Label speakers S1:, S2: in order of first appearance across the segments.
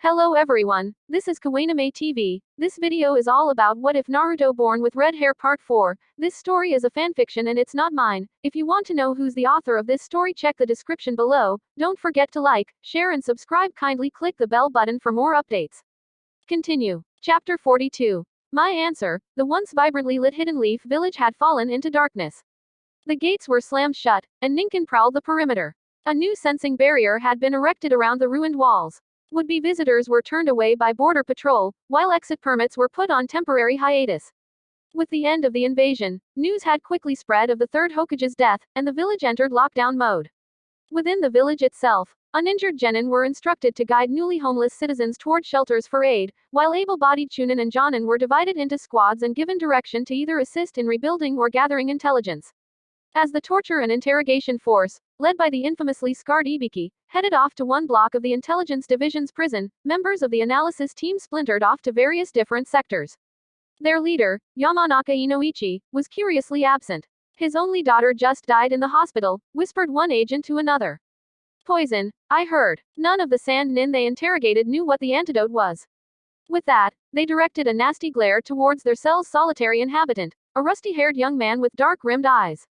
S1: Hello everyone, this is Kawainame TV. This video is all about What If Naruto Born with Red Hair Part 4. This story is a fanfiction and it's not mine. If you want to know who's the author of this story, check the description below. Don't forget to like, share and subscribe. Kindly click the bell button for more updates. Continue. Chapter 42. My answer. The once vibrantly lit Hidden Leaf village had fallen into darkness. The gates were slammed shut, and Ninken prowled the perimeter. A new sensing barrier had been erected around the ruined walls. Would-be visitors were turned away by Border Patrol, while exit permits were put on temporary hiatus. With the end of the invasion, news had quickly spread of the third Hokage's death, and the village entered lockdown mode. Within the village itself, uninjured genin were instructed to guide newly homeless citizens toward shelters for aid, while able-bodied chunin and jonin were divided into squads and given direction to either assist in rebuilding or gathering intelligence. As the torture and interrogation force, led by the infamously scarred Ibiki, headed off to one block of the Intelligence Division's prison, members of the analysis team splintered off to various different sectors. Their leader, Yamanaka Inoichi, was curiously absent. His only daughter just died in the hospital, whispered one agent to another. Poison, I heard. None of the sand nin they interrogated knew what the antidote was. With that, they directed a nasty glare towards their cell's solitary inhabitant, a rusty-haired young man with dark-rimmed eyes.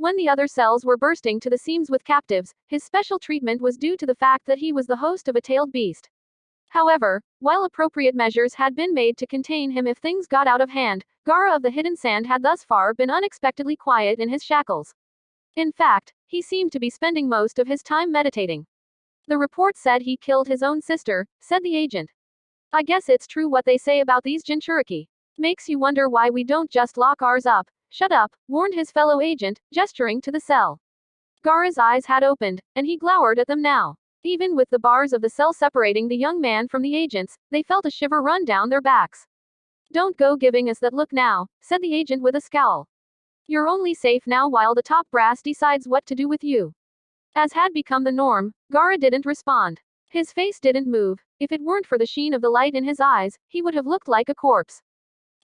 S1: When the other cells were bursting to the seams with captives, his special treatment was due to the fact that he was the host of a tailed beast. However, while appropriate measures had been made to contain him if things got out of hand, Gaara of the Hidden Sand had thus far been unexpectedly quiet in his shackles. In fact, he seemed to be spending most of his time meditating. The report said he killed his own sister, said the agent. I guess it's true what they say about these Jinchuriki. Makes you wonder why we don't just lock ours up. Shut up, warned his fellow agent, gesturing to the cell. Gaara's eyes had opened, and he glowered at them now. Even with the bars of the cell separating the young man from the agents, they felt a shiver run down their backs. Don't go giving us that look now, said the agent with a scowl. You're only safe now while the top brass decides what to do with you. As had become the norm, Gaara didn't respond. His face didn't move. If it weren't for the sheen of the light in his eyes, he would have looked like a corpse.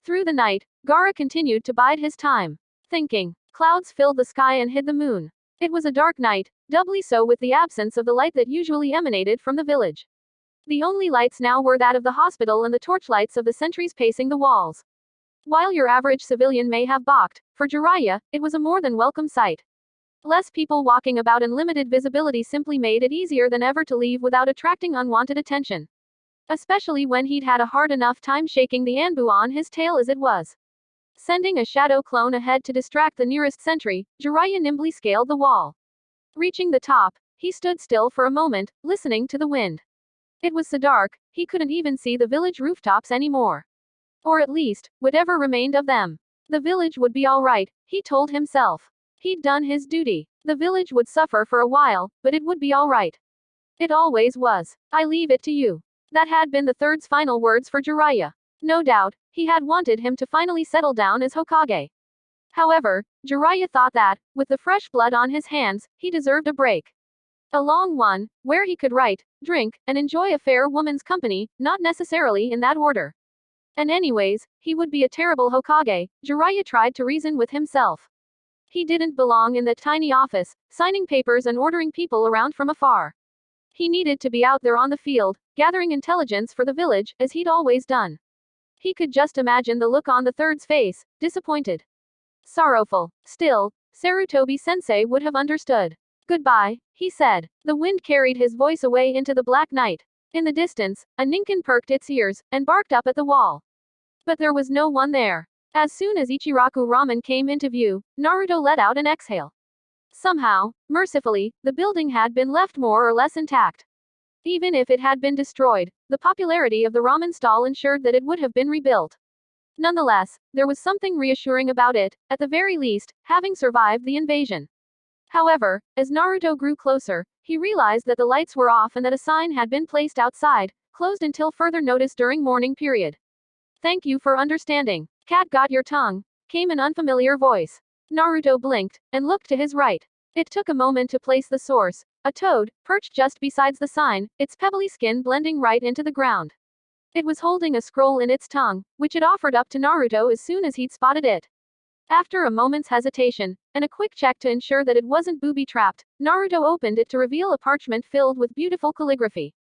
S1: Through the night, Gaara continued to bide his time. Thinking. Clouds filled the sky and hid the moon. It was a dark night, doubly so with the absence of the light that usually emanated from the village. The only lights now were that of the hospital and the torchlights of the sentries pacing the walls. While your average civilian may have balked, for Jiraiya, it was a more than welcome sight. Less people walking about and limited visibility simply made it easier than ever to leave without attracting unwanted attention. Especially when he'd had a hard enough time shaking the Anbu on his tail as it was. Sending a shadow clone ahead to distract the nearest sentry, Jiraiya nimbly scaled the wall. Reaching the top, he stood still for a moment, listening to the wind. It was so dark, he couldn't even see the village rooftops anymore. Or at least, whatever remained of them. The village would be alright, he told himself. He'd done his duty. The village would suffer for a while, but it would be alright. It always was. I leave it to you. That had been the third's final words for Jiraiya. No doubt, he had wanted him to finally settle down as Hokage. However, Jiraiya thought that, with the fresh blood on his hands, he deserved a break. A long one, where he could write, drink, and enjoy a fair woman's company, not necessarily in that order. And anyways, he would be a terrible Hokage, Jiraiya tried to reason with himself. He didn't belong in that tiny office, signing papers and ordering people around from afar. He needed to be out there on the field, gathering intelligence for the village, as he'd always done. He could just imagine the look on the third's face, disappointed. Sorrowful. Still, Sarutobi-sensei would have understood. Goodbye, he said. The wind carried his voice away into the black night. In the distance, a Ninken perked its ears, and barked up at the wall. But there was no one there. As soon as Ichiraku Ramen came into view, Naruto let out an exhale. Somehow, mercifully, the building had been left more or less intact. Even if it had been destroyed, the popularity of the ramen stall ensured that it would have been rebuilt. Nonetheless, there was something reassuring about it, at the very least, having survived the invasion. However, as Naruto grew closer, he realized that the lights were off and that a sign had been placed outside, closed until further notice during mourning period. Thank you for understanding. Cat got your tongue, came an unfamiliar voice. Naruto blinked, and looked to his right. It took a moment to place the source, a toad, perched just beside the sign, its pebbly skin blending right into the ground. It was holding a scroll in its tongue, which it offered up to Naruto as soon as he'd spotted it. After a moment's hesitation, and a quick check to ensure that it wasn't booby-trapped, Naruto opened it to reveal a parchment filled with beautiful calligraphy.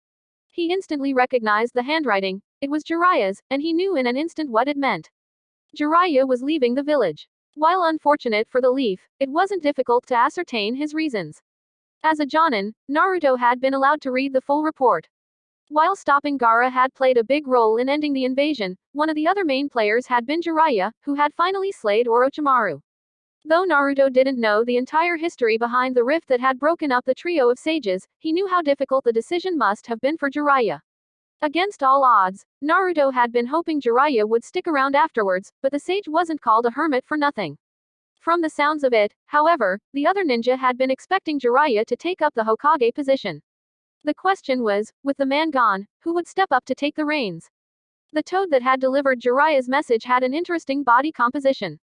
S1: He instantly recognized the handwriting. It was Jiraiya's, and he knew in an instant what it meant. Jiraiya was leaving the village. While unfortunate for the leaf, it wasn't difficult to ascertain his reasons. As a Jonin, Naruto had been allowed to read the full report. While stopping Gaara had played a big role in ending the invasion, one of the other main players had been Jiraiya, who had finally slayed Orochimaru. Though Naruto didn't know the entire history behind the rift that had broken up the trio of sages, he knew how difficult the decision must have been for Jiraiya. Against all odds, Naruto had been hoping Jiraiya would stick around afterwards, but the sage wasn't called a hermit for nothing. From the sounds of it, however, the other ninja had been expecting Jiraiya to take up the Hokage position. The question was, with the man gone, who would step up to take the reins? The toad that had delivered Jiraiya's message had an interesting body composition.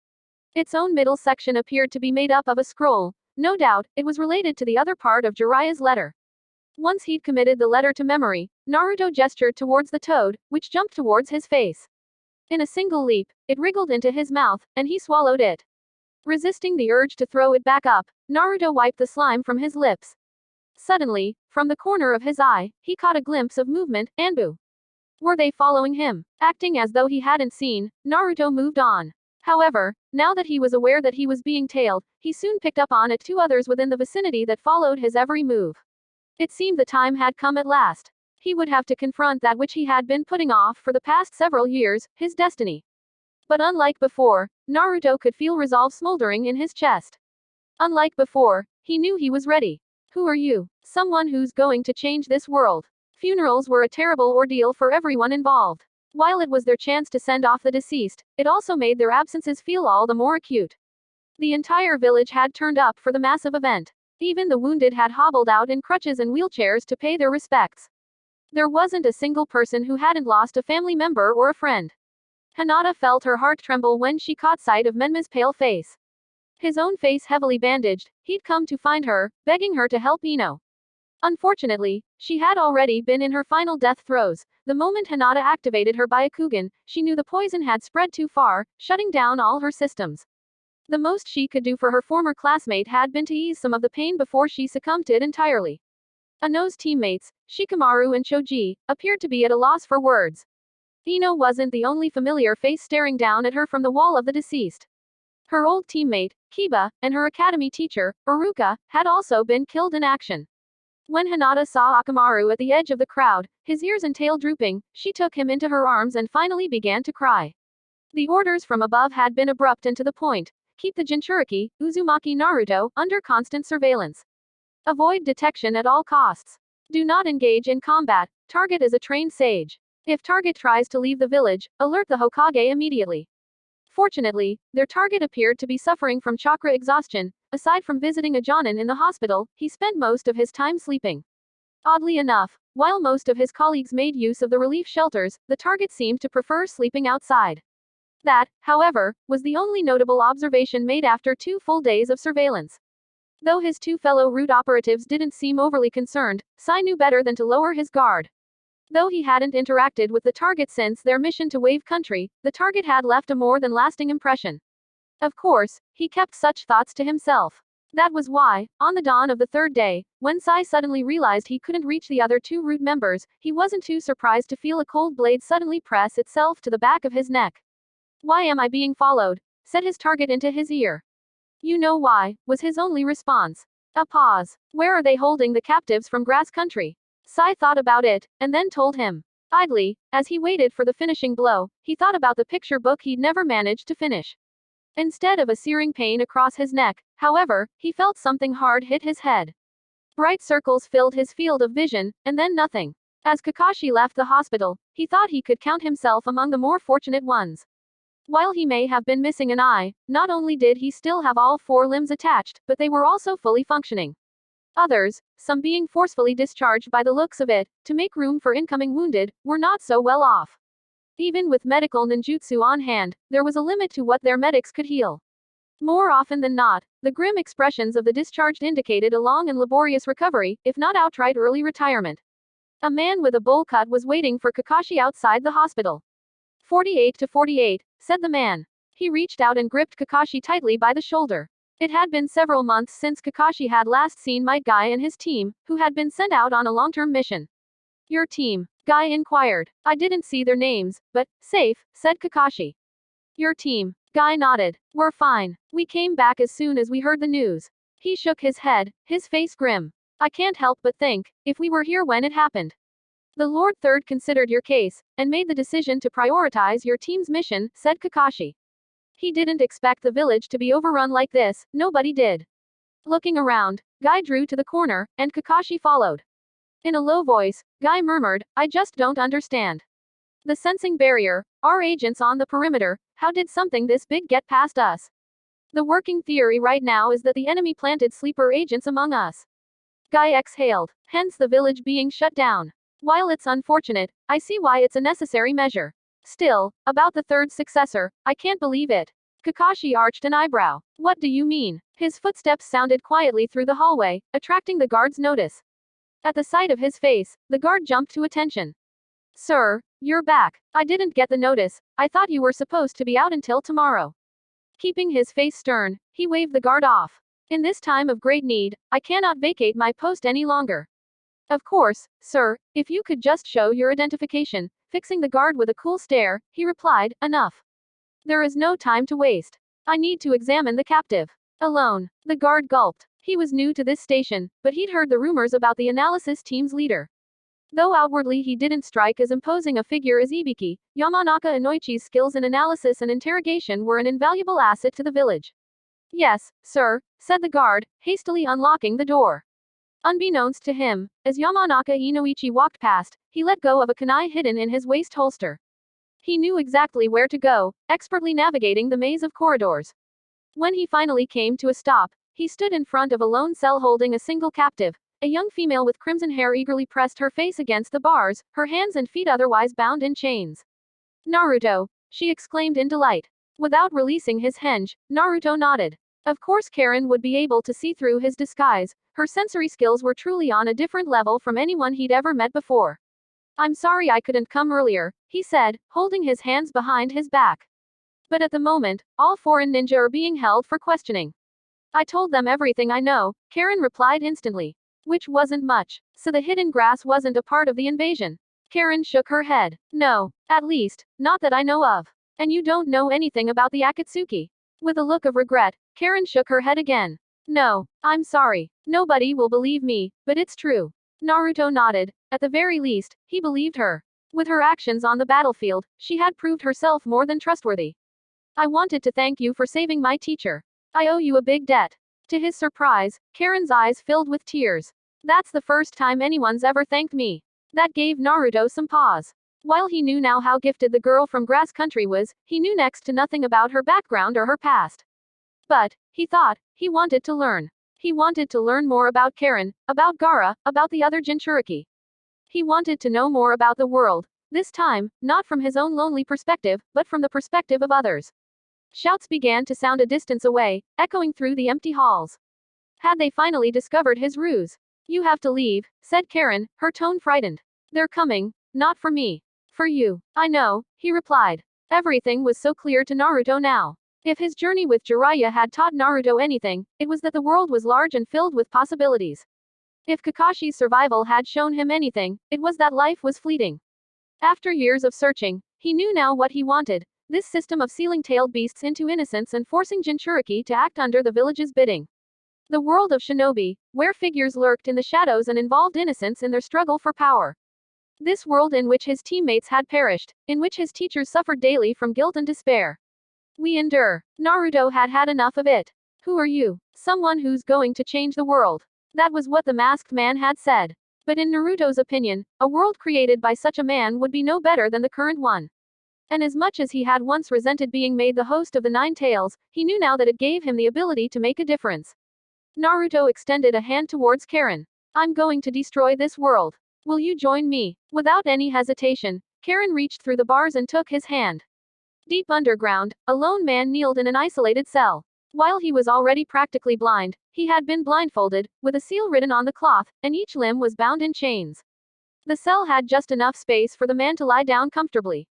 S1: Its own middle section appeared to be made up of a scroll. No doubt, it was related to the other part of Jiraiya's letter. Once he'd committed the letter to memory, Naruto gestured towards the toad, which jumped towards his face. In a single leap, it wriggled into his mouth, and he swallowed it. Resisting the urge to throw it back up, Naruto wiped the slime from his lips. Suddenly, from the corner of his eye, he caught a glimpse of movement. Anbu. Were they following him? Acting as though he hadn't seen, Naruto moved on. However, now that he was aware that he was being tailed, he soon picked up on it two others within the vicinity that followed his every move. It seemed the time had come at last. He would have to confront that which he had been putting off for the past several years, his destiny. But unlike before, Naruto could feel resolve smoldering in his chest. Unlike before, he knew he was ready. Who are you? Someone who's going to change this world. Funerals were a terrible ordeal for everyone involved. While it was their chance to send off the deceased, it also made their absences feel all the more acute. The entire village had turned up for the massive event. Even the wounded had hobbled out in crutches and wheelchairs to pay their respects. There wasn't a single person who hadn't lost a family member or a friend. Hinata felt her heart tremble when she caught sight of Menma's pale face. His own face heavily bandaged, he'd come to find her, begging her to help Ino. Unfortunately, she had already been in her final death throes. The moment Hinata activated her Byakugan, she knew the poison had spread too far, shutting down all her systems. The most she could do for her former classmate had been to ease some of the pain before she succumbed to it entirely. Ano's teammates, Shikamaru and Choji, appeared to be at a loss for words. Ino wasn't the only familiar face staring down at her from the wall of the deceased. Her old teammate, Kiba, and her academy teacher, Iruka, had also been killed in action. When Hinata saw Akamaru at the edge of the crowd, his ears and tail drooping, she took him into her arms and finally began to cry. The orders from above had been abrupt and to the point. Keep the Jinchuriki, Uzumaki Naruto, under constant surveillance. Avoid detection at all costs. Do not engage in combat. Target is a trained sage. If target tries to leave the village, alert the Hokage immediately. Fortunately, their target appeared to be suffering from chakra exhaustion. Aside from visiting a Jonin in the hospital, he spent most of his time sleeping. Oddly enough, while most of his colleagues made use of the relief shelters, the target seemed to prefer sleeping outside. That, however, was the only notable observation made after 2 full days of surveillance. Though his 2 fellow route operatives didn't seem overly concerned, Sai knew better than to lower his guard. Though he hadn't interacted with the target since their mission to Wave Country, the target had left a more than lasting impression. Of course, he kept such thoughts to himself. That was why, on the dawn of the 3rd day, when Sai suddenly realized he couldn't reach the other 2 route members, he wasn't too surprised to feel a cold blade suddenly press itself to the back of his neck. "Why am I being followed?" said his target into his ear. "You know why," was his only response. A pause. "Where are they holding the captives from Grass Country?" Sai thought about it, and then told him. Idly, as he waited for the finishing blow, he thought about the picture book he'd never managed to finish. Instead of a searing pain across his neck, however, he felt something hard hit his head. Bright circles filled his field of vision, and then nothing. As Kakashi left the hospital, he thought he could count himself among the more fortunate ones. While he may have been missing an eye, not only did he still have all 4 limbs attached, but they were also fully functioning. Others, some being forcefully discharged by the looks of it, to make room for incoming wounded, were not so well off. Even with medical ninjutsu on hand, there was a limit to what their medics could heal. More often than not, the grim expressions of the discharged indicated a long and laborious recovery, if not outright early retirement. A man with a bowl cut was waiting for Kakashi outside the hospital. 48 to 48, said the man. He reached out and gripped Kakashi tightly by the shoulder. It had been several months since Kakashi had last seen Might Guy and his team, who had been sent out on a long-term mission. Your team? Guy inquired. I didn't see their names, but, safe, said Kakashi. Your team? Guy nodded. We're fine. We came back as soon as we heard the news. He shook his head, his face grim. I can't help but think, if we were here when it happened. The Lord Third considered your case, and made the decision to prioritize your team's mission, said Kakashi. He didn't expect the village to be overrun like this, nobody did. Looking around, Guy drew to the corner, and Kakashi followed. In a low voice, Guy murmured, I just don't understand. The sensing barrier, our agents on the perimeter, how did something this big get past us? The working theory right now is that the enemy planted sleeper agents among us. Guy exhaled, hence the village being shut down. While it's unfortunate, I see why it's a necessary measure. Still, about the third successor, I can't believe it. Kakashi arched an eyebrow. What do you mean? His footsteps sounded quietly through the hallway, attracting the guard's notice. At the sight of his face, the guard jumped to attention. Sir, you're back. I didn't get the notice. I thought you were supposed to be out until tomorrow. Keeping his face stern, he waved the guard off. In this time of great need, I cannot vacate my post any longer. Of course, sir, if you could just show your identification. Fixing the guard with a cool stare, he replied, enough. There is no time to waste. I need to examine the captive. Alone. The guard gulped. He was new to this station, but he'd heard the rumors about the analysis team's leader. Though outwardly he didn't strike as imposing a figure as Ibiki, Yamanaka Inoichi's skills in analysis and interrogation were an invaluable asset to the village. Yes, sir, said the guard, hastily unlocking the door. Unbeknownst to him, as Yamanaka Inoichi walked past, he let go of a kunai hidden in his waist holster. He knew exactly where to go, expertly navigating the maze of corridors. When he finally came to a stop, he stood in front of a lone cell holding a single captive. A young female with crimson hair eagerly pressed her face against the bars, her hands and feet otherwise bound in chains. Naruto, she exclaimed in delight. Without releasing his henge, Naruto nodded. Of course Karen would be able to see through his disguise. Her sensory skills were truly on a different level from anyone he'd ever met before. I'm sorry I couldn't come earlier, he said, holding his hands behind his back. But at the moment, all foreign ninja are being held for questioning. I told them everything I know, Karen replied instantly. Which wasn't much. So the hidden grass wasn't a part of the invasion. Karen shook her head. No, at least, not that I know of. And you don't know anything about the Akatsuki. With a look of regret, Karen shook her head again. No, I'm sorry. Nobody will believe me, but it's true. Naruto nodded. At the very least, he believed her. With her actions on the battlefield, she had proved herself more than trustworthy. I wanted to thank you for saving my teacher. I owe you a big debt. To his surprise, Karen's eyes filled with tears. That's the first time anyone's ever thanked me. That gave Naruto some pause. While he knew now how gifted the girl from Grass Country was, he knew next to nothing about her background or her past. But, he thought, he wanted to learn. He wanted to learn more about Karen, about Gaara, about the other Jinchuriki. He wanted to know more about the world, this time, not from his own lonely perspective, but from the perspective of others. Shouts began to sound a distance away, echoing through the empty halls. Had they finally discovered his ruse? You have to leave, said Karen, her tone frightened. They're coming, not for me. For you. I know, he replied. Everything was so clear to Naruto now. If his journey with Jiraiya had taught Naruto anything, it was that the world was large and filled with possibilities. If Kakashi's survival had shown him anything, it was that life was fleeting. After years of searching, he knew now what he wanted, this system of sealing tailed beasts into innocence and forcing Jinchuriki to act under the village's bidding. The world of shinobi, where figures lurked in the shadows and involved innocence in their struggle for power. This world in which his teammates had perished, in which his teachers suffered daily from guilt and despair. We endure. Naruto had had enough of it. Who are you? Someone who's going to change the world. That was what the masked man had said. But in Naruto's opinion, a world created by such a man would be no better than the current one. And as much as he had once resented being made the host of the Nine Tails, he knew now that it gave him the ability to make a difference. Naruto extended a hand towards Karen. I'm going to destroy this world. Will you join me? Without any hesitation, Karen reached through the bars and took his hand. Deep underground, a lone man kneeled in an isolated cell. While he was already practically blind, he had been blindfolded, with a seal written on the cloth, and each limb was bound in chains. The cell had just enough space for the man to lie down comfortably.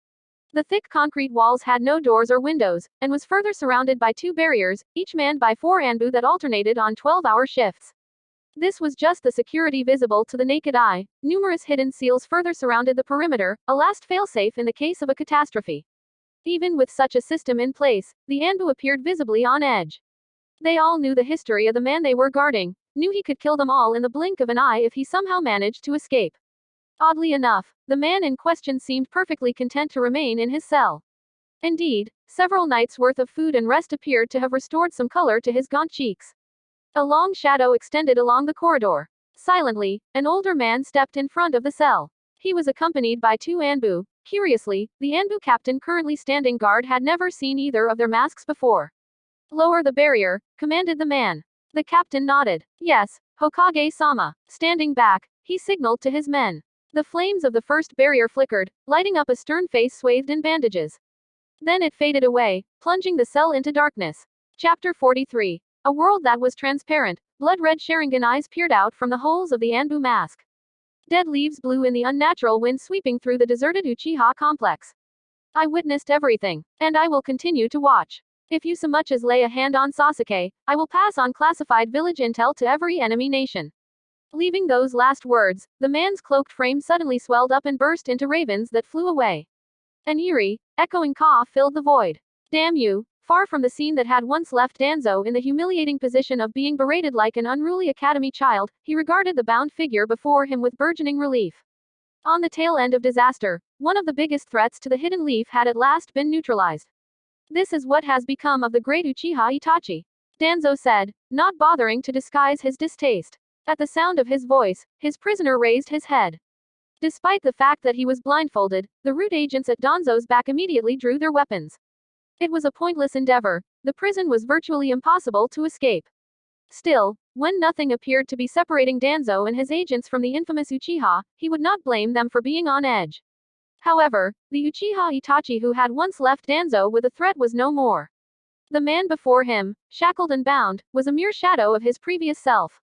S1: The thick concrete walls had no doors or windows, and was further surrounded by two barriers, each manned by 4 Anbu that alternated on 12-hour shifts. This was just the security visible to the naked eye. Numerous hidden seals further surrounded the perimeter, a last failsafe in the case of a catastrophe. Even with such a system in place, the Anbu appeared visibly on edge. They all knew the history of the man they were guarding, knew he could kill them all in the blink of an eye if he somehow managed to escape. Oddly enough, the man in question seemed perfectly content to remain in his cell. Indeed, several nights' worth of food and rest appeared to have restored some color to his gaunt cheeks. A long shadow extended along the corridor. Silently, an older man stepped in front of the cell. He was accompanied by two Anbu. Curiously, the Anbu captain currently standing guard had never seen either of their masks before. Lower the barrier, commanded the man. The captain nodded. Yes, Hokage-sama. Standing back, he signaled to his men. The flames of the first barrier flickered, lighting up a stern face swathed in bandages. Then it faded away, plunging the cell into darkness. Chapter 43. A world that was transparent, blood-red Sharingan eyes peered out from the holes of the Anbu mask. Dead leaves blew in the unnatural wind sweeping through the deserted Uchiha complex. I witnessed everything, and I will continue to watch. If you so much as lay a hand on Sasuke, I will pass on classified village intel to every enemy nation. Leaving those last words, the man's cloaked frame suddenly swelled up and burst into ravens that flew away. An eerie, echoing caw filled the void. Damn you! Far from the scene that had once left Danzo in the humiliating position of being berated like an unruly academy child, he regarded the bound figure before him with burgeoning relief. On the tail end of disaster, one of the biggest threats to the hidden leaf had at last been neutralized. This is what has become of the great Uchiha Itachi, Danzo said, not bothering to disguise his distaste. At the sound of his voice, his prisoner raised his head. Despite the fact that he was blindfolded, the root agents at Danzo's back immediately drew their weapons. It was a pointless endeavor. The prison was virtually impossible to escape. Still, when nothing appeared to be separating Danzo and his agents from the infamous Uchiha, he would not blame them for being on edge. However, the Uchiha Itachi who had once left Danzo with a threat was no more. The man before him, shackled and bound, was a mere shadow of his previous self.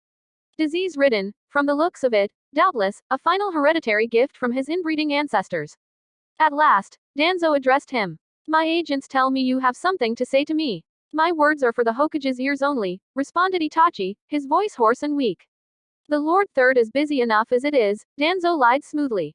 S1: Disease-ridden, from the looks of it, doubtless, a final hereditary gift from his inbreeding ancestors. At last, Danzo addressed him. My agents tell me you have something to say to me. My words are for the Hokage's ears only, responded Itachi, his voice hoarse and weak. The Lord Third is busy enough as it is, Danzo lied smoothly.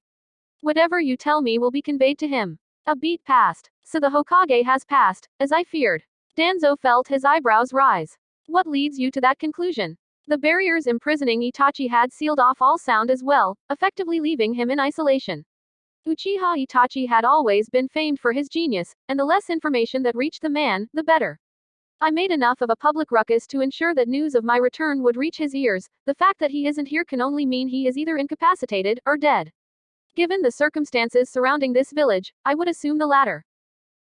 S1: Whatever you tell me will be conveyed to him. A beat passed. So the Hokage has passed, as I feared. Danzo felt his eyebrows rise. What leads you to that conclusion? The barriers imprisoning Itachi had sealed off all sound as well, effectively leaving him in isolation. Uchiha Itachi had always been famed for his genius, and the less information that reached the man, the better. I made enough of a public ruckus to ensure that news of my return would reach his ears. The fact that he isn't here can only mean he is either incapacitated or dead. Given the circumstances surrounding this village, I would assume the latter.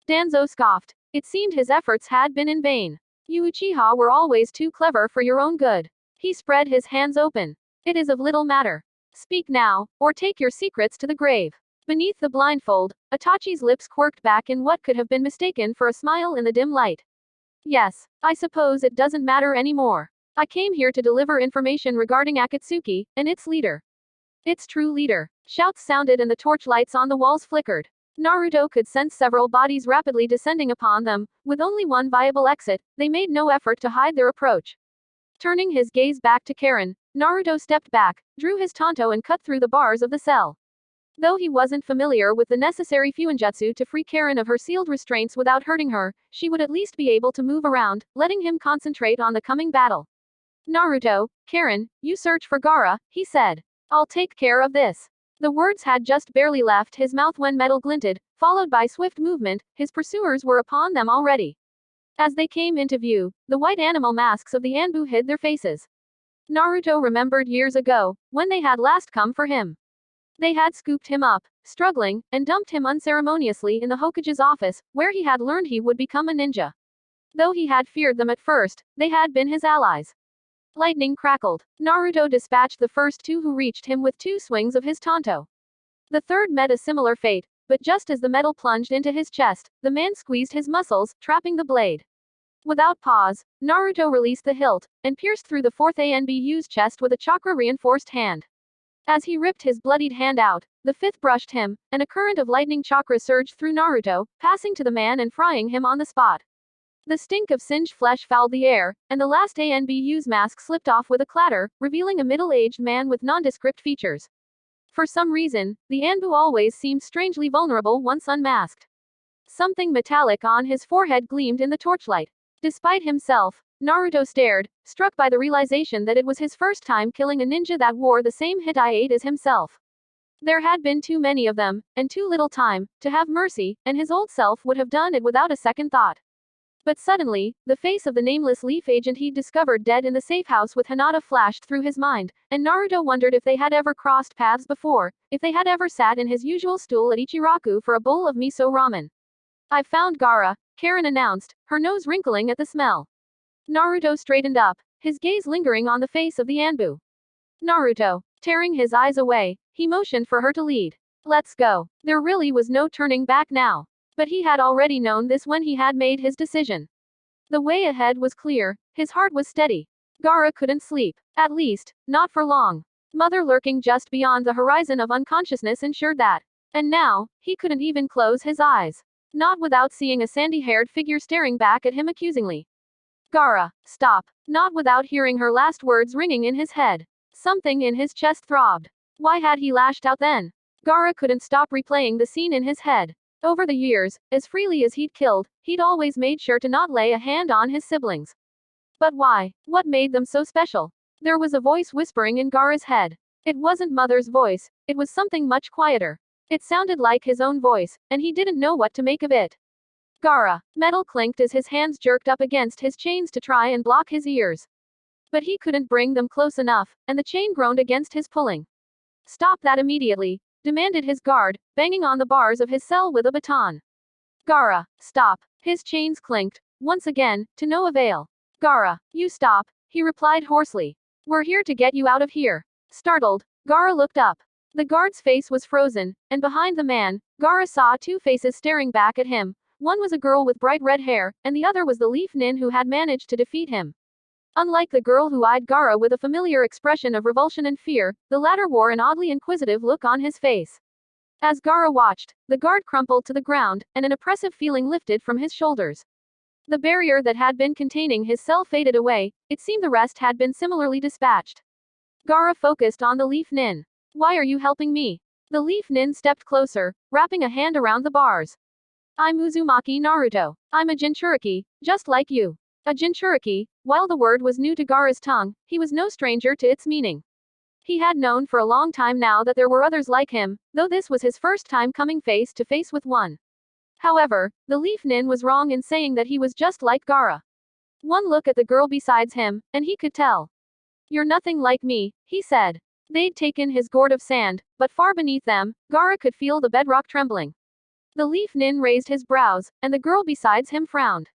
S1: Danzo scoffed. It seemed his efforts had been in vain. You Uchiha were always too clever for your own good. He spread his hands open. It is of little matter. Speak now, or take your secrets to the grave. Beneath the blindfold, Itachi's lips quirked back in what could have been mistaken for a smile in the dim light. Yes, I suppose it doesn't matter anymore. I came here to deliver information regarding Akatsuki, and its leader. Its true leader. Shouts sounded and the torchlights on the walls flickered. Naruto could sense several bodies rapidly descending upon them. With only one viable exit, they made no effort to hide their approach. Turning his gaze back to Karen, Naruto stepped back, drew his tanto and cut through the bars of the cell. Though he wasn't familiar with the necessary fuinjutsu to free Karen of her sealed restraints without hurting her, she would at least be able to move around, letting him concentrate on the coming battle. Naruto, Karen, you search for Gaara, he said. I'll take care of this. The words had just barely left his mouth when metal glinted, followed by swift movement. His pursuers were upon them already. As they came into view, the white animal masks of the Anbu hid their faces. Naruto remembered years ago, when they had last come for him. They had scooped him up, struggling, and dumped him unceremoniously in the Hokage's office, where he had learned he would become a ninja. Though he had feared them at first, they had been his allies. Lightning crackled. Naruto dispatched the first two who reached him with two swings of his tanto. The third met a similar fate, but just as the metal plunged into his chest, the man squeezed his muscles, trapping the blade. Without pause, Naruto released the hilt, and pierced through the fourth Anbu's chest with a chakra-reinforced hand. As he ripped his bloodied hand out, the fifth brushed him, and a current of lightning chakra surged through Naruto, passing to the man and frying him on the spot. The stink of singed flesh fouled the air, and the last ANBU's mask slipped off with a clatter, revealing a middle-aged man with nondescript features. For some reason, the Anbu always seemed strangely vulnerable once unmasked. Something metallic on his forehead gleamed in the torchlight. Despite himself, Naruto stared, struck by the realization that it was his first time killing a ninja that wore the same Hittite as himself. There had been too many of them, and too little time, to have mercy, and his old self would have done it without a second thought. But suddenly, the face of the nameless Leaf agent he'd discovered dead in the safe house with Hinata flashed through his mind, and Naruto wondered if they had ever crossed paths before, if they had ever sat in his usual stool at Ichiraku for a bowl of miso ramen. "I've found Gaara," Karen announced, her nose wrinkling at the smell. Naruto straightened up, his gaze lingering on the face of the Anbu. Naruto, tearing his eyes away, he motioned for her to lead. "Let's go." There really was no turning back now. But he had already known this when he had made his decision. The way ahead was clear, his heart was steady. Gaara couldn't sleep. At least, not for long. Mother lurking just beyond the horizon of unconsciousness ensured that. And now, he couldn't even close his eyes. Not without seeing a sandy-haired figure staring back at him accusingly. "Gaara, stop." Not without hearing her last words ringing in his head. Something in his chest throbbed. Why had he lashed out then? Gaara couldn't stop replaying the scene in his head. Over the years, as freely as he'd killed, he'd always made sure to not lay a hand on his siblings. But why? What made them so special? There was a voice whispering in Gaara's head. It wasn't Mother's voice, it was something much quieter. It sounded like his own voice, and he didn't know what to make of it. "Gaara." Metal clinked as his hands jerked up against his chains to try and block his ears. But he couldn't bring them close enough, and the chain groaned against his pulling. "Stop that immediately," demanded his guard, banging on the bars of his cell with a baton. "Gaara, stop." His chains clinked, once again, to no avail. "Gaara, you stop," he replied hoarsely. "We're here to get you out of here." Startled, Gaara looked up. The guard's face was frozen, and behind the man, Gaara saw two faces staring back at him. One was a girl with bright red hair, and the other was the Leaf Nin who had managed to defeat him. Unlike the girl who eyed Gaara with a familiar expression of revulsion and fear, the latter wore an oddly inquisitive look on his face. As Gaara watched, the guard crumpled to the ground, and an oppressive feeling lifted from his shoulders. The barrier that had been containing his cell faded away, it seemed the rest had been similarly dispatched. Gaara focused on the Leaf Nin. "Why are you helping me?" The Leaf Nin stepped closer, wrapping a hand around the bars. "I'm Uzumaki Naruto. I'm a Jinchuriki, just like you." A Jinchuriki, while the word was new to Gaara's tongue, he was no stranger to its meaning. He had known for a long time now that there were others like him, though this was his first time coming face to face with one. However, the Leaf Nin was wrong in saying that he was just like Gaara. One look at the girl beside him, and he could tell. "You're nothing like me," he said. They'd taken his gourd of sand, but far beneath them, Gaara could feel the bedrock trembling. The Leaf Nin raised his brows, and the girl beside him frowned.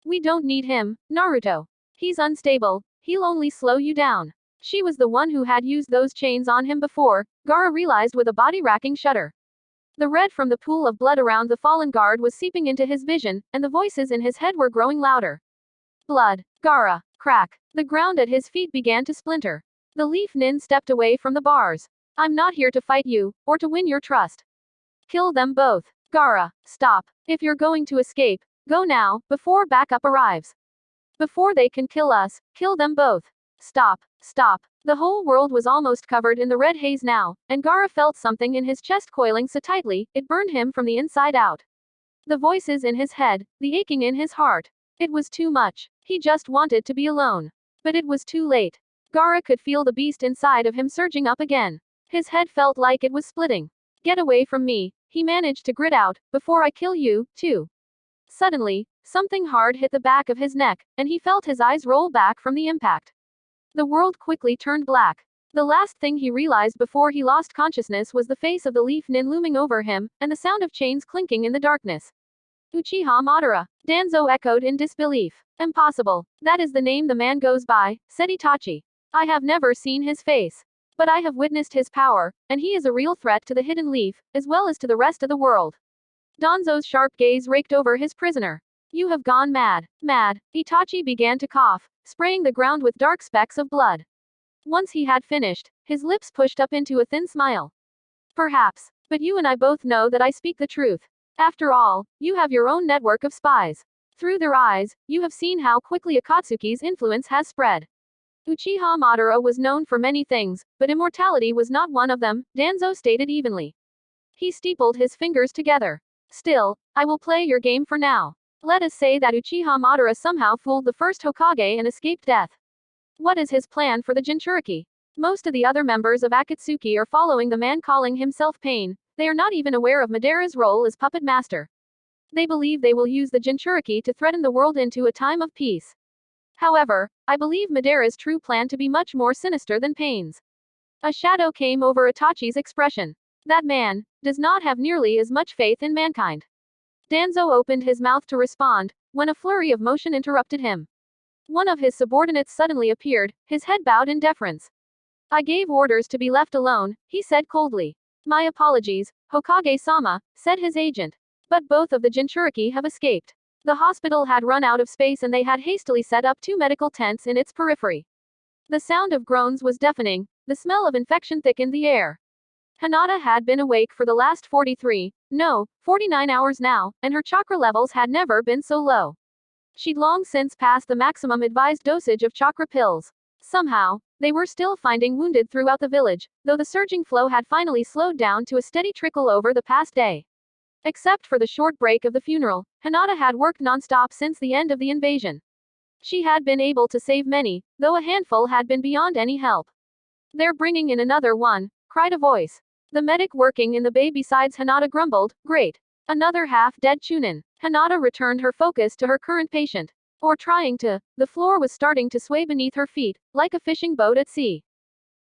S1: "We don't need him, Naruto. He's unstable, he'll only slow you down." She was the one who had used those chains on him before, Gaara realized with a body-racking shudder. The red from the pool of blood around the fallen guard was seeping into his vision, and the voices in his head were growing louder. "Blood. Gaara." Crack. The ground at his feet began to splinter. The Leaf Nin stepped away from the bars. "I'm not here to fight you, or to win your trust. Kill them both. Gaara, stop. If you're going to escape, go now, before backup arrives. Before they can kill us, kill them both. Stop, stop." The whole world was almost covered in the red haze now, and Gaara felt something in his chest coiling so tightly, it burned him from the inside out. The voices in his head, the aching in his heart. It was too much. He just wanted to be alone. But it was too late. Gaara could feel the beast inside of him surging up again. His head felt like it was splitting. "Get away from me," he managed to grit out, "before I kill you, too." Suddenly, something hard hit the back of his neck, and he felt his eyes roll back from the impact. The world quickly turned black. The last thing he realized before he lost consciousness was the face of the Leaf Nin looming over him, and the sound of chains clinking in the darkness. "Uchiha Madara." Danzo echoed in disbelief. "Impossible. That is the name the man goes by," said Itachi. "I have never seen his face. But I have witnessed his power, and he is a real threat to the Hidden Leaf, as well as to the rest of the world." Danzo's sharp gaze raked over his prisoner. "You have gone mad." "Mad." Itachi began to cough, spraying the ground with dark specks of blood. Once he had finished, his lips pushed up into a thin smile. "Perhaps. But you and I both know that I speak the truth. After all, you have your own network of spies. Through their eyes, you have seen how quickly Akatsuki's influence has spread. Uchiha Madara was known for many things, but immortality was not one of them, Danzo stated evenly. He steepled his fingers together. Still, I will play your game for now. Let us say that Uchiha Madara somehow fooled the first Hokage and escaped death. What is his plan for the Jinchuriki? Most of the other members of Akatsuki are following the man calling himself Pain. They are not even aware of Madara's role as puppet master. They believe they will use the Jinchuriki to threaten the world into a time of peace. However, I believe Madara's true plan to be much more sinister than Pain's. A shadow came over Itachi's expression. That man does not have nearly as much faith in mankind. Danzo opened his mouth to respond, when a flurry of motion interrupted him. One of his subordinates suddenly appeared, his head bowed in deference. I gave orders to be left alone, he said coldly. My apologies, Hokage-sama, said his agent. But both of the Jinchuriki have escaped. The hospital had run out of space and they had hastily set up 2 medical tents in its periphery. The sound of groans was deafening, the smell of infection thickened the air. Hinata had been awake for the last 49 hours now, and her chakra levels had never been so low. She'd long since passed the maximum advised dosage of chakra pills. Somehow, they were still finding wounded throughout the village, though the surging flow had finally slowed down to a steady trickle over the past day. Except for the short break of the funeral, Hinata had worked non-stop since the end of the invasion. She had been able to save many, though a handful had been beyond any help. They're bringing in another one, cried a voice. The medic working in the bay besides Hinata grumbled, great. Another half-dead Chunin. Hinata returned her focus to her current patient. Or trying to. The floor was starting to sway beneath her feet, like a fishing boat at sea.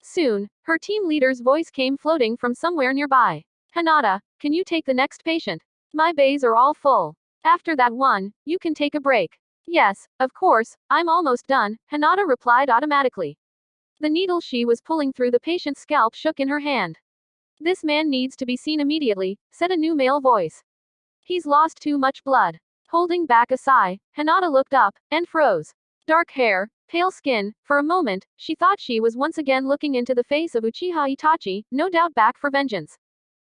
S1: Soon, her team leader's voice came floating from somewhere nearby. Hinata, can you take the next patient? My bays are all full. After that one, you can take a break. Yes, of course, I'm almost done, Hinata replied automatically. The needle she was pulling through the patient's scalp shook in her hand. This man needs to be seen immediately, said a new male voice. He's lost too much blood. Holding back a sigh, Hinata looked up, and froze. Dark hair, pale skin, for a moment, she thought she was once again looking into the face of Uchiha Itachi, no doubt back for vengeance.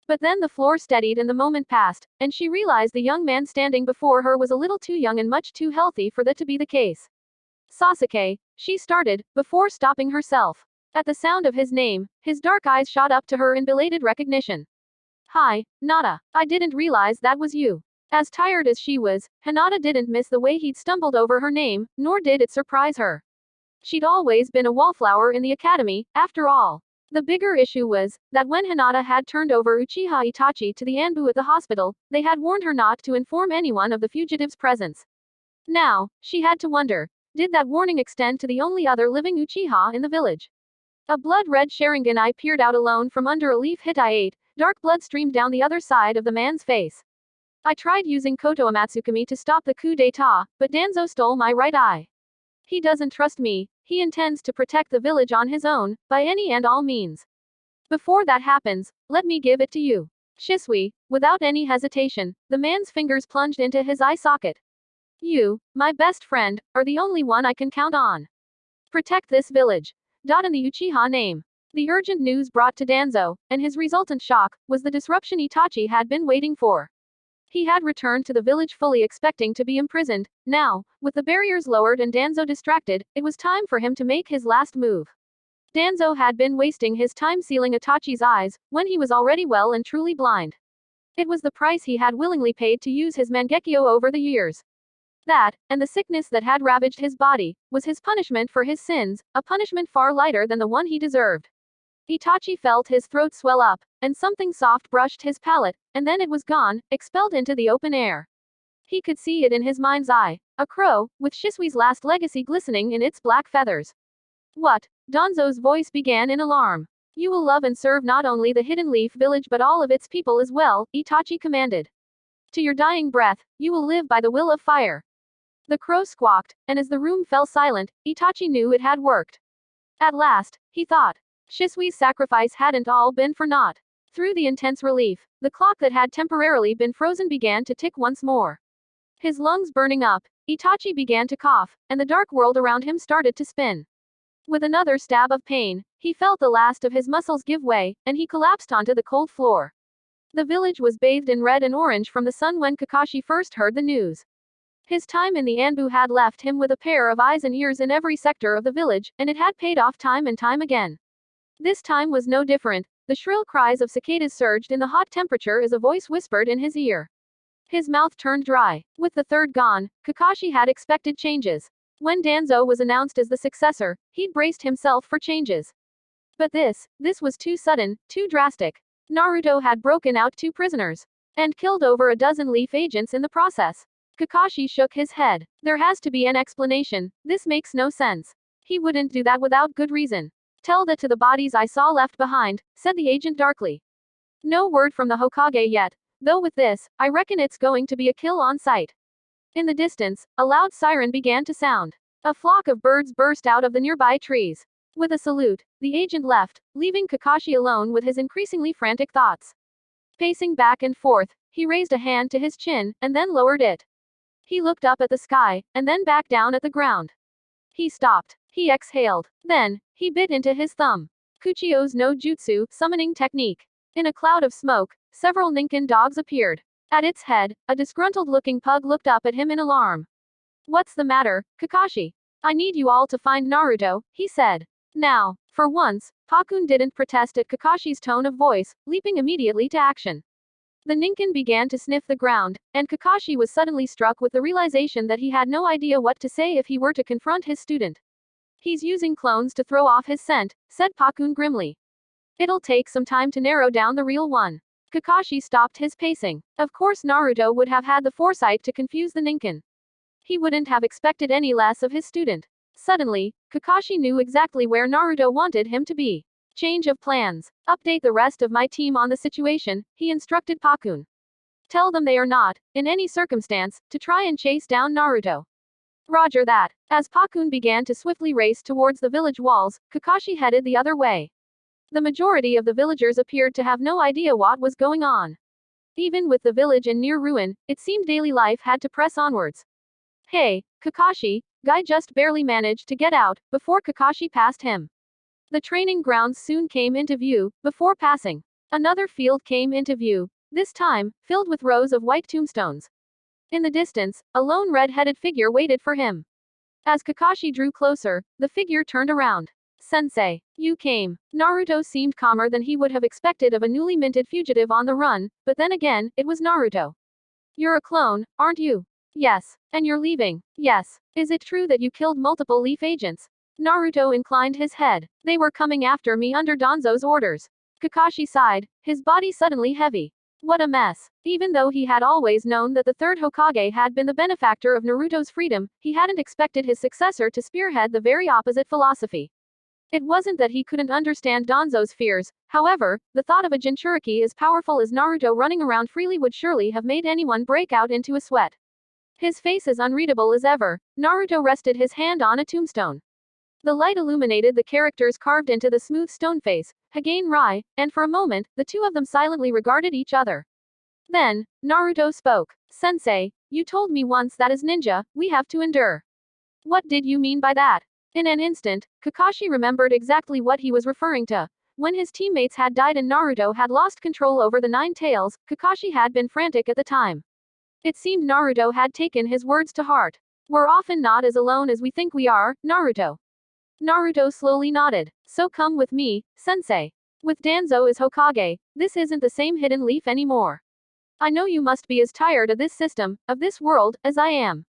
S1: But then the floor steadied and the moment passed, and she realized the young man standing before her was a little too young and much too healthy for that to be the case. Sasuke, she started, before stopping herself. At the sound of his name, his dark eyes shot up to her in belated recognition. Hi, Nada. I didn't realize that was you. As tired as she was, Hinata didn't miss the way he'd stumbled over her name, nor did it surprise her. She'd always been a wallflower in the academy, after all. The bigger issue was, that when Hinata had turned over Uchiha Itachi to the Anbu at the hospital, they had warned her not to inform anyone of the fugitive's presence. Now, she had to wonder, did that warning extend to the only other living Uchiha in the village? A blood-red Sharingan eye peered out alone from under a leaf hit I ate, dark blood streamed down the other side of the man's face. I tried using Koto Amatsukami to stop the coup d'etat, but Danzo stole my right eye. He doesn't trust me, he intends to protect the village on his own, by any and all means. Before that happens, let me give it to you. Shisui, without any hesitation, the man's fingers plunged into his eye socket. You, my best friend, are the only one I can count on. Protect this village. In the Uchiha name. The urgent news brought to Danzo, and his resultant shock, was the disruption Itachi had been waiting for. He had returned to the village fully expecting to be imprisoned. Now, with the barriers lowered and Danzo distracted, it was time for him to make his last move. Danzo had been wasting his time sealing Itachi's eyes, when he was already well and truly blind. It was the price he had willingly paid to use his Mangekyo over the years. That, and the sickness that had ravaged his body, was his punishment for his sins, a punishment far lighter than the one he deserved. Itachi felt his throat swell up, and something soft brushed his palate, and then it was gone, expelled into the open air. He could see it in his mind's eye, a crow, with Shisui's last legacy glistening in its black feathers. What? Danzo's voice began in alarm. You will love and serve not only the Hidden Leaf village but all of its people as well, Itachi commanded. To your dying breath, you will live by the will of fire. The crow squawked, and as the room fell silent, Itachi knew it had worked. At last, he thought. Shisui's sacrifice hadn't all been for naught. Through the intense relief, the clock that had temporarily been frozen began to tick once more. His lungs burning up, Itachi began to cough, and the dark world around him started to spin. With another stab of pain, he felt the last of his muscles give way, and he collapsed onto the cold floor. The village was bathed in red and orange from the sun when Kakashi first heard the news. His time in the Anbu had left him with a pair of eyes and ears in every sector of the village, and it had paid off time and time again. This time was no different. The shrill cries of cicadas surged in the hot temperature as a voice whispered in his ear. His mouth turned dry. With the third gone, Kakashi had expected changes. When Danzo was announced as the successor, he'd braced himself for changes. But this was too sudden, too drastic. Naruto had broken out 2 prisoners. And killed over a dozen Leaf agents in the process. Kakashi shook his head. There has to be an explanation. This makes no sense. He wouldn't do that without good reason. Tell that to the bodies I saw left behind, said the agent darkly. No word from the Hokage yet, though with this, I reckon it's going to be a kill on sight. In the distance, a loud siren began to sound. A flock of birds burst out of the nearby trees. With a salute, the agent left, leaving Kakashi alone with his increasingly frantic thoughts. Pacing back and forth, he raised a hand to his chin, and then lowered it. He looked up at the sky, and then back down at the ground. He stopped. He exhaled. Then, he bit into his thumb. Kuchio's no jutsu, summoning technique. In a cloud of smoke, several Ninken dogs appeared. At its head, a disgruntled-looking pug looked up at him in alarm. What's the matter, Kakashi? I need you all to find Naruto, he said. Now, for once, Pakun didn't protest at Kakashi's tone of voice, leaping immediately to action. The Ninken began to sniff the ground, and Kakashi was suddenly struck with the realization that he had no idea what to say if he were to confront his student. He's using clones to throw off his scent, said Pakun grimly. It'll take some time to narrow down the real one. Kakashi stopped his pacing. Of course Naruto would have had the foresight to confuse the Ninken. He wouldn't have expected any less of his student. Suddenly, Kakashi knew exactly where Naruto wanted him to be. Change of plans. Update the rest of my team on the situation, he instructed Pakun. Tell them they are not, in any circumstance, to try and chase down Naruto. Roger that. As Pakun began to swiftly race towards the village walls, Kakashi headed the other way. The majority of the villagers appeared to have no idea what was going on. Even with the village in near ruin, it seemed daily life had to press onwards. Hey, Kakashi, Guy just barely managed to get out, before Kakashi passed him. The training grounds soon came into view, before passing. Another field came into view, this time, filled with rows of white tombstones. In the distance, a lone red-headed figure waited for him. As Kakashi drew closer, the figure turned around. Sensei, you came. Naruto seemed calmer than he would have expected of a newly minted fugitive on the run, but then again, it was Naruto. You're a clone, aren't you? Yes. And you're leaving? Yes. Is it true that you killed multiple Leaf agents? Naruto inclined his head. They were coming after me under Danzo's orders. Kakashi sighed, his body suddenly heavy. What a mess. Even though he had always known that the third Hokage had been the benefactor of Naruto's freedom, he hadn't expected his successor to spearhead the very opposite philosophy. It wasn't that he couldn't understand Danzo's fears, however, the thought of a Jinchuriki as powerful as Naruto running around freely would surely have made anyone break out into a sweat. His face as unreadable as ever, Naruto rested his hand on a tombstone. The light illuminated the characters carved into the smooth stone face, Hagain Rai, and for a moment, the two of them silently regarded each other. Then, Naruto spoke. Sensei, you told me once that as ninja, we have to endure. What did you mean by that? In an instant, Kakashi remembered exactly what he was referring to. When his teammates had died and Naruto had lost control over the Nine Tails, Kakashi had been frantic at the time. It seemed Naruto had taken his words to heart. We're often not as alone as we think we are, Naruto. Naruto slowly nodded. So come with me, sensei. With Danzo as Hokage, this isn't the same hidden leaf anymore. I know you must be as tired of this system, of this world, as I am.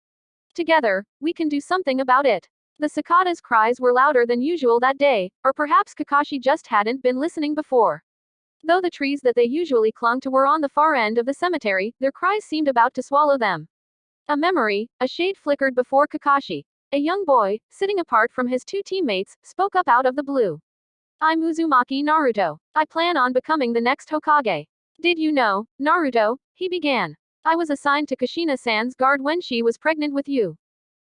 S1: Together, we can do something about it. The cicadas' cries were louder than usual that day, or perhaps Kakashi just hadn't been listening before. Though the trees that they usually clung to were on the far end of the cemetery, their cries seemed about to swallow them. A memory, a shade flickered before Kakashi. A young boy, sitting apart from his two teammates, spoke up out of the blue. I'm Uzumaki Naruto. I plan on becoming the next Hokage. Did you know, Naruto, he began. I was assigned to Kushina-san's guard when she was pregnant with you.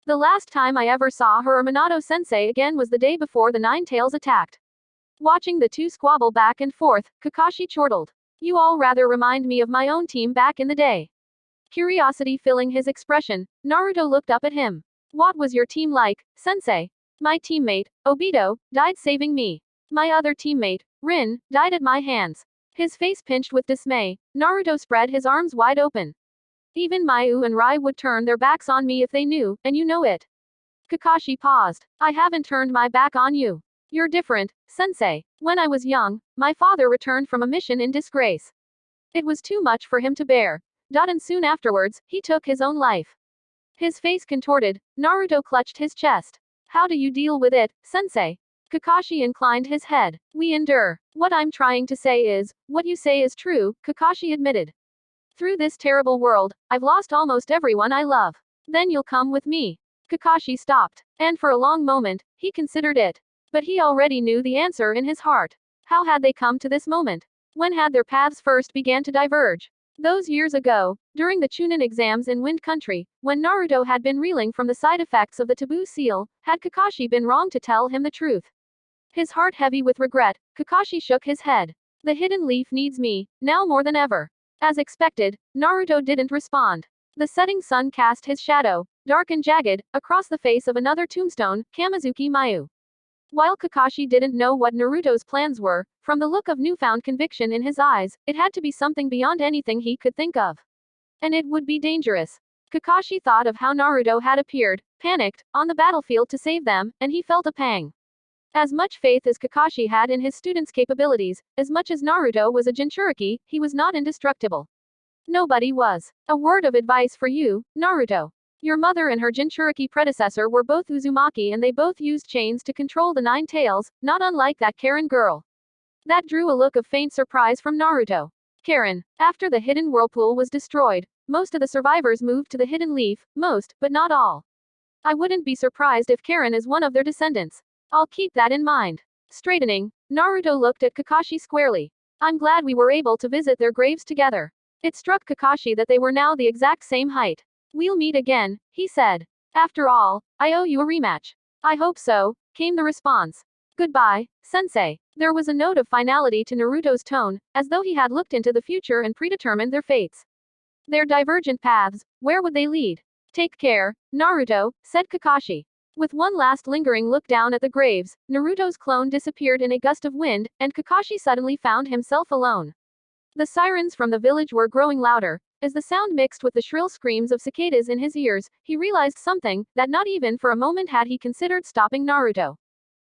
S1: The last time I ever saw her or Minato-sensei again was the day before the Nine Tails attacked. Watching the two squabble back and forth, Kakashi chortled. You all rather remind me of my own team back in the day. Curiosity filling his expression, Naruto looked up at him. What was your team like, sensei? My teammate, Obito, died saving me. My other teammate, Rin, died at my hands. His face pinched with dismay, Naruto spread his arms wide open. Even Mayu and Rai would turn their backs on me if they knew, and you know it. Kakashi paused. I haven't turned my back on you. You're different, sensei. When I was young, my father returned from a mission in disgrace. It was too much for him to bear. And soon afterwards, he took his own life. His face contorted, Naruto clutched his chest. How do you deal with it, sensei? Kakashi inclined his head. We endure. What I'm trying to say is, what you say is true, Kakashi admitted. Through this terrible world, I've lost almost everyone I love. Then you'll come with me. Kakashi stopped, and for a long moment, he considered it. But he already knew the answer in his heart. How had they come to this moment? When had their paths first began to diverge? Those years ago, during the Chunin exams in Wind Country, when Naruto had been reeling from the side effects of the taboo seal, had Kakashi been wrong to tell him the truth? His heart heavy with regret, Kakashi shook his head. The hidden leaf needs me, now more than ever. As expected, Naruto didn't respond. The setting sun cast his shadow, dark and jagged, across the face of another tombstone, Kamizuki Mayu. While Kakashi didn't know what Naruto's plans were, from the look of newfound conviction in his eyes, it had to be something beyond anything he could think of. And it would be dangerous. Kakashi thought of how Naruto had appeared, panicked, on the battlefield to save them, and he felt a pang. As much faith as Kakashi had in his students' capabilities, as much as Naruto was a Jinchuriki, he was not indestructible. Nobody was. A word of advice for you, Naruto. Your mother and her Jinchuriki predecessor were both Uzumaki and they both used chains to control the Nine Tails, not unlike that Karen girl. That drew a look of faint surprise from Naruto. Karen. After the hidden whirlpool was destroyed, most of the survivors moved to the hidden leaf, most, but not all. I wouldn't be surprised if Karen is one of their descendants. I'll keep that in mind. Straightening, Naruto looked at Kakashi squarely. I'm glad we were able to visit their graves together. It struck Kakashi that they were now the exact same height. We'll meet again, he said. After all, I owe you a rematch. I hope so, came the response. Goodbye, sensei. There was a note of finality to Naruto's tone, as though he had looked into the future and predetermined their fates. Their divergent paths, where would they lead? Take care, Naruto, said Kakashi. With one last lingering look down at the graves, Naruto's clone disappeared in a gust of wind, and Kakashi suddenly found himself alone. The sirens from the village were growing louder. As the sound mixed with the shrill screams of cicadas in his ears, he realized something, that not even for a moment had he considered stopping Naruto.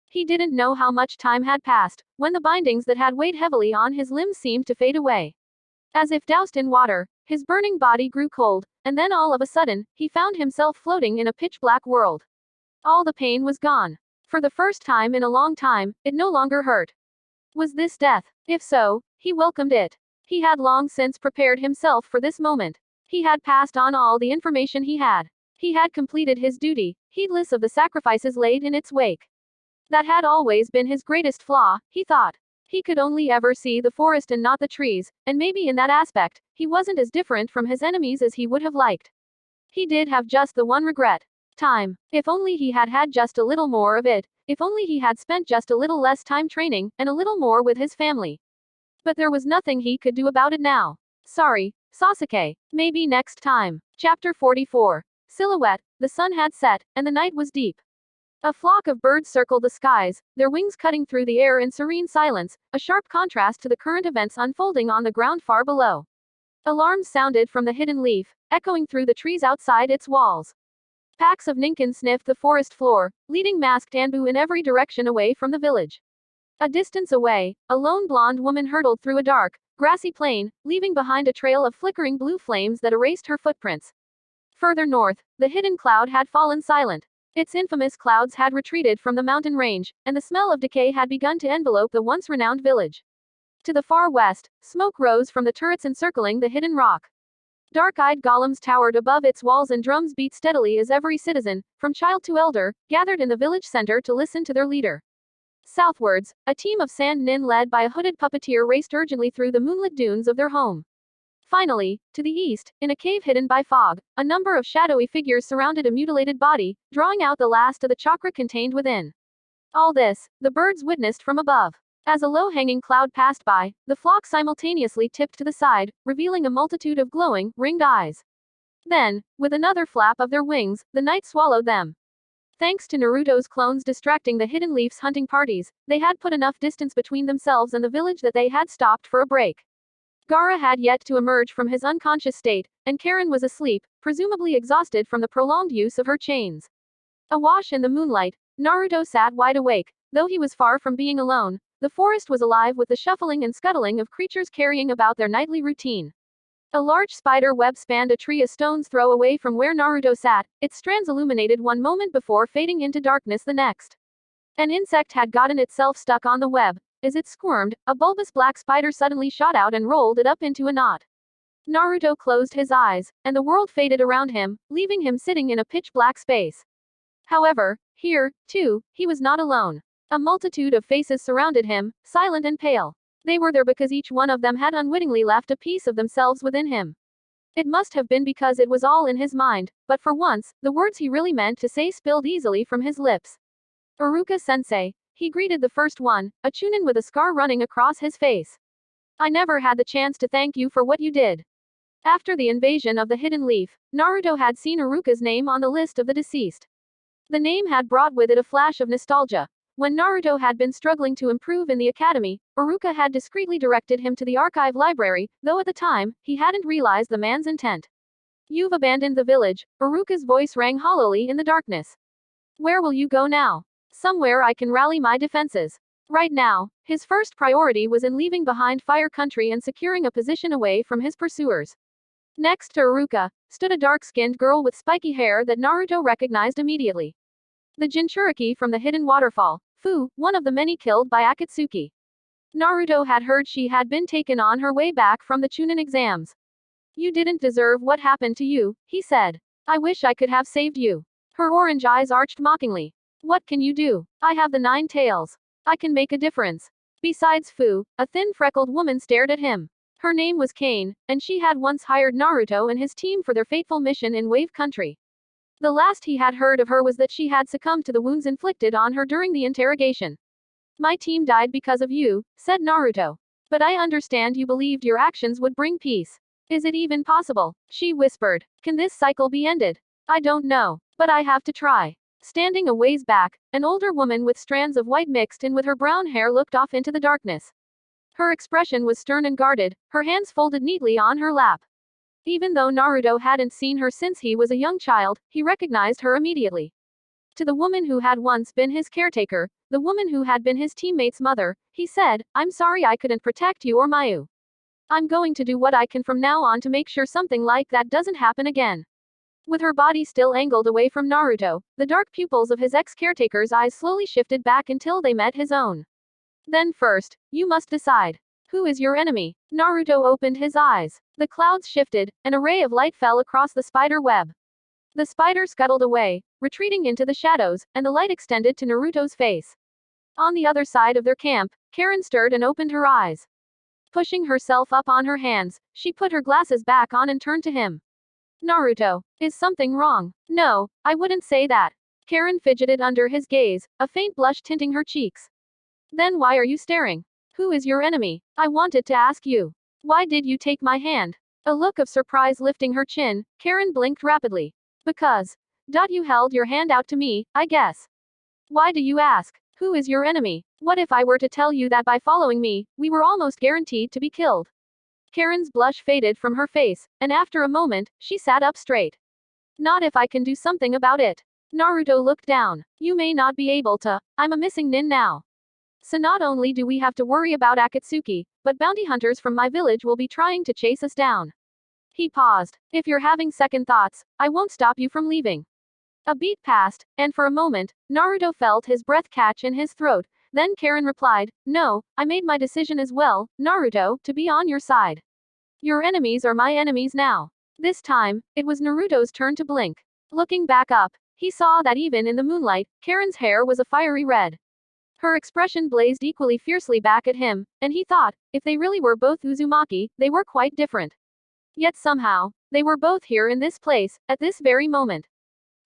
S1: He didn't know how much time had passed, when the bindings that had weighed heavily on his limbs seemed to fade away. As if doused in water, his burning body grew cold, and then all of a sudden, he found himself floating in a pitch-black world. All the pain was gone. For the first time in a long time, it no longer hurt. Was this death? If so, he welcomed it. He had long since prepared himself for this moment. He had passed on all the information he had. He had completed his duty, heedless of the sacrifices laid in its wake. That had always been his greatest flaw, he thought. He could only ever see the forest and not the trees, and maybe in that aspect, he wasn't as different from his enemies as he would have liked. He did have just the one regret. Time. If only he had had just a little more of it, if only he had spent just a little less time training, and a little more with his family. But there was nothing he could do about it now. Sorry, Sasuke. Maybe next time. Chapter 44. Silhouette. The sun had set, and the night was deep. A flock of birds circled the skies, their wings cutting through the air in serene silence, a sharp contrast to the current events unfolding on the ground far below. Alarms sounded from the hidden leaf, echoing through the trees outside its walls. Packs of Ninken sniffed the forest floor, leading masked Anbu in every direction away from the village. A distance away, a lone blonde woman hurtled through a dark, grassy plain, leaving behind a trail of flickering blue flames that erased her footprints. Further north, the hidden cloud had fallen silent. Its infamous clouds had retreated from the mountain range, and the smell of decay had begun to envelope the once renowned village. To the far west, smoke rose from the turrets encircling the hidden rock. Dark-eyed golems towered above its walls and drums beat steadily as every citizen, from child to elder, gathered in the village center to listen to their leader. Southwards, a team of sand nin led by a hooded puppeteer raced urgently through the moonlit dunes of their home. Finally, to the east, in a cave hidden by fog, a number of shadowy figures surrounded a mutilated body, drawing out the last of the chakra contained within. All this, the birds witnessed from above. As a low-hanging cloud passed by, the flock simultaneously tipped to the side, revealing a multitude of glowing, ringed eyes. Then, with another flap of their wings, the night swallowed them. Thanks to Naruto's clones distracting the Hidden Leaf's hunting parties, they had put enough distance between themselves and the village that they had stopped for a break. Gaara had yet to emerge from his unconscious state, and Karen was asleep, presumably exhausted from the prolonged use of her chains. Awash in the moonlight, Naruto sat wide awake. Though he was far from being alone, the forest was alive with the shuffling and scuttling of creatures carrying about their nightly routine. A large spider web spanned a tree a stone's throw away from where Naruto sat, its strands illuminated one moment before fading into darkness the next. An insect had gotten itself stuck on the web. As it squirmed, a bulbous black spider suddenly shot out and rolled it up into a knot. Naruto closed his eyes, and the world faded around him, leaving him sitting in a pitch-black space. However, here, too, he was not alone. A multitude of faces surrounded him, silent and pale. They were there because each one of them had unwittingly left a piece of themselves within him. It must have been because it was all in his mind, but for once, the words he really meant to say spilled easily from his lips. Iruka-sensei. He greeted the first one, a chunin with a scar running across his face. I never had the chance to thank you for what you did. After the invasion of the Hidden Leaf, Naruto had seen Iruka's name on the list of the deceased. The name had brought with it a flash of nostalgia. When Naruto had been struggling to improve in the academy, Iruka had discreetly directed him to the archive library, though at the time, he hadn't realized the man's intent. You've abandoned the village, Iruka's voice rang hollowly in the darkness. Where will you go now? Somewhere I can rally my defenses. Right now, his first priority was in leaving behind Fire Country and securing a position away from his pursuers. Next to Iruka, stood a dark-skinned girl with spiky hair that Naruto recognized immediately. The Jinchuriki from the Hidden Waterfall, Fu, one of the many killed by Akatsuki. Naruto had heard she had been taken on her way back from the Chunin exams. You didn't deserve what happened to you, he said. I wish I could have saved you. Her orange eyes arched mockingly. What can you do? I have the 9 tails. I can make a difference. Besides Fu, a thin freckled woman stared at him. Her name was Kane, and she had once hired Naruto and his team for their fateful mission in Wave Country. The last he had heard of her was that she had succumbed to the wounds inflicted on her during the interrogation. My team died because of you, said Naruto. But I understand you believed your actions would bring peace. Is it even possible? She whispered. Can this cycle be ended? I don't know. But I have to try. Standing a ways back, an older woman with strands of white mixed in with her brown hair looked off into the darkness. Her expression was stern and guarded, her hands folded neatly on her lap. Even though Naruto hadn't seen her since he was a young child, he recognized her immediately. To the woman who had once been his caretaker, the woman who had been his teammate's mother, he said, I'm sorry I couldn't protect you or Mayu. I'm going to do what I can from now on to make sure something like that doesn't happen again. With her body still angled away from Naruto, the dark pupils of his ex-caretaker's eyes slowly shifted back until they met his own. Then first, you must decide. Who is your enemy? Naruto opened his eyes. The clouds shifted, and a ray of light fell across the spider web. The spider scuttled away, retreating into the shadows, and the light extended to Naruto's face. On the other side of their camp, Karen stirred and opened her eyes. Pushing herself up on her hands, she put her glasses back on and turned to him. Naruto, is something wrong? No, I wouldn't say that. Karen fidgeted under his gaze, a faint blush tinting her cheeks. Then why are you staring? Who is your enemy? I wanted to ask you. Why did you take my hand? A look of surprise lifting her chin, Karen blinked rapidly. Because. You held your hand out to me, I guess. Why do you ask? Who is your enemy? What if I were to tell you that by following me, we were almost guaranteed to be killed? Karen's blush faded from her face, and after a moment, she sat up straight. Not if I can do something about it. Naruto looked down. You may not be able to. I'm a missing nin now. So not only do we have to worry about Akatsuki, but bounty hunters from my village will be trying to chase us down. He paused. If you're having second thoughts, I won't stop you from leaving. A beat passed, and for a moment, Naruto felt his breath catch in his throat. Then Karen replied, No, I made my decision as well, Naruto, to be on your side. Your enemies are my enemies now. This time, it was Naruto's turn to blink. Looking back up, he saw that even in the moonlight, Karen's hair was a fiery red. Her expression blazed equally fiercely back at him, and he thought, if they really were both Uzumaki, they were quite different. Yet somehow, they were both here in this place, at this very moment.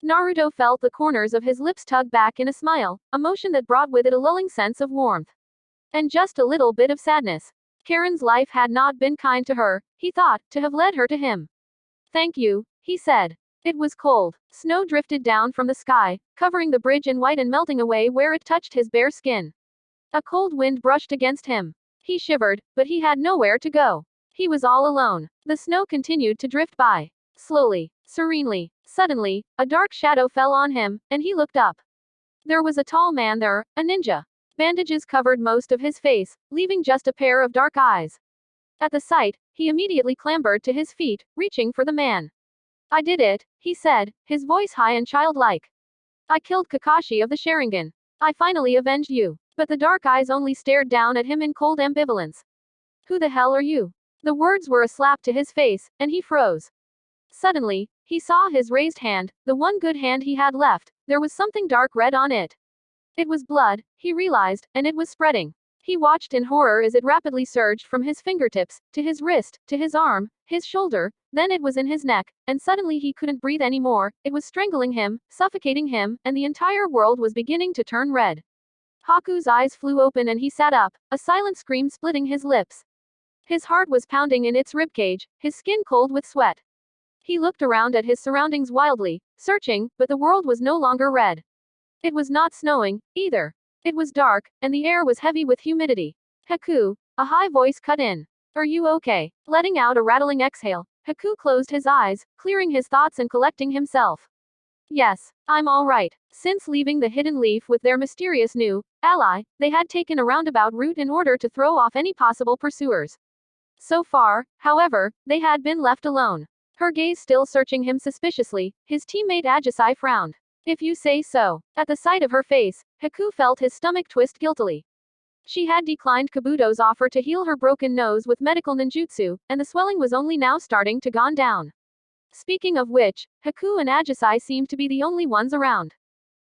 S1: Naruto felt the corners of his lips tug back in a smile, a motion that brought with it a lulling sense of warmth. And just a little bit of sadness. Karen's life had not been kind to her, he thought, to have led her to him. Thank you, he said. It was cold. Snow drifted down from the sky, covering the bridge in white and melting away where it touched his bare skin. A cold wind brushed against him. He shivered, but he had nowhere to go. He was all alone. The snow continued to drift by. Slowly. Serenely. Suddenly, a dark shadow fell on him, and he looked up. There was a tall man there, a ninja. Bandages covered most of his face, leaving just a pair of dark eyes. At the sight, he immediately clambered to his feet, reaching for the man. I did it, he said, his voice high and childlike. I killed Kakashi of the Sharingan. I finally avenged you. But the dark eyes only stared down at him in cold ambivalence. Who the hell are you? The words were a slap to his face, and he froze. Suddenly, he saw his raised hand, the one good hand he had left. There was something dark red on it. It was blood, he realized, and it was spreading. He watched in horror as it rapidly surged from his fingertips, to his wrist, to his arm, his shoulder, then it was in his neck, and suddenly he couldn't breathe anymore. It was strangling him, suffocating him, and the entire world was beginning to turn red. Haku's eyes flew open and he sat up, a silent scream splitting his lips. His heart was pounding in its ribcage, his skin cold with sweat. He looked around at his surroundings wildly, searching, but the world was no longer red. It was not snowing, either. It was dark, and the air was heavy with humidity. Haku, a high voice cut in. Are you okay? Letting out a rattling exhale, Haku closed his eyes, clearing his thoughts and collecting himself. Yes, I'm all right. Since leaving the Hidden Leaf with their mysterious new ally, they had taken a roundabout route in order to throw off any possible pursuers. So far, however, they had been left alone. Her gaze still searching him suspiciously, his teammate Ajisai frowned. If you say so. At the sight of her face, Haku felt his stomach twist guiltily. She had declined Kabuto's offer to heal her broken nose with medical ninjutsu, and the swelling was only now starting to gone down. Speaking of which, Haku and Ajisai seemed to be the only ones around.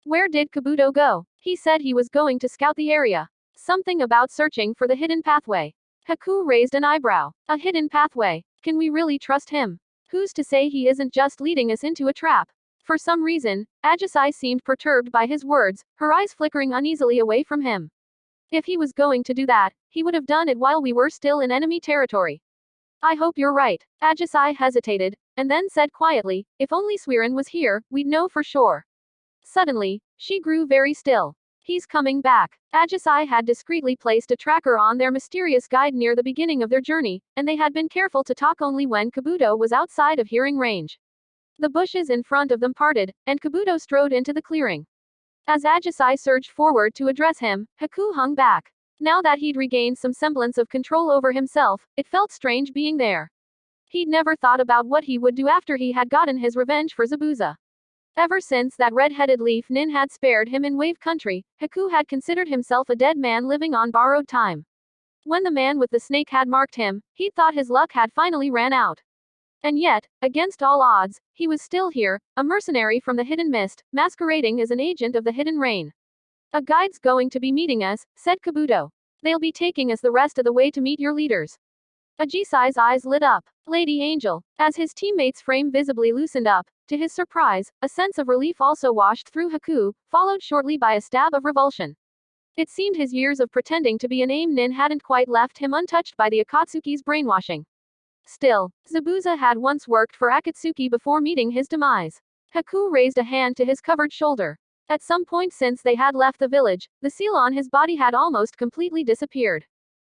S1: Where did Kabuto go? He said he was going to scout the area. Something about searching for the hidden pathway. Haku raised an eyebrow. A hidden pathway. Can we really trust him? Who's to say he isn't just leading us into a trap? For some reason, Ajisai seemed perturbed by his words, her eyes flickering uneasily away from him. If he was going to do that, he would have done it while we were still in enemy territory. I hope you're right. Ajisai hesitated, and then said quietly, if only Suiren was here, we'd know for sure. Suddenly, she grew very still. He's coming back. Ajisai had discreetly placed a tracker on their mysterious guide near the beginning of their journey, and they had been careful to talk only when Kabuto was outside of hearing range. The bushes in front of them parted, and Kabuto strode into the clearing. As Ajisai surged forward to address him, Haku hung back. Now that he'd regained some semblance of control over himself, it felt strange being there. He'd never thought about what he would do after he had gotten his revenge for Zabuza. Ever since that red-headed leaf nin had spared him in Wave Country, Haku had considered himself a dead man living on borrowed time. When the man with the snake had marked him, he'd thought his luck had finally ran out. And yet, against all odds, he was still here, a mercenary from the Hidden Mist, masquerading as an agent of the Hidden Rain. A guide's going to be meeting us, said Kabuto. They'll be taking us the rest of the way to meet your leaders. Ajisai's eyes lit up. Lady Angel. As his teammate's frame visibly loosened up, to his surprise, a sense of relief also washed through Haku, followed shortly by a stab of revulsion. It seemed his years of pretending to be an AIM nin hadn't quite left him untouched by the Akatsuki's brainwashing. Still, Zabuza had once worked for Akatsuki before meeting his demise. Haku raised a hand to his covered shoulder. At some point since they had left the village, the seal on his body had almost completely disappeared.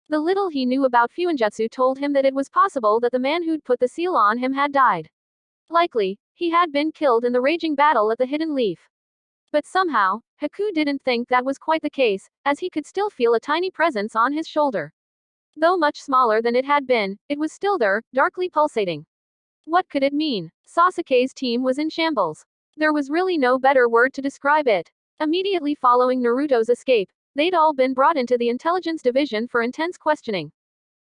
S1: The little he knew about Fuinjutsu told him that it was possible that the man who'd put the seal on him had died. Likely, he had been killed in the raging battle at the Hidden Leaf. But somehow, Haku didn't think that was quite the case, as he could still feel a tiny presence on his shoulder. Though much smaller than it had been, it was still there, darkly pulsating. What could it mean? Sasuke's team was in shambles. There was really no better word to describe it. Immediately following Naruto's escape, they'd all been brought into the intelligence division for intense questioning.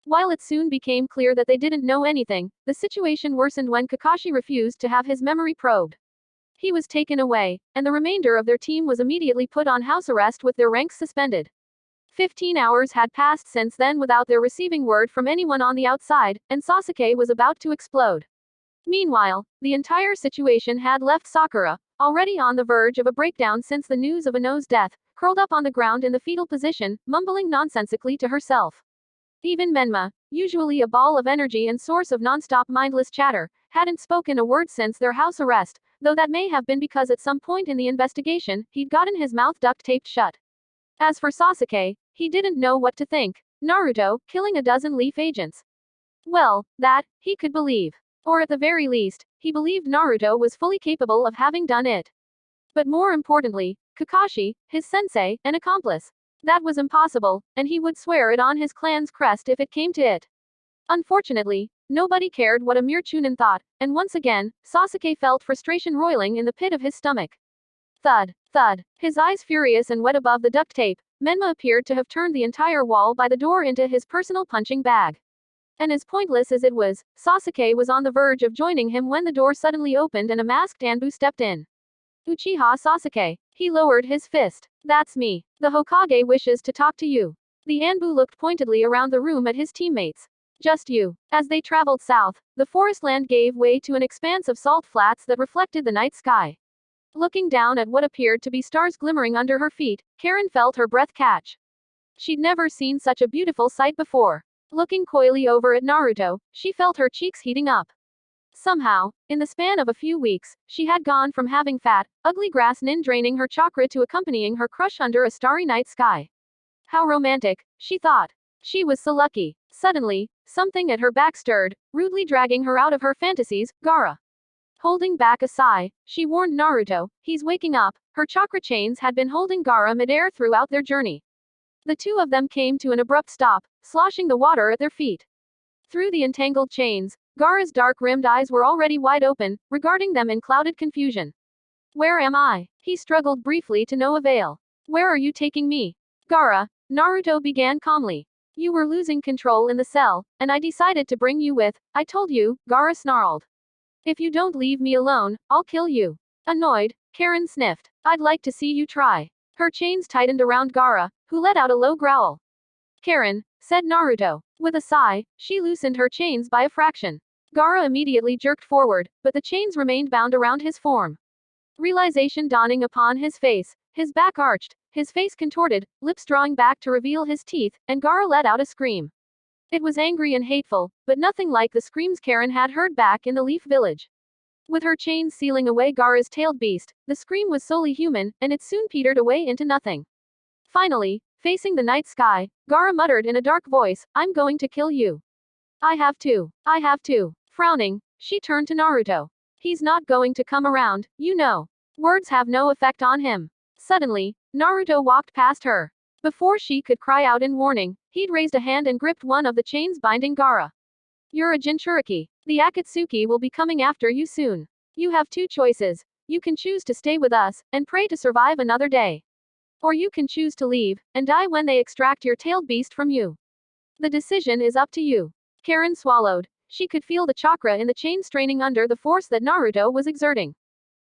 S1: While it soon became clear that they didn't know anything, the situation worsened when Kakashi refused to have his memory probed. He was taken away, and the remainder of their team was immediately put on house arrest with their ranks suspended. 15 hours had passed since then without their receiving word from anyone on the outside, and Sasuke was about to explode. Meanwhile, the entire situation had left Sakura, already on the verge of a breakdown since the news of Ino's death, curled up on the ground in the fetal position, mumbling nonsensically to herself. Even Menma, usually a ball of energy and source of non-stop mindless chatter, hadn't spoken a word since their house arrest, though that may have been because at some point in the investigation, he'd gotten his mouth duct-taped shut. As for Sasuke, he didn't know what to think. Naruto, killing a dozen leaf agents. Well, that, he could believe. Or at the very least, he believed Naruto was fully capable of having done it. But more importantly, Kakashi, his sensei, an accomplice. That was impossible, and he would swear it on his clan's crest if it came to it. Unfortunately, nobody cared what a mere Chunin thought, and once again, Sasuke felt frustration roiling in the pit of his stomach. Thud, thud, his eyes furious and wet above the duct tape, Menma appeared to have turned the entire wall by the door into his personal punching bag. And as pointless as it was, Sasuke was on the verge of joining him when the door suddenly opened and a masked Anbu stepped in. Uchiha Sasuke. He lowered his fist. That's me. The Hokage wishes to talk to you. The Anbu looked pointedly around the room at his teammates. Just you. As they traveled south, the forest land gave way to an expanse of salt flats that reflected the night sky. Looking down at what appeared to be stars glimmering under her feet, Karen felt her breath catch. She'd never seen such a beautiful sight before. Looking coyly over at Naruto, she felt her cheeks heating up. Somehow, in the span of a few weeks, she had gone from having fat, ugly grass nin draining her chakra to accompanying her crush under a starry night sky. How romantic, she thought. She was so lucky. Suddenly, something at her back stirred, rudely dragging her out of her fantasies. Gaara. Holding back a sigh, she warned Naruto, he's waking up. Her chakra chains had been holding Gaara midair throughout their journey. The two of them came to an abrupt stop, sloshing the water at their feet. Through the entangled chains, Gaara's dark-rimmed eyes were already wide open, regarding them in clouded confusion. Where am I? He struggled briefly to no avail. Where are you taking me? Gaara, Naruto began calmly. You were losing control in the cell, and I decided to bring you with. I told you, Gaara snarled. If you don't leave me alone, I'll kill you. Annoyed, Karen sniffed. I'd like to see you try. Her chains tightened around Gaara, who let out a low growl. Karen, said Naruto. With a sigh, she loosened her chains by a fraction. Gaara immediately jerked forward, but the chains remained bound around his form. Realization dawning upon his face, his back arched, his face contorted, lips drawing back to reveal his teeth, and Gaara let out a scream. It was angry and hateful, but nothing like the screams Karen had heard back in the Leaf Village. With her chains sealing away Gaara's tailed beast, the scream was solely human, and it soon petered away into nothing. Finally, facing the night sky, Gaara muttered in a dark voice, I'm going to kill you. I have to. I have to. Frowning, she turned to Naruto. He's not going to come around, you know. Words have no effect on him. Suddenly, Naruto walked past her. Before she could cry out in warning, he'd raised a hand and gripped one of the chains binding Gaara. You're a Jinchuriki. The Akatsuki will be coming after you soon. You have two choices. You can choose to stay with us, and pray to survive another day. Or you can choose to leave, and die when they extract your tailed beast from you. The decision is up to you. Karen swallowed. She could feel the chakra in the chain straining under the force that Naruto was exerting.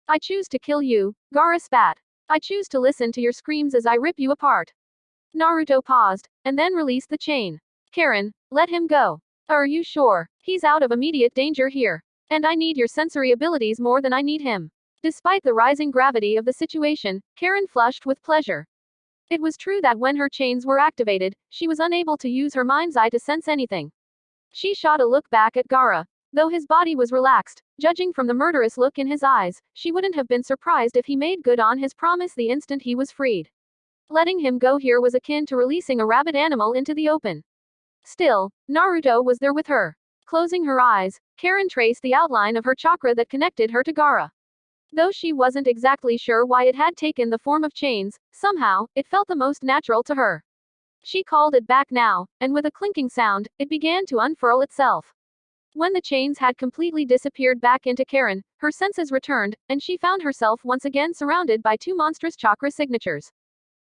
S1: I choose to kill you, Gaara spat. I choose to listen to your screams as I rip you apart. Naruto paused, and then released the chain. Karen, let him go. Are you sure? He's out of immediate danger here. And I need your sensory abilities more than I need him. Despite the rising gravity of the situation, Karen flushed with pleasure. It was true that when her chains were activated, she was unable to use her mind's eye to sense anything. She shot a look back at Gaara. Though his body was relaxed, judging from the murderous look in his eyes, she wouldn't have been surprised if he made good on his promise the instant he was freed. Letting him go here was akin to releasing a rabid animal into the open. Still, Naruto was there with her. Closing her eyes, Karen traced the outline of her chakra that connected her to Gaara. Though she wasn't exactly sure why it had taken the form of chains, somehow, it felt the most natural to her. She called it back now, and with a clinking sound, it began to unfurl itself. When the chains had completely disappeared back into Karen, her senses returned, and she found herself once again surrounded by two monstrous chakra signatures.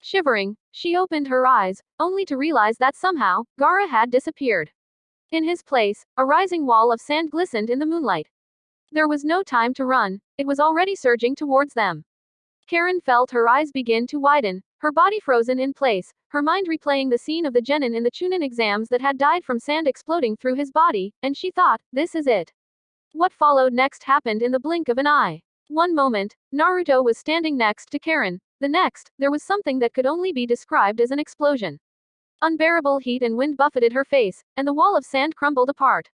S1: Shivering, she opened her eyes, only to realize that somehow, Gaara had disappeared. In his place, a rising wall of sand glistened in the moonlight. There was no time to run, it was already surging towards them. Karen felt her eyes begin to widen, her body frozen in place, her mind replaying the scene of the genin in the Chunin exams that had died from sand exploding through his body, and she thought, this is it. What followed next happened in the blink of an eye. One moment, Naruto was standing next to Karen, the next, there was something that could only be described as an explosion. Unbearable heat and wind buffeted her face, and the wall of sand crumbled apart.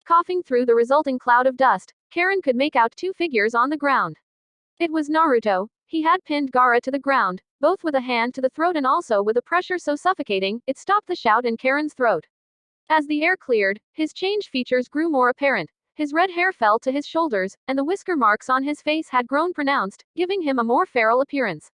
S1: Coughing through the resulting cloud of dust, Karen could make out two figures on the ground. It was Naruto. He had pinned Gaara to the ground, both with a hand to the throat and also with a pressure so suffocating, it stopped the shout in Karen's throat. As the air cleared, his changed features grew more apparent. His red hair fell to his shoulders, and the whisker marks on his face had grown pronounced, giving him a more feral appearance.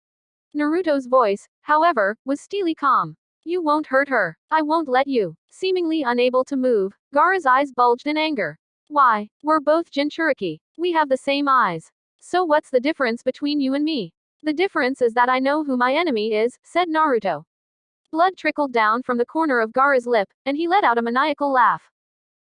S1: Naruto's voice, however, was steely calm. You won't hurt her. I won't let you. Seemingly unable to move, Gaara's eyes bulged in anger. Why? We're both Jinchuriki. We have the same eyes. So what's the difference between you and me? The difference is that I know who my enemy is, said Naruto. Blood trickled down from the corner of Gaara's lip, and he let out a maniacal laugh.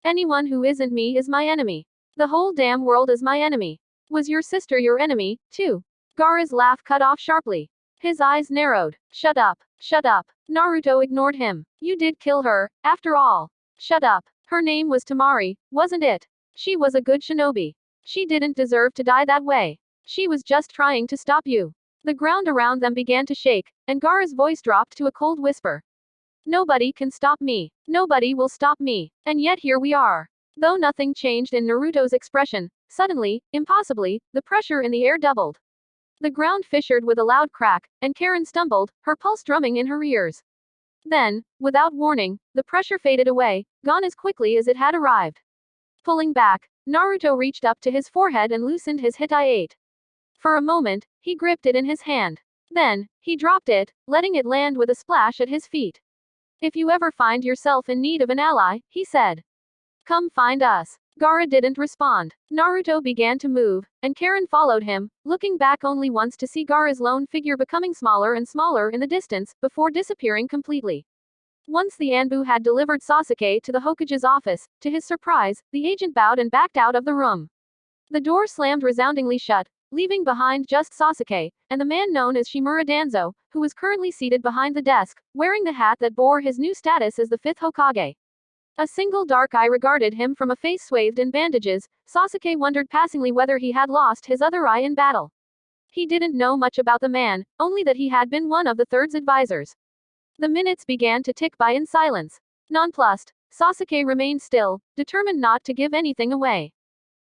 S1: Anyone who isn't me is my enemy. The whole damn world is my enemy. Was your sister your enemy, too? Gaara's laugh cut off sharply. His eyes narrowed. Shut up. Shut up. Naruto ignored him. You did kill her, after all. Shut up. Her name was Tamari, wasn't it? She was a good shinobi. She didn't deserve to die that way. She was just trying to stop you. The ground around them began to shake, and Gaara's voice dropped to a cold whisper. Nobody can stop me. Nobody will stop me. And yet here we are. Though nothing changed in Naruto's expression, suddenly, impossibly, the pressure in the air doubled. The ground fissured with a loud crack, and Karen stumbled, her pulse drumming in her ears. Then, without warning, the pressure faded away, gone as quickly as it had arrived. Pulling back, Naruto reached up to his forehead and loosened his Hitai-8. For a moment, he gripped it in his hand. Then, he dropped it, letting it land with a splash at his feet. If you ever find yourself in need of an ally, he said. Come find us. Gaara didn't respond. Naruto began to move, and Karen followed him, looking back only once to see Gaara's lone figure becoming smaller and smaller in the distance, before disappearing completely. Once the Anbu had delivered Sasuke to the Hokage's office, to his surprise, the agent bowed and backed out of the room. The door slammed resoundingly shut, leaving behind just Sasuke, and the man known as Shimura Danzo, who was currently seated behind the desk, wearing the hat that bore his new status as the 5th Hokage. A single dark eye regarded him from a face swathed in bandages. Sasuke wondered passingly whether he had lost his other eye in battle. He didn't know much about the man, only that he had been one of the Third's advisors. The minutes began to tick by in silence. Nonplussed, Sasuke remained still, determined not to give anything away.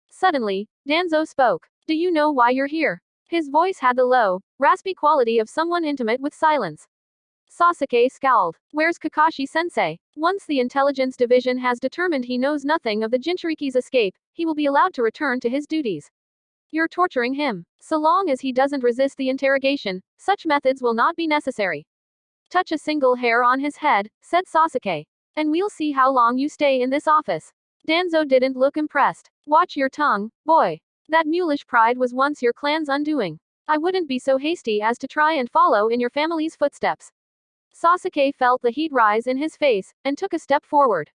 S1: Suddenly, Danzo spoke. Do you know why you're here? His voice had the low, raspy quality of someone intimate with silence. Sasuke scowled. Where's Kakashi-sensei? Once the intelligence division has determined he knows nothing of the Jinchuriki's escape, he will be allowed to return to his duties. You're torturing him. So long as he doesn't resist the interrogation, such methods will not be necessary. Touch a single hair on his head, said Sasuke. And we'll see how long you stay in this office. Danzo didn't look impressed. Watch your tongue, boy. That mulish pride was once your clan's undoing. I wouldn't be so hasty as to try and follow in your family's footsteps. Sasuke felt the heat rise in his face, and took a step forward.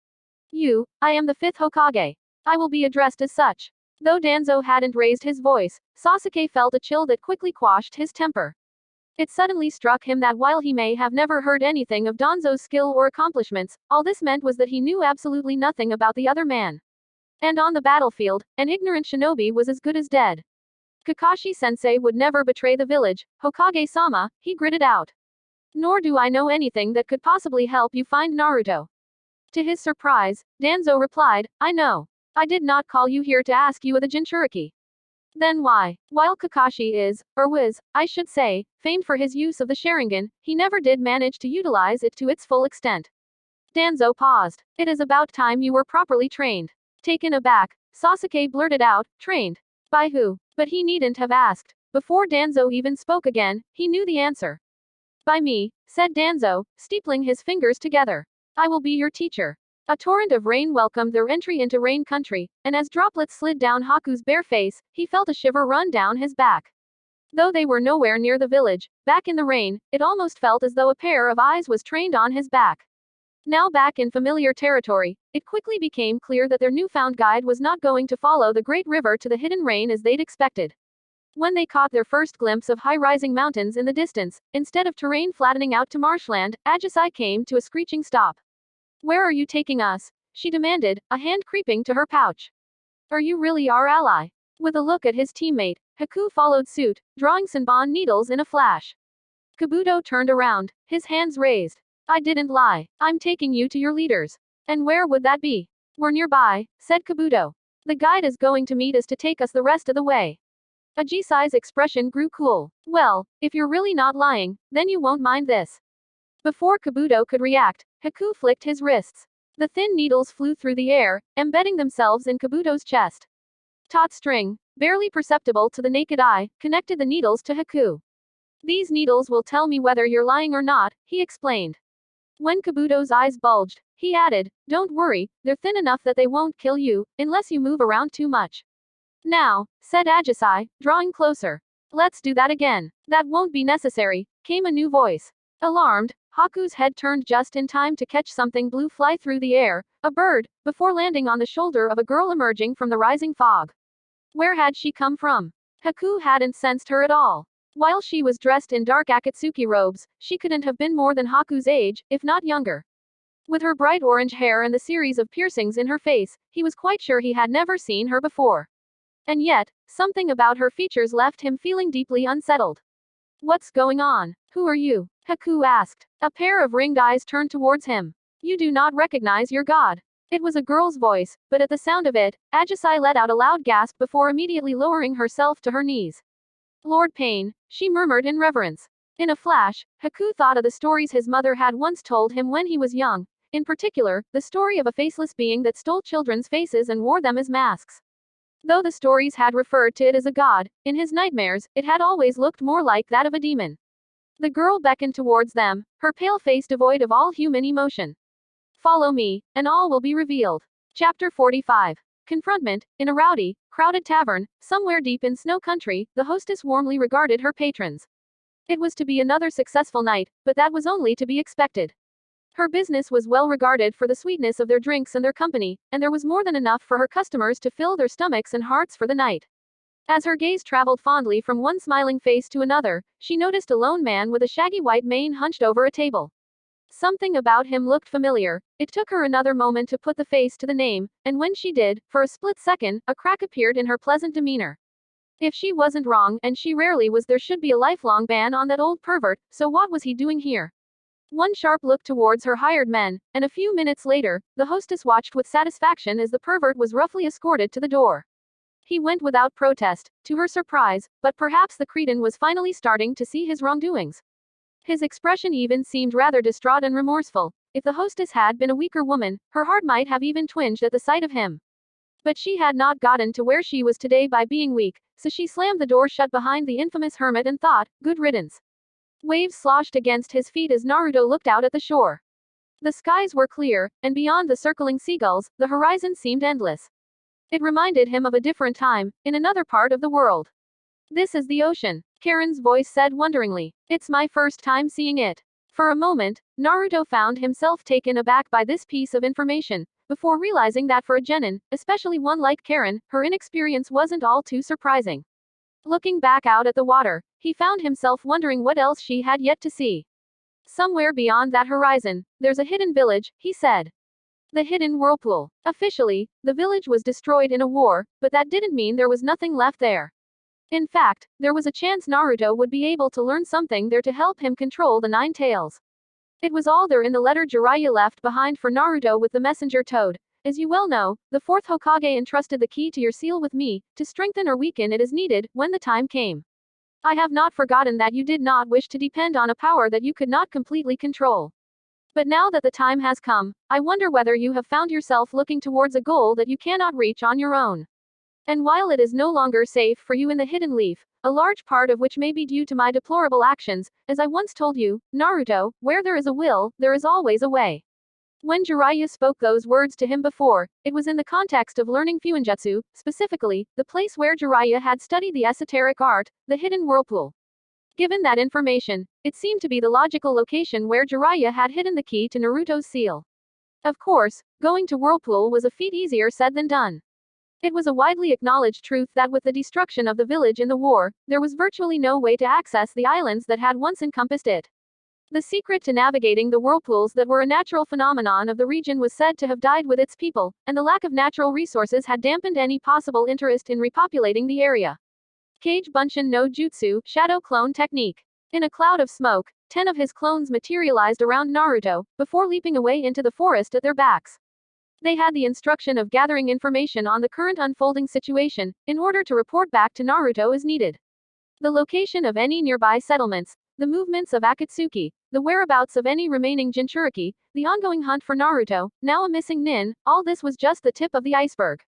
S1: I am the 5th Hokage. I will be addressed as such. Though Danzo hadn't raised his voice, Sasuke felt a chill that quickly quashed his temper. It suddenly struck him that while he may have never heard anything of Danzo's skill or accomplishments, all this meant was that he knew absolutely nothing about the other man. And on the battlefield, an ignorant shinobi was as good as dead. Kakashi-sensei would never betray the village, Hokage-sama, he gritted out. Nor do I know anything that could possibly help you find Naruto. To his surprise, Danzo replied, I know. I did not call you here to ask you of the Jinchuriki. Then why? While Kakashi is, or was, I should say, famed for his use of the Sharingan, he never did manage to utilize it to its full extent. Danzo paused. It is about time you were properly trained. Taken aback, Sasuke blurted out, trained? By who? But he needn't have asked. Before Danzo even spoke again, he knew the answer. By me, said Danzo, steepling his fingers together. I will be your teacher. A torrent of rain welcomed their entry into Rain Country, and as droplets slid down Haku's bare face, he felt a shiver run down his back. Though they were nowhere near the village, back in the rain, it almost felt as though a pair of eyes was trained on his back. Now back in familiar territory, it quickly became clear that their newfound guide was not going to follow the great river to the hidden rain as they'd expected. When they caught their first glimpse of high-rising mountains in the distance, instead of terrain flattening out to marshland, Ajisai came to a screeching stop. Where are you taking us? She demanded, a hand creeping to her pouch. Are you really our ally? With a look at his teammate, Haku followed suit, drawing Senbon needles in a flash. Kabuto turned around, his hands raised. I didn't lie. I'm taking you to your leaders. And where would that be? We're nearby, said Kabuto. The guide is going to meet us to take us the rest of the way. Ajisai's expression grew cool. Well, if you're really not lying, then you won't mind this. Before Kabuto could react, Haku flicked his wrists. The thin needles flew through the air, embedding themselves in Kabuto's chest. Taut string, barely perceptible to the naked eye, connected the needles to Haku. These needles will tell me whether you're lying or not, he explained. When Kabuto's eyes bulged, he added, don't worry, they're thin enough that they won't kill you, unless you move around too much. Now, said Ajisai, drawing closer. Let's do that again. That won't be necessary, came a new voice. Alarmed, Haku's head turned just in time to catch something blue fly through the air, a bird, before landing on the shoulder of a girl emerging from the rising fog. Where had she come from? Haku hadn't sensed her at all. While she was dressed in dark Akatsuki robes, she couldn't have been more than Haku's age, if not younger. With her bright orange hair and the series of piercings in her face, he was quite sure he had never seen her before. And yet, something about her features left him feeling deeply unsettled. What's going on? Who are you? Haku asked. A pair of ringed eyes turned towards him. You do not recognize your god. It was a girl's voice, but at the sound of it, Ajisai let out a loud gasp before immediately lowering herself to her knees. Lord Pain, she murmured in reverence. In a flash, Haku thought of the stories his mother had once told him when he was young, in particular, the story of a faceless being that stole children's faces and wore them as masks. Though the stories had referred to it as a god, in his nightmares, it had always looked more like that of a demon. The girl beckoned towards them, her pale face devoid of all human emotion. Follow me, and all will be revealed. Chapter 45. Confrontment. In a rowdy, crowded tavern, somewhere deep in snow country, the hostess warmly regarded her patrons. It was to be another successful night, but that was only to be expected. Her business was well regarded for the sweetness of their drinks and their company, and there was more than enough for her customers to fill their stomachs and hearts for the night. As her gaze traveled fondly from one smiling face to another, she noticed a lone man with a shaggy white mane hunched over a table. Something about him looked familiar. It took her another moment to put the face to the name, and when she did, for a split second, a crack appeared in her pleasant demeanor. If she wasn't wrong, and she rarely was, there should be a lifelong ban on that old pervert, so what was he doing here? One sharp look towards her hired men, and a few minutes later, the hostess watched with satisfaction as the pervert was roughly escorted to the door. He went without protest, to her surprise, but perhaps the cretin was finally starting to see his wrongdoings. His expression even seemed rather distraught and remorseful. If the hostess had been a weaker woman, her heart might have even twinged at the sight of him. But she had not gotten to where she was today by being weak, so she slammed the door shut behind the infamous hermit and thought, good riddance. Waves sloshed against his feet as Naruto looked out at the shore. The skies were clear, and beyond the circling seagulls, the horizon seemed endless. It reminded him of a different time, in another part of the world. This is the ocean, Karen's voice said wonderingly. It's my first time seeing it. For a moment, Naruto found himself taken aback by this piece of information, before realizing that for a genin, especially one like Karen, her inexperience wasn't all too surprising. Looking back out at the water, he found himself wondering what else she had yet to see. Somewhere beyond that horizon, there's a hidden village, he said. The hidden whirlpool. Officially, the village was destroyed in a war, but that didn't mean there was nothing left there. In fact, there was a chance Naruto would be able to learn something there to help him control the Nine Tails. It was all there in the letter Jiraiya left behind for Naruto with the messenger toad. As you well know, the fourth Hokage entrusted the key to your seal with me, to strengthen or weaken it as needed, when the time came. I have not forgotten that you did not wish to depend on a power that you could not completely control. But now that the time has come, I wonder whether you have found yourself looking towards a goal that you cannot reach on your own. And while it is no longer safe for you in the hidden leaf, a large part of which may be due to my deplorable actions, as I once told you, Naruto, where there is a will, there is always a way. When Jiraiya spoke those words to him before, it was in the context of learning Fuinjutsu, specifically, the place where Jiraiya had studied the esoteric art, the hidden whirlpool. Given that information, it seemed to be the logical location where Jiraiya had hidden the key to Naruto's seal. Of course, going to Whirlpool was a feat easier said than done. It was a widely acknowledged truth that with the destruction of the village in the war, there was virtually no way to access the islands that had once encompassed it. The secret to navigating the whirlpools that were a natural phenomenon of the region was said to have died with its people, and the lack of natural resources had dampened any possible interest in repopulating the area. Kage Bunshin no Jutsu, Shadow Clone Technique. In a cloud of smoke, 10 of his clones materialized around Naruto, before leaping away into the forest at their backs. They had the instruction of gathering information on the current unfolding situation, in order to report back to Naruto as needed. The location of any nearby settlements, the movements of Akatsuki, the whereabouts of any remaining Jinchuriki, the ongoing hunt for Naruto, now a missing nin, all this was just the tip of the iceberg.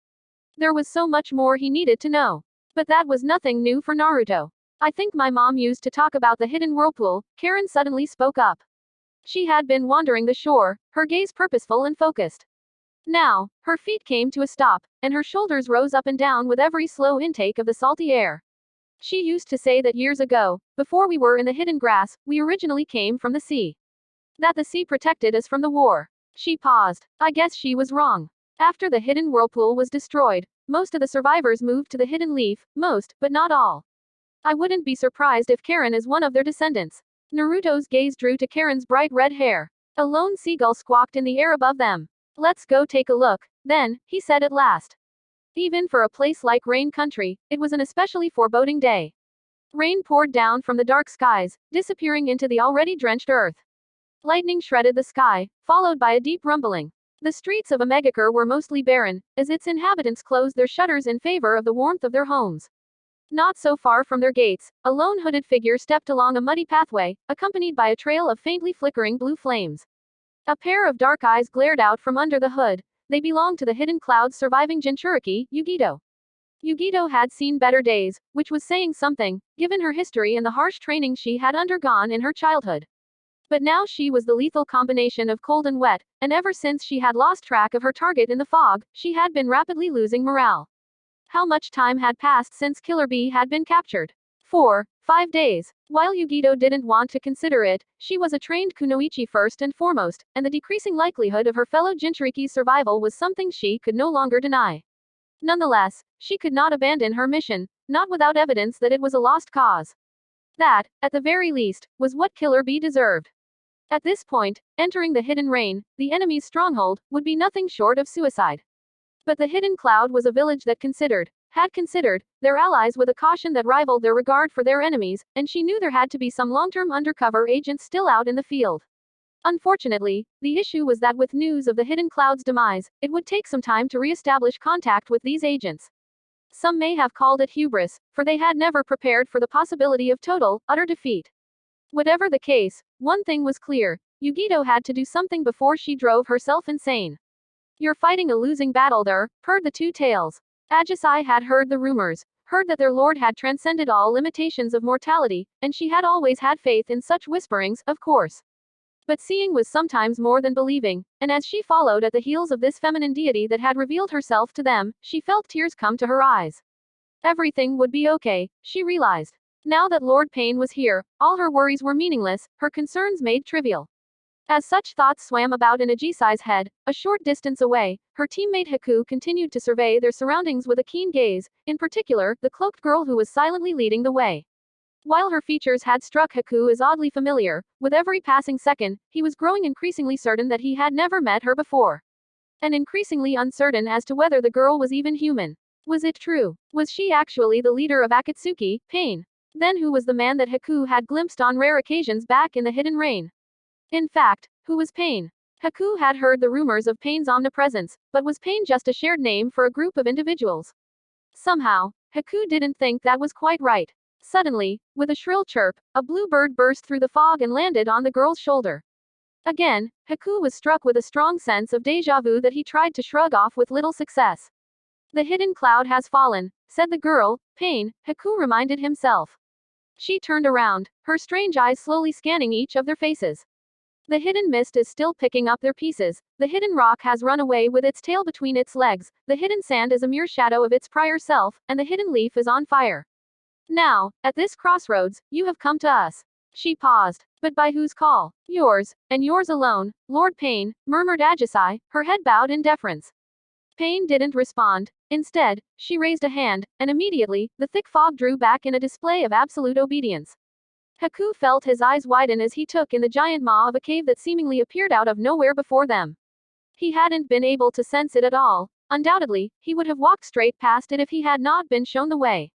S1: There was so much more he needed to know. But that was nothing new for Naruto. I think my mom used to talk about the hidden whirlpool, Karen suddenly spoke up. She had been wandering the shore, her gaze purposeful and focused. Now, her feet came to a stop, and her shoulders rose up and down with every slow intake of the salty air. She used to say that years ago, before we were in the hidden grass, we originally came from the sea. That the sea protected us from the war. She paused. I guess she was wrong. After the hidden whirlpool was destroyed, most of the survivors moved to the hidden leaf, most, but not all. I wouldn't be surprised if Karen is one of their descendants. Naruto's gaze drew to Karen's bright red hair. A lone seagull squawked in the air above them. Let's go take a look, then, he said at last. Even for a place like Rain Country, it was an especially foreboding day. Rain poured down from the dark skies, disappearing into the already drenched earth. Lightning shredded the sky, followed by a deep rumbling. The streets of Omegakure were mostly barren, as its inhabitants closed their shutters in favor of the warmth of their homes. Not so far from their gates, a lone hooded figure stepped along a muddy pathway, accompanied by a trail of faintly flickering blue flames. A pair of dark eyes glared out from under the hood. They belonged to the hidden cloud's surviving Jinchuriki, Yugito. Yugito had seen better days, which was saying something, given her history and the harsh training she had undergone in her childhood. But now she was the lethal combination of cold and wet, and ever since she had lost track of her target in the fog, she had been rapidly losing morale. How much time had passed since Killer Bee had been captured? 4, 5 days. While Yugito didn't want to consider it, she was a trained kunoichi first and foremost, and the decreasing likelihood of her fellow Jinchuriki's survival was something she could no longer deny. Nonetheless, she could not abandon her mission, not without evidence that it was a lost cause. That, at the very least, was what Killer Bee deserved. At this point, entering the hidden rain, the enemy's stronghold, would be nothing short of suicide. But the hidden cloud was a village that had considered, their allies with a caution that rivaled their regard for their enemies, and she knew there had to be some long-term undercover agents still out in the field. Unfortunately, the issue was that with news of the hidden cloud's demise, it would take some time to re-establish contact with these agents. Some may have called it hubris, for they had never prepared for the possibility of total, utter defeat. Whatever the case, one thing was clear, Yugito had to do something before she drove herself insane. You're fighting a losing battle there, purred the two tails. Ajisai had heard the rumors, heard that their lord had transcended all limitations of mortality, and she had always had faith in such whisperings, of course. But seeing was sometimes more than believing, and as she followed at the heels of this feminine deity that had revealed herself to them, she felt tears come to her eyes. Everything would be okay, she realized. Now that Lord Pain was here, all her worries were meaningless, her concerns made trivial. As such thoughts swam about in Ajisai's head, a short distance away, her teammate Haku continued to survey their surroundings with a keen gaze, in particular, the cloaked girl who was silently leading the way. While her features had struck Haku as oddly familiar, with every passing second, he was growing increasingly certain that he had never met her before. And increasingly uncertain as to whether the girl was even human. Was it true? Was she actually the leader of Akatsuki, Pain? Then who was the man that Haku had glimpsed on rare occasions back in the hidden rain? In fact, who was Pain? Haku had heard the rumors of Pain's omnipresence, but was Pain just a shared name for a group of individuals? Somehow, Haku didn't think that was quite right. Suddenly, with a shrill chirp, a blue bird burst through the fog and landed on the girl's shoulder. Again, Haku was struck with a strong sense of déjà vu that he tried to shrug off with little success. The hidden cloud has fallen, said the girl, Pain, Haku reminded himself. She turned around, her strange eyes slowly scanning each of their faces. The hidden mist is still picking up their pieces, the hidden rock has run away with its tail between its legs, the hidden sand is a mere shadow of its prior self, and the hidden leaf is on fire. Now, at this crossroads, you have come to us. She paused. But by whose call? Yours, and yours alone, Lord Pain, murmured Ajisai, her head bowed in deference. Pain didn't respond. Instead, she raised a hand, and immediately, the thick fog drew back in a display of absolute obedience. Haku felt his eyes widen as he took in the giant maw of a cave that seemingly appeared out of nowhere before them. He hadn't been able to sense it at all. Undoubtedly, he would have walked straight past it if he had not been shown the way.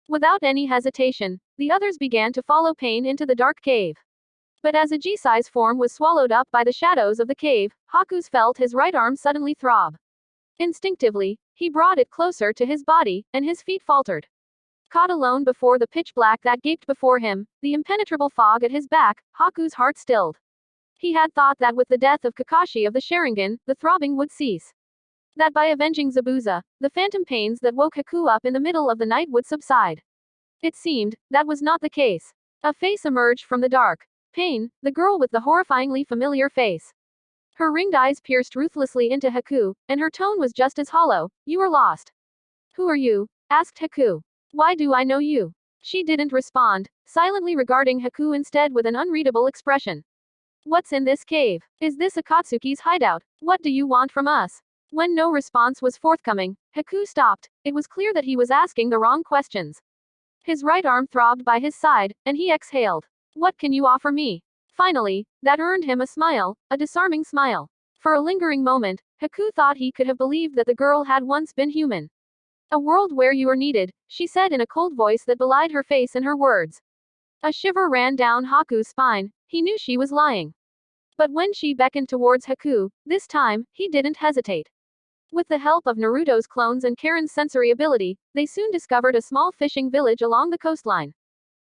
S1: Without any hesitation, the others began to follow Pain into the dark cave. But as Ajisai's form was swallowed up by the shadows of the cave, Haku's felt his right arm suddenly throb. Instinctively, he brought it closer to his body, and his feet faltered. Caught alone before the pitch black that gaped before him, the impenetrable fog at his back, Haku's heart stilled. He had thought that with the death of Kakashi of the Sharingan, the throbbing would cease. That by avenging Zabuza, the phantom pains that woke Haku up in the middle of the night would subside. It seemed, that was not the case. A face emerged from the dark. Pain, the girl with the horrifyingly familiar face. Her ringed eyes pierced ruthlessly into Haku, and her tone was just as hollow. You are lost. Who are you? Asked Haku. Why do I know you? She didn't respond, silently regarding Haku instead with an unreadable expression. What's in this cave? Is this Akatsuki's hideout? What do you want from us? When no response was forthcoming, Haku stopped. It was clear that he was asking the wrong questions. His right arm throbbed by his side, and he exhaled. What can you offer me? Finally, that earned him a smile, a disarming smile. For a lingering moment, Haku thought he could have believed that the girl had once been human. A world where you are needed, she said in a cold voice that belied her face and her words. A shiver ran down Haku's spine. He knew she was lying. But when she beckoned towards Haku, this time, he didn't hesitate. With the help of Naruto's clones and Karen's sensory ability, they soon discovered a small fishing village along the coastline.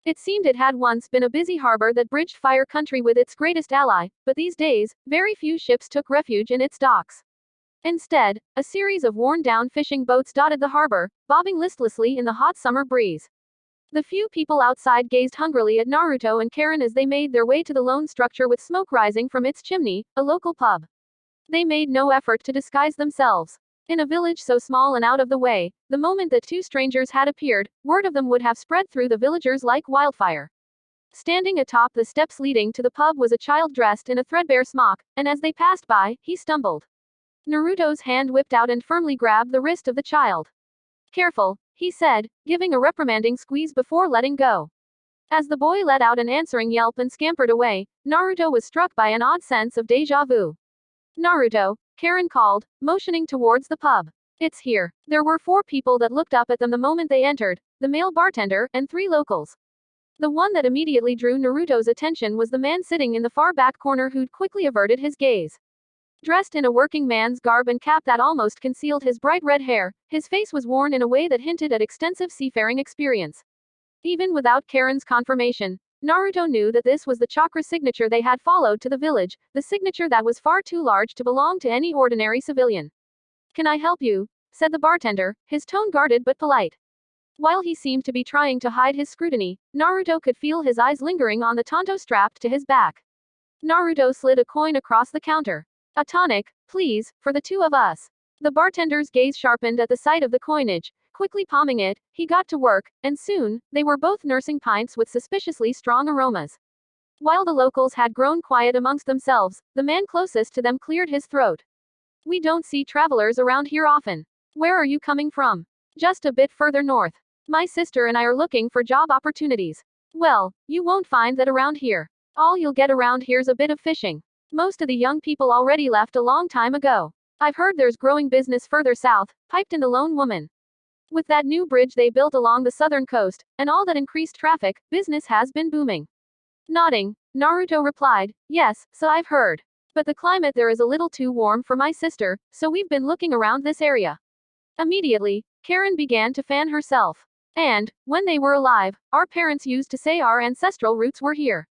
S1: It seemed it had once been a busy harbor that bridged Fire Country with its greatest ally, but these days, very few ships took refuge in its docks. Instead, a series of worn-down fishing boats dotted the harbor, bobbing listlessly in the hot summer breeze. The few people outside gazed hungrily at Naruto and Karen as they made their way to the lone structure with smoke rising from its chimney, a local pub. They made no effort to disguise themselves. In a village so small and out of the way, the moment that two strangers had appeared, word of them would have spread through the villagers like wildfire. Standing atop the steps leading to the pub was a child dressed in a threadbare smock, and as they passed by, he stumbled. Naruto's hand whipped out and firmly grabbed the wrist of the child. Careful, he said, giving a reprimanding squeeze before letting go. As the boy let out an answering yelp and scampered away, Naruto was struck by an odd sense of déjà vu. Naruto, Karen called, motioning towards the pub. It's here. There were 4 people that looked up at them the moment they entered, the male bartender, and 3 locals. The one that immediately drew Naruto's attention was the man sitting in the far back corner who'd quickly averted his gaze. Dressed in a working man's garb and cap that almost concealed his bright red hair, his face was worn in a way that hinted at extensive seafaring experience. Even without Karen's confirmation, Naruto knew that this was the chakra signature they had followed to the village, the signature that was far too large to belong to any ordinary civilian. Can I help you? Said the bartender, his tone guarded but polite. While he seemed to be trying to hide his scrutiny, Naruto could feel his eyes lingering on the tanto strapped to his back. Naruto slid a coin across the counter. A tonic, please, for the 2 of us. The bartender's gaze sharpened at the sight of the coinage. Quickly palming it, he got to work, and soon, they were both nursing pints with suspiciously strong aromas. While the locals had grown quiet amongst themselves, the man closest to them cleared his throat. We don't see travelers around here often. Where are you coming from? Just a bit further north. My sister and I are looking for job opportunities. Well, you won't find that around here. All you'll get around here's a bit of fishing. Most of the young people already left a long time ago. I've heard there's growing business further south, piped in the lone woman. With that new bridge they built along the southern coast, and all that increased traffic, business has been booming. Nodding, Naruto replied, yes, so I've heard. But the climate there is a little too warm for my sister, so we've been looking around this area. Immediately, Karen began to fan herself. And, when they were alive, our parents used to say our ancestral roots were here.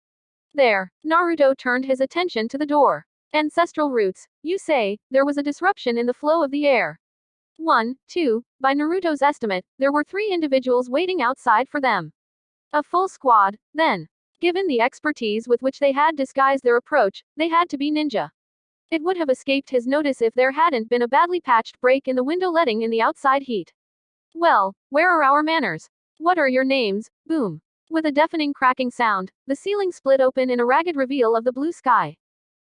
S1: There, Naruto turned his attention to the door. Ancestral roots, you say, there was a disruption in the flow of the air. 1, 2, by Naruto's estimate, there were 3 individuals waiting outside for them. A full squad, then. Given the expertise with which they had disguised their approach, they had to be ninja. It would have escaped his notice if there hadn't been a badly patched break in the window letting in the outside heat. Well, where are our manners? What are your names? Boom. With a deafening cracking sound, the ceiling split open in a ragged reveal of the blue sky.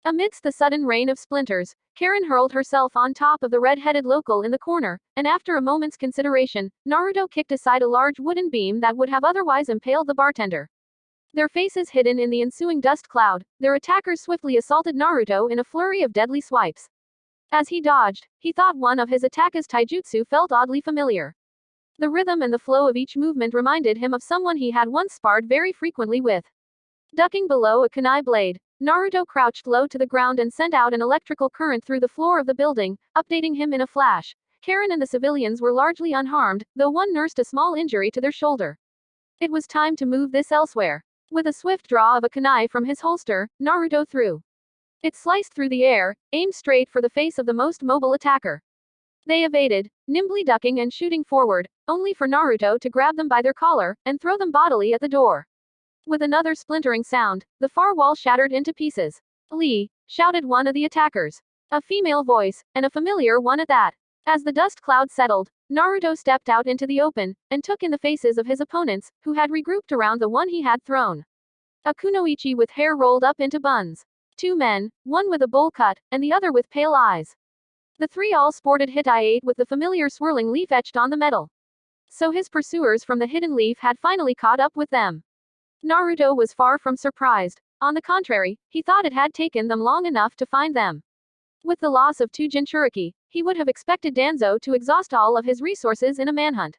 S1: Amidst the sudden rain of splinters, Karen hurled herself on top of the red-headed local in the corner, and after a moment's consideration, Naruto kicked aside a large wooden beam that would have otherwise impaled the bartender. Their faces hidden in the ensuing dust cloud, their attackers swiftly assaulted Naruto in a flurry of deadly swipes. As he dodged, he thought one of his attacker's taijutsu felt oddly familiar. The rhythm and the flow of each movement reminded him of someone he had once sparred very frequently with. Ducking below a kunai blade, Naruto crouched low to the ground and sent out an electrical current through the floor of the building, updating him in a flash. Karen and the civilians were largely unharmed, though one nursed a small injury to their shoulder. It was time to move this elsewhere. With a swift draw of a kunai from his holster, Naruto threw. It sliced through the air, aimed straight for the face of the most mobile attacker. They evaded, nimbly ducking and shooting forward, only for Naruto to grab them by their collar and throw them bodily at the door. With another splintering sound, the far wall shattered into pieces. "Lee!" shouted one of the attackers. A female voice, and a familiar one at that. As the dust cloud settled, Naruto stepped out into the open, and took in the faces of his opponents, who had regrouped around the one he had thrown. A kunoichi with hair rolled up into buns. Two men, one with a bowl cut, and the other with pale eyes. The three all sported Hitai-8 with the familiar swirling leaf etched on the metal. So his pursuers from the hidden leaf had finally caught up with them. Naruto was far from surprised. On the contrary, he thought it had taken them long enough to find them. With the loss of two Jinchuriki, he would have expected Danzo to exhaust all of his resources in a manhunt.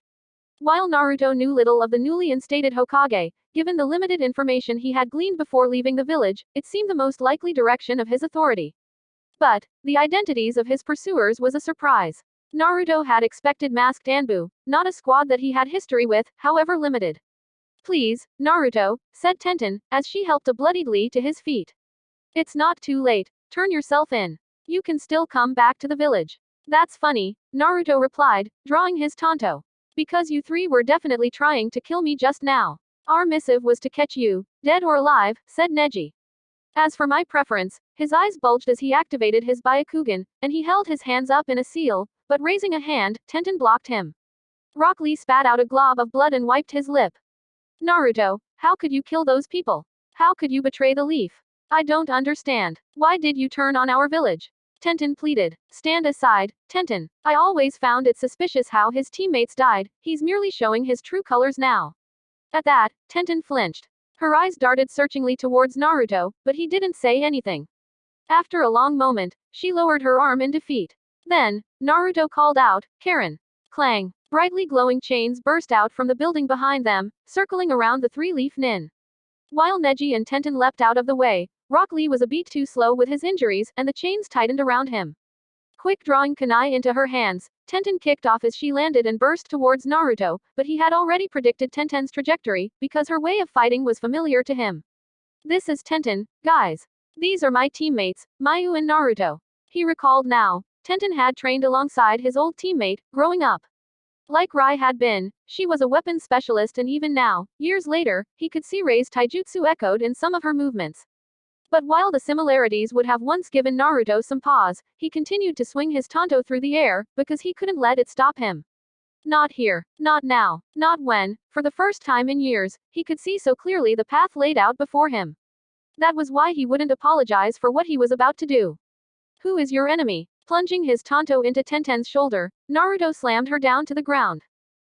S1: While Naruto knew little of the newly instated Hokage, given the limited information he had gleaned before leaving the village, it seemed the most likely direction of his authority. But the identities of his pursuers was a surprise. Naruto had expected masked Anbu, not a squad that he had history with, however limited. "Please, Naruto," said Tenten, as she helped a bloodied Lee to his feet. "It's not too late. Turn yourself in. You can still come back to the village." "That's funny," Naruto replied, drawing his tanto. "Because you three were definitely trying to kill me just now. Our missive was to catch you, dead or alive," said Neji. As for my preference, his eyes bulged as he activated his Byakugan, and he held his hands up in a seal, but raising a hand, Tenten blocked him. Rock Lee spat out a glob of blood and wiped his lip. "Naruto, how could you kill those people? How could you betray the leaf? I don't understand. Why did you turn on our village?" Tenten pleaded. "Stand aside, Tenten. I always found it suspicious how his teammates died, he's merely showing his true colors now." At that, Tenten flinched. Her eyes darted searchingly towards Naruto, but he didn't say anything. After a long moment, she lowered her arm in defeat. Then, Naruto called out, "Karen!" Clang! Brightly glowing chains burst out from the building behind them, circling around the three-leaf nin. While Neji and Tenten leapt out of the way, Rock Lee was a beat too slow with his injuries, and the chains tightened around him. Quick drawing kunai into her hands, Tenten kicked off as she landed and burst towards Naruto, but he had already predicted Tenten's trajectory, because her way of fighting was familiar to him. "This is Tenten, guys. These are my teammates, Mayu and Naruto." He recalled now. Tenten had trained alongside his old teammate, growing up. Like Rai had been, she was a weapons specialist, and even now, years later, he could see Rei's taijutsu echoed in some of her movements. But while the similarities would have once given Naruto some pause, he continued to swing his tanto through the air, because he couldn't let it stop him. Not here. Not now. Not when, for the first time in years, he could see so clearly the path laid out before him. That was why he wouldn't apologize for what he was about to do. "Who is your enemy?" Plunging his tanto into Tenten's shoulder, Naruto slammed her down to the ground.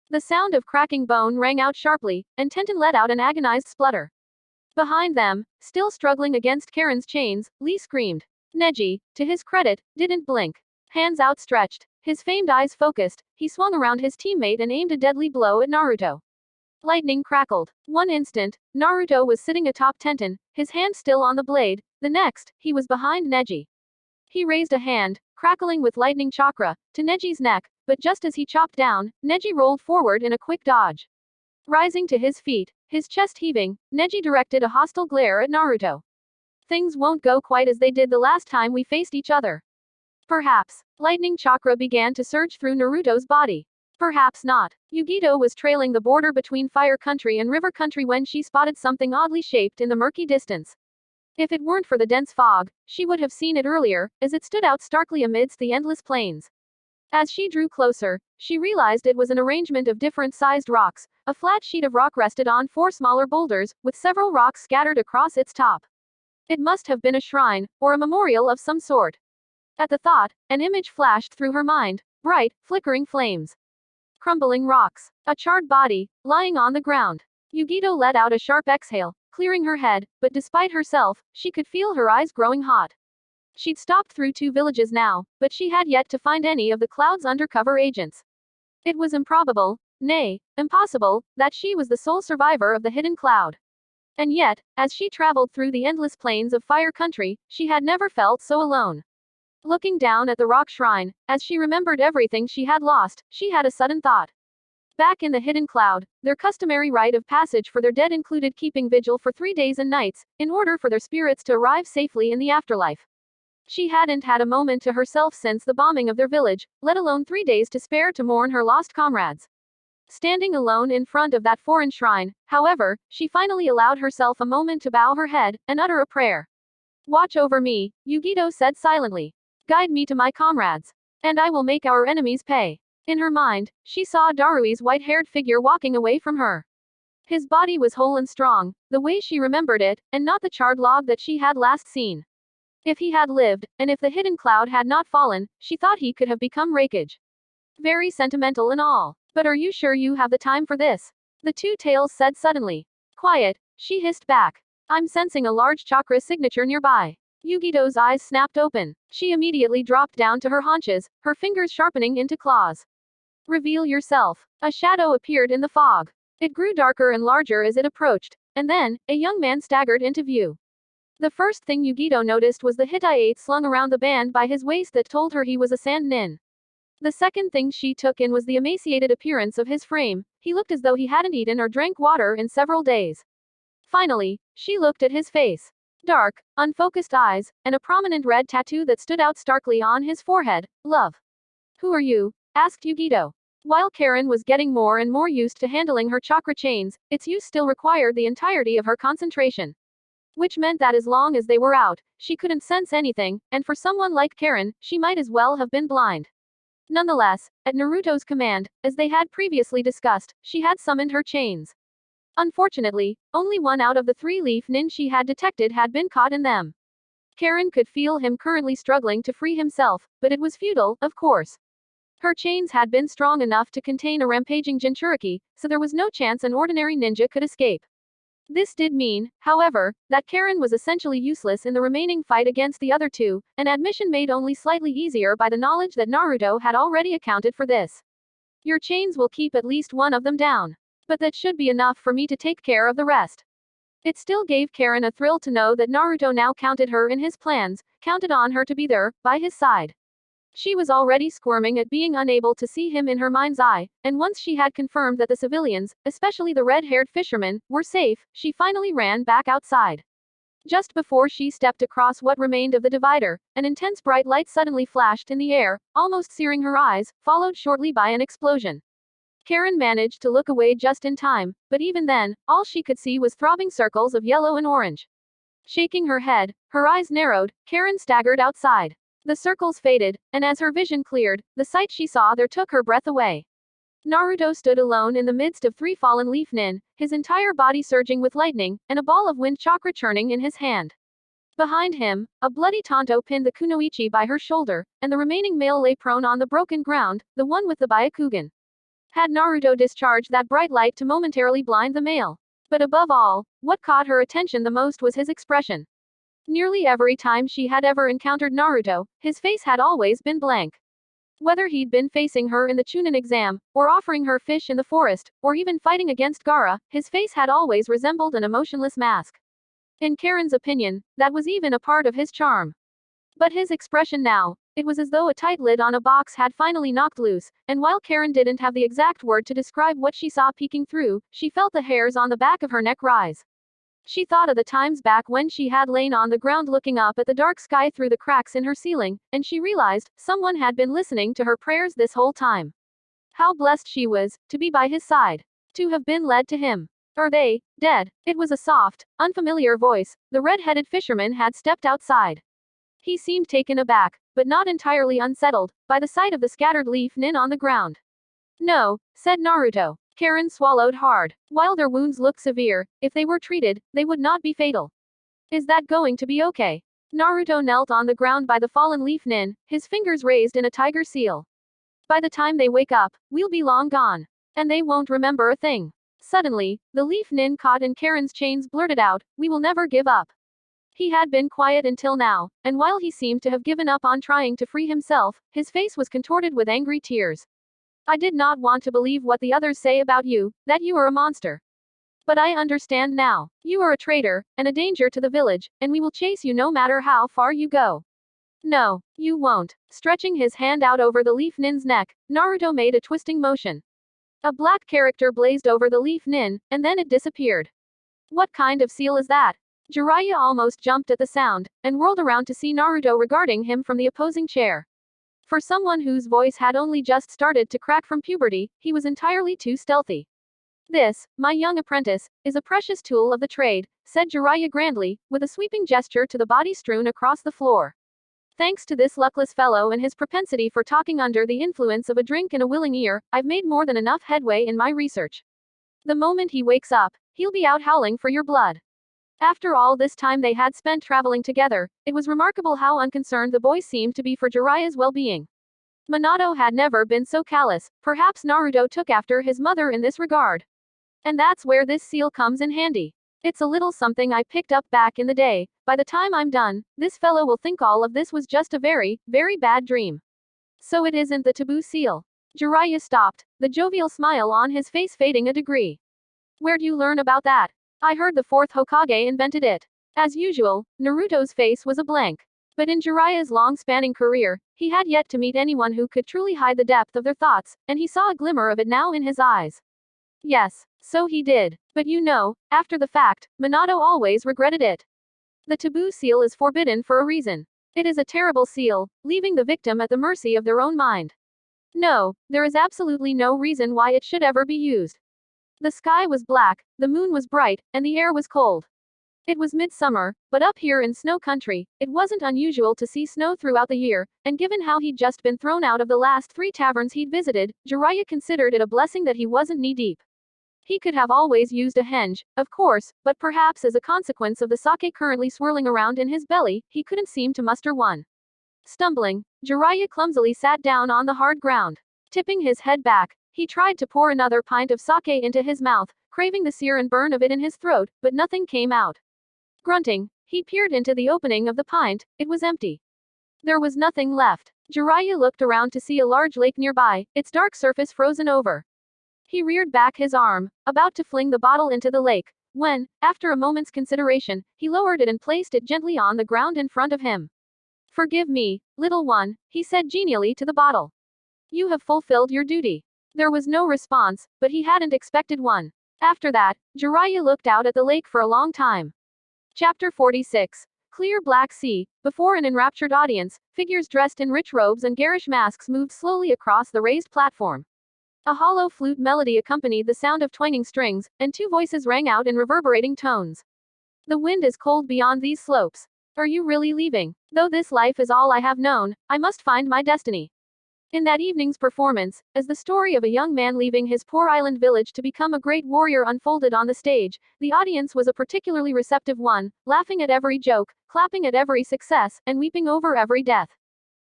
S1: The sound of cracking bone rang out sharply, and Tenten let out an agonized splutter. Behind them, still struggling against Karen's chains, Lee screamed. Neji, to his credit, didn't blink. Hands outstretched, his famed eyes focused, he swung around his teammate and aimed a deadly blow at Naruto. Lightning crackled. One instant, Naruto was sitting atop Tenten, his hand still on the blade, the next, he was behind Neji. He raised a hand, crackling with lightning chakra, to Neji's neck, but just as he chopped down, Neji rolled forward in a quick dodge. Rising to his feet, his chest heaving, Neji directed a hostile glare at Naruto. "Things won't go quite as they did the last time we faced each other." Perhaps. Lightning chakra began to surge through Naruto's body. Perhaps not. Yugito was trailing the border between Fire Country and River Country when she spotted something oddly shaped in the murky distance. If it weren't for the dense fog, she would have seen it earlier, as it stood out starkly amidst the endless plains. As she drew closer, she realized it was an arrangement of different-sized rocks. A flat sheet of rock rested on 4 smaller boulders, with several rocks scattered across its top. It must have been a shrine, or a memorial of some sort. At the thought, an image flashed through her mind, bright, flickering flames. Crumbling rocks. A charred body, lying on the ground. Yugito let out a sharp exhale, clearing her head, but despite herself, she could feel her eyes growing hot. She'd stopped through 2 villages now, but she had yet to find any of the cloud's undercover agents. It was improbable, nay, impossible, that she was the sole survivor of the hidden cloud. And yet, as she traveled through the endless plains of Fire Country, she had never felt so alone. Looking down at the rock shrine, as she remembered everything she had lost, she had a sudden thought. Back in the hidden cloud, their customary rite of passage for their dead included keeping vigil for 3 days and nights, in order for their spirits to arrive safely in the afterlife. She hadn't had a moment to herself since the bombing of their village, let alone 3 days to spare to mourn her lost comrades. Standing alone in front of that foreign shrine, however, she finally allowed herself a moment to bow her head and utter a prayer. Watch over me, Yugito said silently. Guide me to my comrades. And I will make our enemies pay. In her mind, she saw Darui's white-haired figure walking away from her. His body was whole and strong, the way she remembered it, and not the charred log that she had last seen. If he had lived, and if the hidden cloud had not fallen, she thought he could have become wreckage. Very sentimental and all. But are you sure you have the time for this? The two tails said suddenly. Quiet, she hissed back. I'm sensing a large chakra signature nearby. Yugito's eyes snapped open. She immediately dropped down to her haunches, her fingers sharpening into claws. Reveal yourself. A shadow appeared in the fog. It grew darker and larger as it approached, and then, a young man staggered into view. The first thing Yugito noticed was the Hittite slung around the band by his waist that told her he was a sand nin. The second thing she took in was the emaciated appearance of his frame. He looked as though he hadn't eaten or drank water in several days. Finally, she looked at his face. Dark, unfocused eyes, and a prominent red tattoo that stood out starkly on his forehead. Love. Who are you? Asked Yugito. While Karen was getting more and more used to handling her chakra chains, its use still required the entirety of her concentration. Which meant that as long as they were out, she couldn't sense anything, and for someone like Karen, she might as well have been blind. Nonetheless, at Naruto's command, as they had previously discussed, she had summoned her chains. Unfortunately, only one out of the 3 leaf nin she had detected had been caught in them. Karen could feel him currently struggling to free himself, but it was futile, of course. Her chains had been strong enough to contain a rampaging Jinchuriki, so there was no chance an ordinary ninja could escape. This did mean, however, that Karen was essentially useless in the remaining fight against the other two, an admission made only slightly easier by the knowledge that Naruto had already accounted for this. Your chains will keep at least one of them down. But that should be enough for me to take care of the rest. It still gave Karen a thrill to know that Naruto now counted her in his plans, counted on her to be there, by his side. She was already squirming at being unable to see him in her mind's eye, and once she had confirmed that the civilians, especially the red-haired fisherman, were safe, she finally ran back outside. Just before she stepped across what remained of the divider, an intense bright light suddenly flashed in the air, almost searing her eyes, followed shortly by an explosion. Karen managed to look away just in time, but even then, all she could see was throbbing circles of yellow and orange. Shaking her head, her eyes narrowed, Karen staggered outside. The circles faded, and as her vision cleared, the sight she saw there took her breath away. Naruto stood alone in the midst of 3 fallen leaf nin, his entire body surging with lightning, and a ball of wind chakra churning in his hand. Behind him, a bloody Tonto pinned the kunoichi by her shoulder, and the remaining male lay prone on the broken ground, the one with the Byakugan. Had Naruto discharged that bright light to momentarily blind the male? But above all, what caught her attention the most was his expression. Nearly every time she had ever encountered Naruto, his face had always been blank. Whether he'd been facing her in the Chunin exam, or offering her fish in the forest, or even fighting against Gaara, his face had always resembled an emotionless mask. In Karen's opinion, that was even a part of his charm. But his expression now, it was as though a tight lid on a box had finally knocked loose, and while Karen didn't have the exact word to describe what she saw peeking through, she felt the hairs on the back of her neck rise. She thought of the times back when she had lain on the ground looking up at the dark sky through the cracks in her ceiling, and she realized someone had been listening to her prayers this whole time. How blessed she was, to be by his side. To have been led to him. Are they dead? It was a soft, unfamiliar voice. The red-headed fisherman had stepped outside. He seemed taken aback, but not entirely unsettled, by the sight of the scattered leaf nin on the ground. No, said Naruto. Karen swallowed hard. While their wounds looked severe, if they were treated, they would not be fatal. Is that going to be okay? Naruto knelt on the ground by the fallen leaf nin, his fingers raised in a tiger seal. By the time they wake up, we'll be long gone. And they won't remember a thing. Suddenly, the leaf nin caught in Karen's chains blurted out, "We will never give up." He had been quiet until now, and while he seemed to have given up on trying to free himself, his face was contorted with angry tears. I did not want to believe what the others say about you, that you are a monster. But I understand now. You are a traitor, and a danger to the village, and we will chase you no matter how far you go. No, you won't. Stretching his hand out over the leaf nin's neck, Naruto made a twisting motion. A black character blazed over the leaf nin, and then it disappeared. What kind of seal is that? Jiraiya almost jumped at the sound, and whirled around to see Naruto regarding him from the opposing chair. For someone whose voice had only just started to crack from puberty, he was entirely too stealthy. This, my young apprentice, is a precious tool of the trade, said Jiraiya grandly, with a sweeping gesture to the body strewn across the floor. Thanks to this luckless fellow and his propensity for talking under the influence of a drink and a willing ear, I've made more than enough headway in my research. The moment he wakes up, he'll be out howling for your blood. After all this time they had spent traveling together, it was remarkable how unconcerned the boy seemed to be for Jiraiya's well-being. Minato had never been so callous. Perhaps Naruto took after his mother in this regard. And that's where this seal comes in handy. It's a little something I picked up back in the day. By the time I'm done, this fellow will think all of this was just a very, very bad dream. So it isn't the taboo seal. Jiraiya stopped, the jovial smile on his face fading a degree. Where'd you learn about that? I heard the fourth Hokage invented it. As usual, Naruto's face was a blank. But in Jiraiya's long-spanning career, he had yet to meet anyone who could truly hide the depth of their thoughts, and he saw a glimmer of it now in his eyes. Yes, so he did. But you know, after the fact, Minato always regretted it. The taboo seal is forbidden for a reason. It is a terrible seal, leaving the victim at the mercy of their own mind. No, there is absolutely no reason why it should ever be used. The sky was black, the moon was bright, and the air was cold. It was midsummer, but up here in snow country, it wasn't unusual to see snow throughout the year, and given how he'd just been thrown out of the last 3 taverns he'd visited, Jiraiya considered it a blessing that he wasn't knee-deep. He could have always used a henge, of course, but perhaps as a consequence of the sake currently swirling around in his belly, he couldn't seem to muster one. Stumbling, Jiraiya clumsily sat down on the hard ground. Tipping his head back, he tried to pour another pint of sake into his mouth, craving the sear and burn of it in his throat, but nothing came out. Grunting, he peered into the opening of the pint. It was empty. There was nothing left. Jiraiya looked around to see a large lake nearby, its dark surface frozen over. He reared back his arm, about to fling the bottle into the lake, when, after a moment's consideration, he lowered it and placed it gently on the ground in front of him. Forgive me, little one, he said genially to the bottle. You have fulfilled your duty. There was no response, but he hadn't expected one. After that, Jiraiya looked out at the lake for a long time. Chapter 46. Clear black sea. Before an enraptured audience, figures dressed in rich robes and garish masks moved slowly across the raised platform. A hollow flute melody accompanied the sound of twanging strings, and 2 voices rang out in reverberating tones. The wind is cold beyond these slopes. Are you really leaving? Though this life is all I have known, I must find my destiny. In that evening's performance, as the story of a young man leaving his poor island village to become a great warrior unfolded on the stage, the audience was a particularly receptive one, laughing at every joke, clapping at every success, and weeping over every death.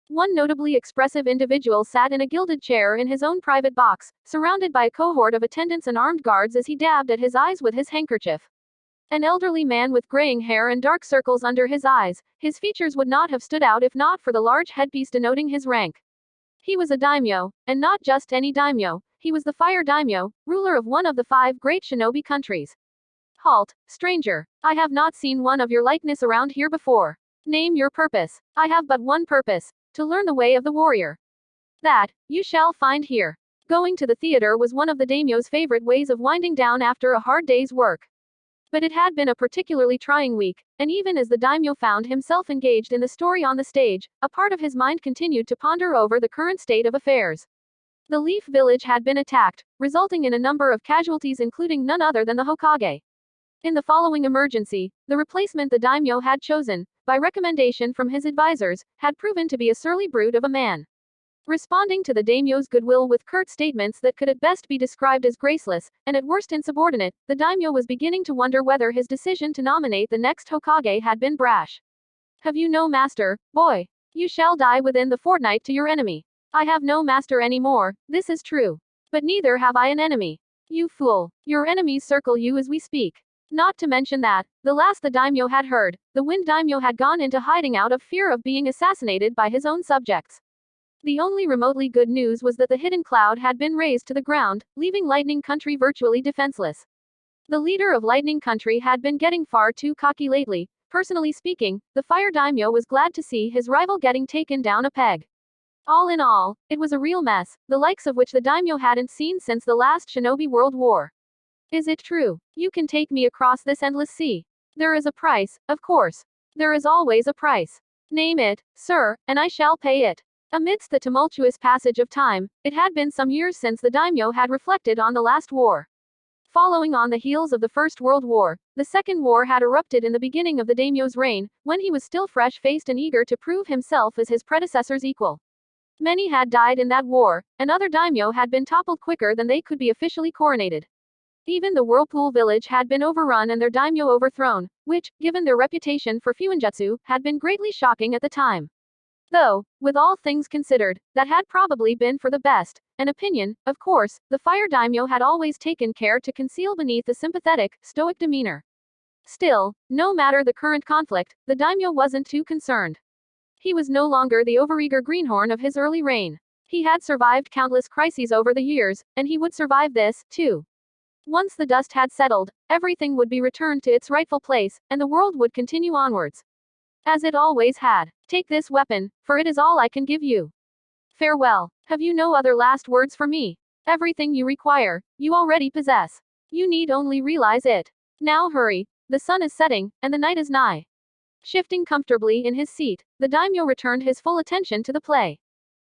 S1: One notably expressive individual sat in a gilded chair in his own private box, surrounded by a cohort of attendants and armed guards as he dabbed at his eyes with his handkerchief. An elderly man with graying hair and dark circles under his eyes, his features would not have stood out if not for the large headpiece denoting his rank. He was a daimyo, and not just any daimyo, he was the fire daimyo, ruler of one of the 5 great shinobi countries. Halt, stranger. I have not seen one of your likeness around here before. Name your purpose. I have but one purpose, to learn the way of the warrior. That, you shall find here. Going to the theater was one of the daimyo's favorite ways of winding down after a hard day's work. But it had been a particularly trying week, and even as the daimyo found himself engaged in the story on the stage, a part of his mind continued to ponder over the current state of affairs. The Leaf Village had been attacked, resulting in a number of casualties including none other than the Hokage. In the following emergency, the replacement the daimyo had chosen, by recommendation from his advisors, had proven to be a surly brute of a man. Responding to the daimyo's goodwill with curt statements that could at best be described as graceless, and at worst insubordinate, the daimyo was beginning to wonder whether his decision to nominate the next Hokage had been brash. Have you no master, boy? You shall die within the fortnight to your enemy. I have no master anymore, this is true. But neither have I an enemy. You fool. Your enemies circle you as we speak. Not to mention that, the last the daimyo had heard, the Wind daimyo had gone into hiding out of fear of being assassinated by his own subjects. The only remotely good news was that the hidden cloud had been razed to the ground, leaving Lightning Country virtually defenseless. The leader of Lightning Country had been getting far too cocky lately, Personally speaking, the fire daimyo was glad to see his rival getting taken down a peg. All in all, it was a real mess, the likes of which the daimyo hadn't seen since the last Shinobi World War. Is it true? You can take me across this endless sea. There is a price, of course. There is always a price. Name it, sir, and I shall pay it. Amidst the tumultuous passage of time, it had been some years since the daimyo had reflected on the last war. Following on the heels of the First World War, the Second War had erupted in the beginning of the daimyo's reign, when he was still fresh-faced and eager to prove himself as his predecessor's equal. Many had died in that war, and other daimyo had been toppled quicker than they could be officially coronated. Even the Whirlpool village had been overrun and their daimyo overthrown, which, given their reputation for fuinjutsu, had been greatly shocking at the time. Though, with all things considered, that had probably been for the best. An opinion, of course, the fire daimyo had always taken care to conceal beneath a sympathetic, stoic demeanor. Still, no matter the current conflict, the daimyo wasn't too concerned. He was no longer the overeager greenhorn of his early reign. He had survived countless crises over the years, and he would survive this, too. Once the dust had settled, everything would be returned to its rightful place, and the world would continue onwards. As it always had. Take this weapon, for it is all I can give you. Farewell. Have you no other last words for me? Everything you require, you already possess. You need only realize it. Now hurry. The sun is setting, and the night is nigh. Shifting comfortably in his seat, the daimyo returned his full attention to the play.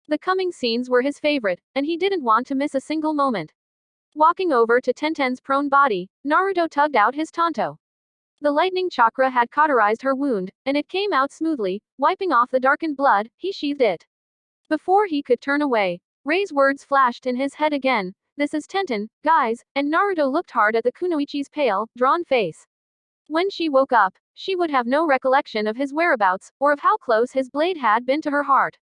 S1: The coming scenes were his favorite, and he didn't want to miss a single moment. Walking over to Tenten's prone body, Naruto tugged out his tanto. The lightning chakra had cauterized her wound, and it came out smoothly. Wiping off the darkened blood, he sheathed it. Before he could turn away, Rei's words flashed in his head again. This is Tenten, guys, and Naruto looked hard at the kunoichi's pale, drawn face. When she woke up, she would have no recollection of his whereabouts, or of how close his blade had been to her heart.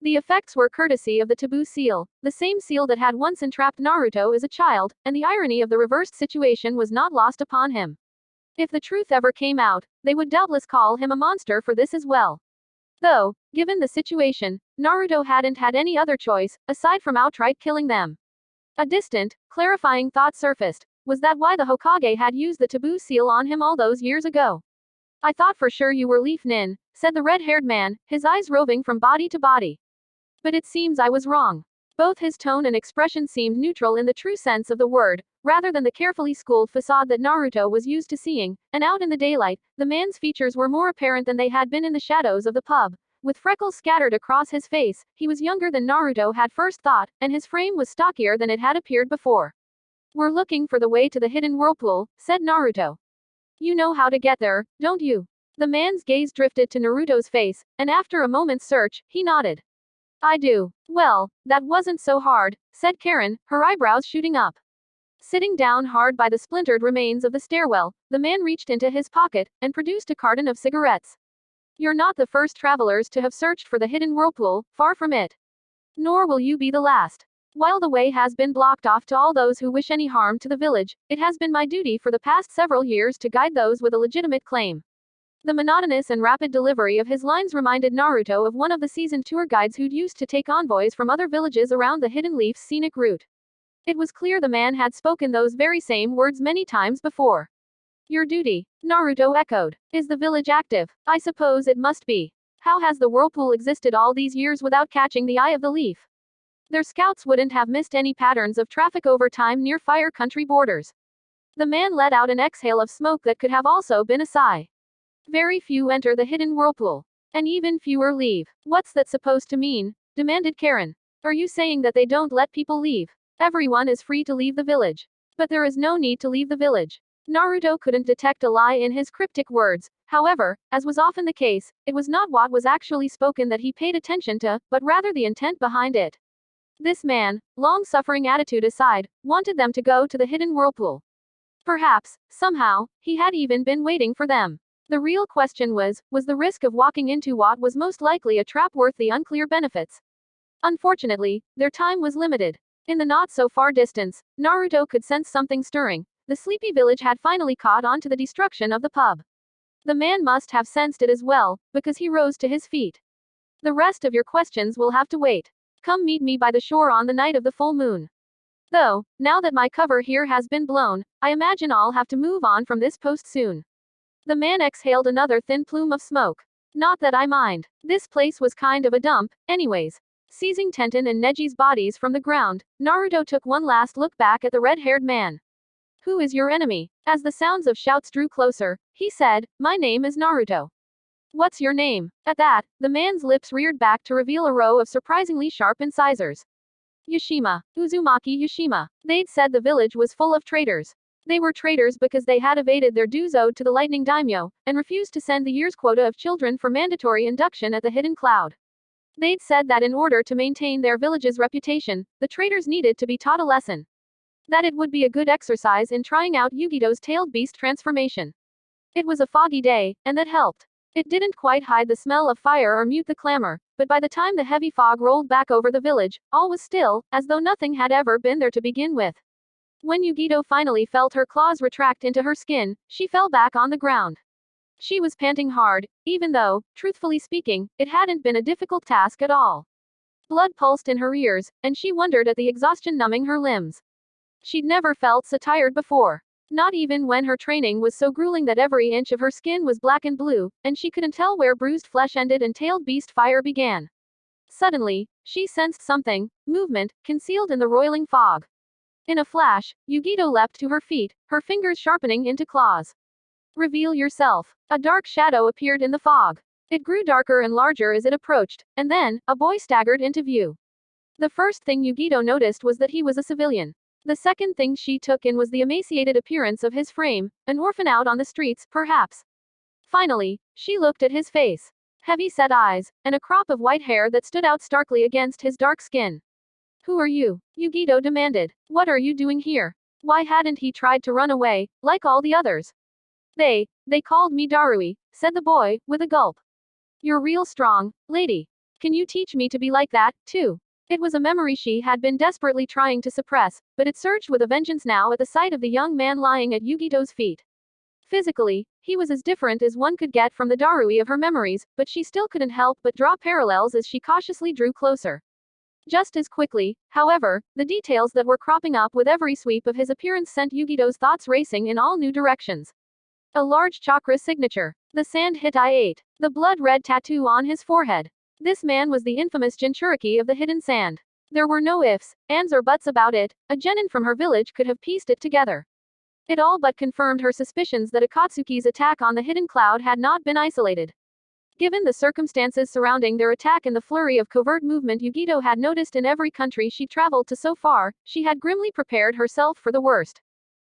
S1: The effects were courtesy of the taboo seal, the same seal that had once entrapped Naruto as a child, and the irony of the reversed situation was not lost upon him. If the truth ever came out, they would doubtless call him a monster for this as well. Though, given the situation, Naruto hadn't had any other choice, aside from outright killing them. A distant, clarifying thought surfaced. Was that why the Hokage had used the taboo seal on him all those years ago? I thought for sure you were Leaf Nin, said the red-haired man, his eyes roving from body to body. But it seems I was wrong. Both his tone and expression seemed neutral in the true sense of the word, rather than the carefully schooled facade that Naruto was used to seeing, and out in the daylight, the man's features were more apparent than they had been in the shadows of the pub. With freckles scattered across his face, he was younger than Naruto had first thought, and his frame was stockier than it had appeared before. We're looking for the way to the hidden whirlpool, said Naruto. You know how to get there, don't you? The man's gaze drifted to Naruto's face, and after a moment's search, he nodded. I do. Well, that wasn't so hard, said Karen, her eyebrows shooting up. Sitting down hard by the splintered remains of the stairwell, the man reached into his pocket, and produced a carton of cigarettes. You're not the first travelers to have searched for the hidden whirlpool, far from it. Nor will you be the last. While the way has been blocked off to all those who wish any harm to the village, it has been my duty for the past several years to guide those with a legitimate claim. The monotonous and rapid delivery of his lines reminded Naruto of one of the seasoned tour guides who'd used to take envoys from other villages around the Hidden Leaf's scenic route. It was clear the man had spoken those very same words many times before. Your duty, Naruto echoed. Is the village active? I suppose it must be. How has the whirlpool existed all these years without catching the eye of the leaf? Their scouts wouldn't have missed any patterns of traffic over time near fire country borders. The man let out an exhale of smoke that could have also been a sigh. Very few enter the hidden whirlpool. And even fewer leave. What's that supposed to mean? Demanded Karen. Are you saying that they don't let people leave? Everyone is free to leave the village. But there is no need to leave the village. Naruto couldn't detect a lie in his cryptic words. However, as was often the case, it was not what was actually spoken that he paid attention to, but rather the intent behind it. This man, long-suffering attitude aside, wanted them to go to the hidden whirlpool. Perhaps, somehow, he had even been waiting for them. The real question was the risk of walking into what was most likely a trap worth the unclear benefits? Unfortunately, their time was limited. In the not-so-far distance, Naruto could sense something stirring. The sleepy village had finally caught on to the destruction of the pub. The man must have sensed it as well, because he rose to his feet. The rest of your questions will have to wait. Come meet me by the shore on the night of the full moon. Though, now that my cover here has been blown, I imagine I'll have to move on from this post soon. The man exhaled another thin plume of smoke. Not that I mind. This place was kind of a dump, anyways. Seizing Tenten and Neji's bodies from the ground, Naruto took one last look back at the red-haired man. Who is your enemy? As the sounds of shouts drew closer, he said, my name is Naruto. What's your name? At that, the man's lips reared back to reveal a row of surprisingly sharp incisors. Yashima. Uzumaki Yashima. They'd said the village was full of traitors. They were traitors because they had evaded their dues owed to the Lightning Daimyo, and refused to send the year's quota of children for mandatory induction at the Hidden Cloud. They'd said that in order to maintain their village's reputation, the traitors needed to be taught a lesson. That it would be a good exercise in trying out Yugito's tailed beast transformation. It was a foggy day, and that helped. It didn't quite hide the smell of fire or mute the clamor, but by the time the heavy fog rolled back over the village, all was still, as though nothing had ever been there to begin with. When Yugito finally felt her claws retract into her skin, she fell back on the ground. She was panting hard, even though, truthfully speaking, it hadn't been a difficult task at all. Blood pulsed in her ears, and she wondered at the exhaustion numbing her limbs. She'd never felt so tired before. Not even when her training was so grueling that every inch of her skin was black and blue, and she couldn't tell where bruised flesh ended and tailed beast fire began. Suddenly, she sensed something, movement, concealed in the roiling fog. In a flash, Yugito leapt to her feet, her fingers sharpening into claws. Reveal yourself. A dark shadow appeared in the fog. It grew darker and larger as it approached, and then, a boy staggered into view. The first thing Yugito noticed was that he was a civilian. The second thing she took in was the emaciated appearance of his frame, an orphan out on the streets, perhaps. Finally, she looked at his face. Heavy-set eyes, and a crop of white hair that stood out starkly against his dark skin. Who are you? Yugito demanded. What are you doing here? Why hadn't he tried to run away, like all the others? They called me Darui, said the boy, with a gulp. You're real strong, lady. Can you teach me to be like that, too? It was a memory she had been desperately trying to suppress, but it surged with a vengeance now at the sight of the young man lying at Yugito's feet. Physically, he was as different as one could get from the Darui of her memories, but she still couldn't help but draw parallels as she cautiously drew closer. Just as quickly, however, the details that were cropping up with every sweep of his appearance sent Yugito's thoughts racing in all new directions. A large chakra signature. The sand hit I-8. The blood-red tattoo on his forehead. This man was the infamous Jinchuriki of the Hidden Sand. There were no ifs, ands or buts about it, a genin from her village could have pieced it together. It all but confirmed her suspicions that Akatsuki's attack on the Hidden Cloud had not been isolated. Given the circumstances surrounding their attack and the flurry of covert movement Yugito had noticed in every country she traveled to so far, she had grimly prepared herself for the worst.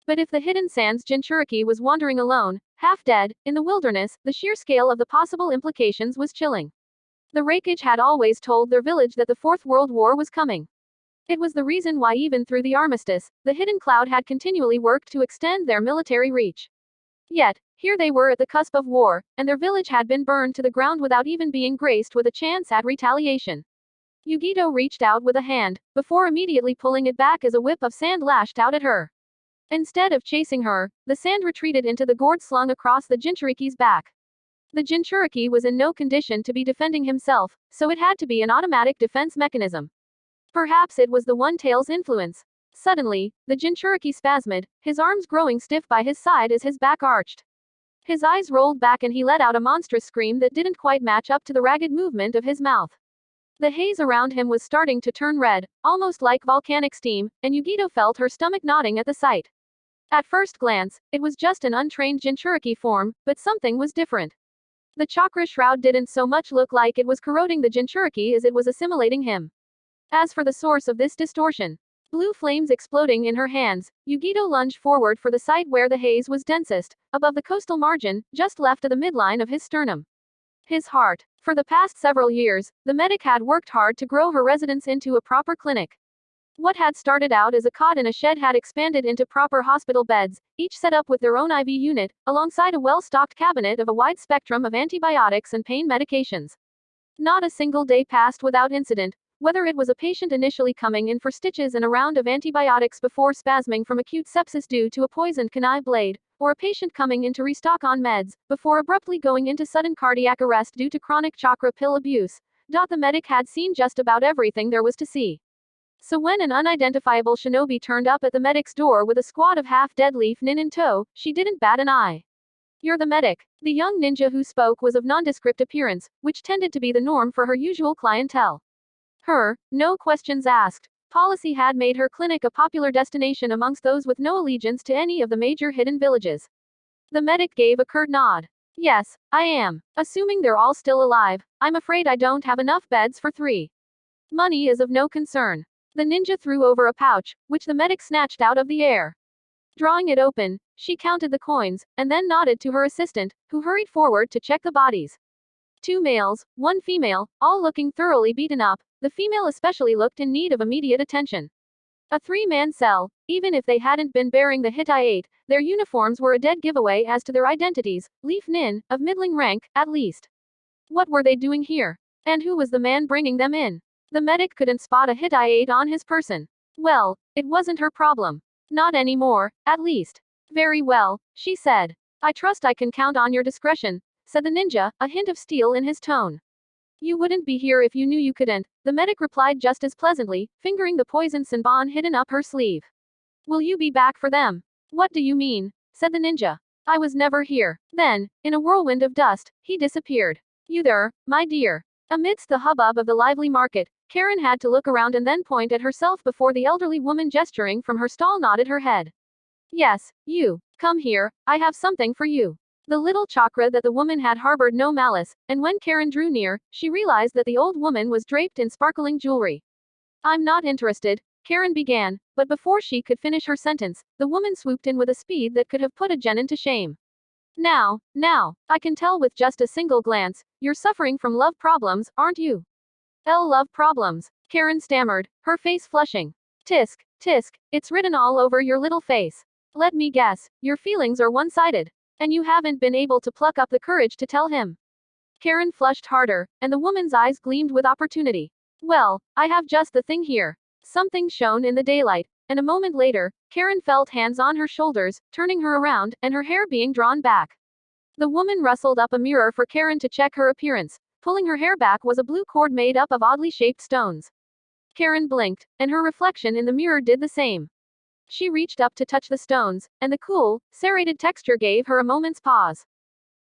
S1: But if the Hidden Sands Jinchuriki was wandering alone, half dead, in the wilderness, the sheer scale of the possible implications was chilling. The Raikage had always told their village that the Fourth World War was coming. It was the reason why even through the armistice, the Hidden Cloud had continually worked to extend their military reach. Yet, here they were at the cusp of war, and their village had been burned to the ground without even being graced with a chance at retaliation. Yugito reached out with a hand, before immediately pulling it back as a whip of sand lashed out at her. Instead of chasing her, the sand retreated into the gourd slung across the Jinchuriki's back. The Jinchuriki was in no condition to be defending himself, so it had to be an automatic defense mechanism. Perhaps it was the one-tail's influence. Suddenly, the Jinchuriki spasmed, his arms growing stiff by his side as his back arched. His eyes rolled back and he let out a monstrous scream that didn't quite match up to the ragged movement of his mouth. The haze around him was starting to turn red, almost like volcanic steam, and Yugito felt her stomach knotting at the sight. At first glance, it was just an untrained Jinchuriki form, but something was different. The chakra shroud didn't so much look like it was corroding the Jinchuriki as it was assimilating him. As for the source of this distortion, blue flames exploding in her hands, Yugito lunged forward for the site where the haze was densest, above the coastal margin, just left of the midline of his sternum. His heart. For the past several years, the medic had worked hard to grow her residence into a proper clinic. What had started out as a cot in a shed had expanded into proper hospital beds, each set up with their own IV unit, alongside a well-stocked cabinet of a wide spectrum of antibiotics and pain medications. Not a single day passed without incident, whether it was a patient initially coming in for stitches and a round of antibiotics before spasming from acute sepsis due to a poisoned kunai blade, or a patient coming in to restock on meds, before abruptly going into sudden cardiac arrest due to chronic chakra pill abuse. The medic had seen just about everything there was to see. So when an unidentifiable shinobi turned up at the medic's door with a squad of half-dead leaf nin in tow, she didn't bat an eye. You're the medic. The young ninja who spoke was of nondescript appearance, which tended to be the norm for her usual clientele. No questions asked. Policy had made her clinic a popular destination amongst those with no allegiance to any of the major hidden villages. The medic gave a curt nod. Yes, I am. Assuming they're all still alive, I'm afraid I don't have enough beds for 3. Money is of no concern. The ninja threw over a pouch, which the medic snatched out of the air. Drawing it open, she counted the coins, and then nodded to her assistant, who hurried forward to check the bodies. 2 males, 1 female, all looking thoroughly beaten up, the female especially looked in need of immediate attention. A 3-man cell, even if they hadn't been bearing the hit I ate, their uniforms were a dead giveaway as to their identities, Leaf Nin, of middling rank, at least. What were they doing here? And who was the man bringing them in? The medic couldn't spot a hit I ate on his person. Well, it wasn't her problem. Not anymore, at least. Very well, she said. I trust I can count on your discretion, said the ninja, a hint of steel in his tone. You wouldn't be here if you knew you couldn't, the medic replied just as pleasantly, fingering the poison Sanbon hidden up her sleeve. Will you be back for them? What do you mean? Said the ninja. I was never here. Then, in a whirlwind of dust, he disappeared. You there, my dear. Amidst the hubbub of the lively market, Karen had to look around and then point at herself before the elderly woman gesturing from her stall nodded her head. Yes, you. Come here, I have something for you. The little chakra that the woman had harbored no malice, and when Karen drew near, she realized that the old woman was draped in sparkling jewelry. I'm not interested, Karen began, but before she could finish her sentence, the woman swooped in with a speed that could have put a genin to shame. Now, I can tell with just a single glance, you're suffering from love problems, aren't you? Love problems, Karen stammered, her face flushing. Tisk, it's written all over your little face. Let me guess, your feelings are one-sided. And you haven't been able to pluck up the courage to tell him. Karen flushed harder, and the woman's eyes gleamed with opportunity. Well, I have just the thing here. Something shone in the daylight, and a moment later, Karen felt hands on her shoulders, turning her around, and her hair being drawn back. The woman rustled up a mirror for Karen to check her appearance. Pulling her hair back was a blue cord made up of oddly shaped stones. Karen blinked, and her reflection in the mirror did the same. She reached up to touch the stones, and the cool, serrated texture gave her a moment's pause.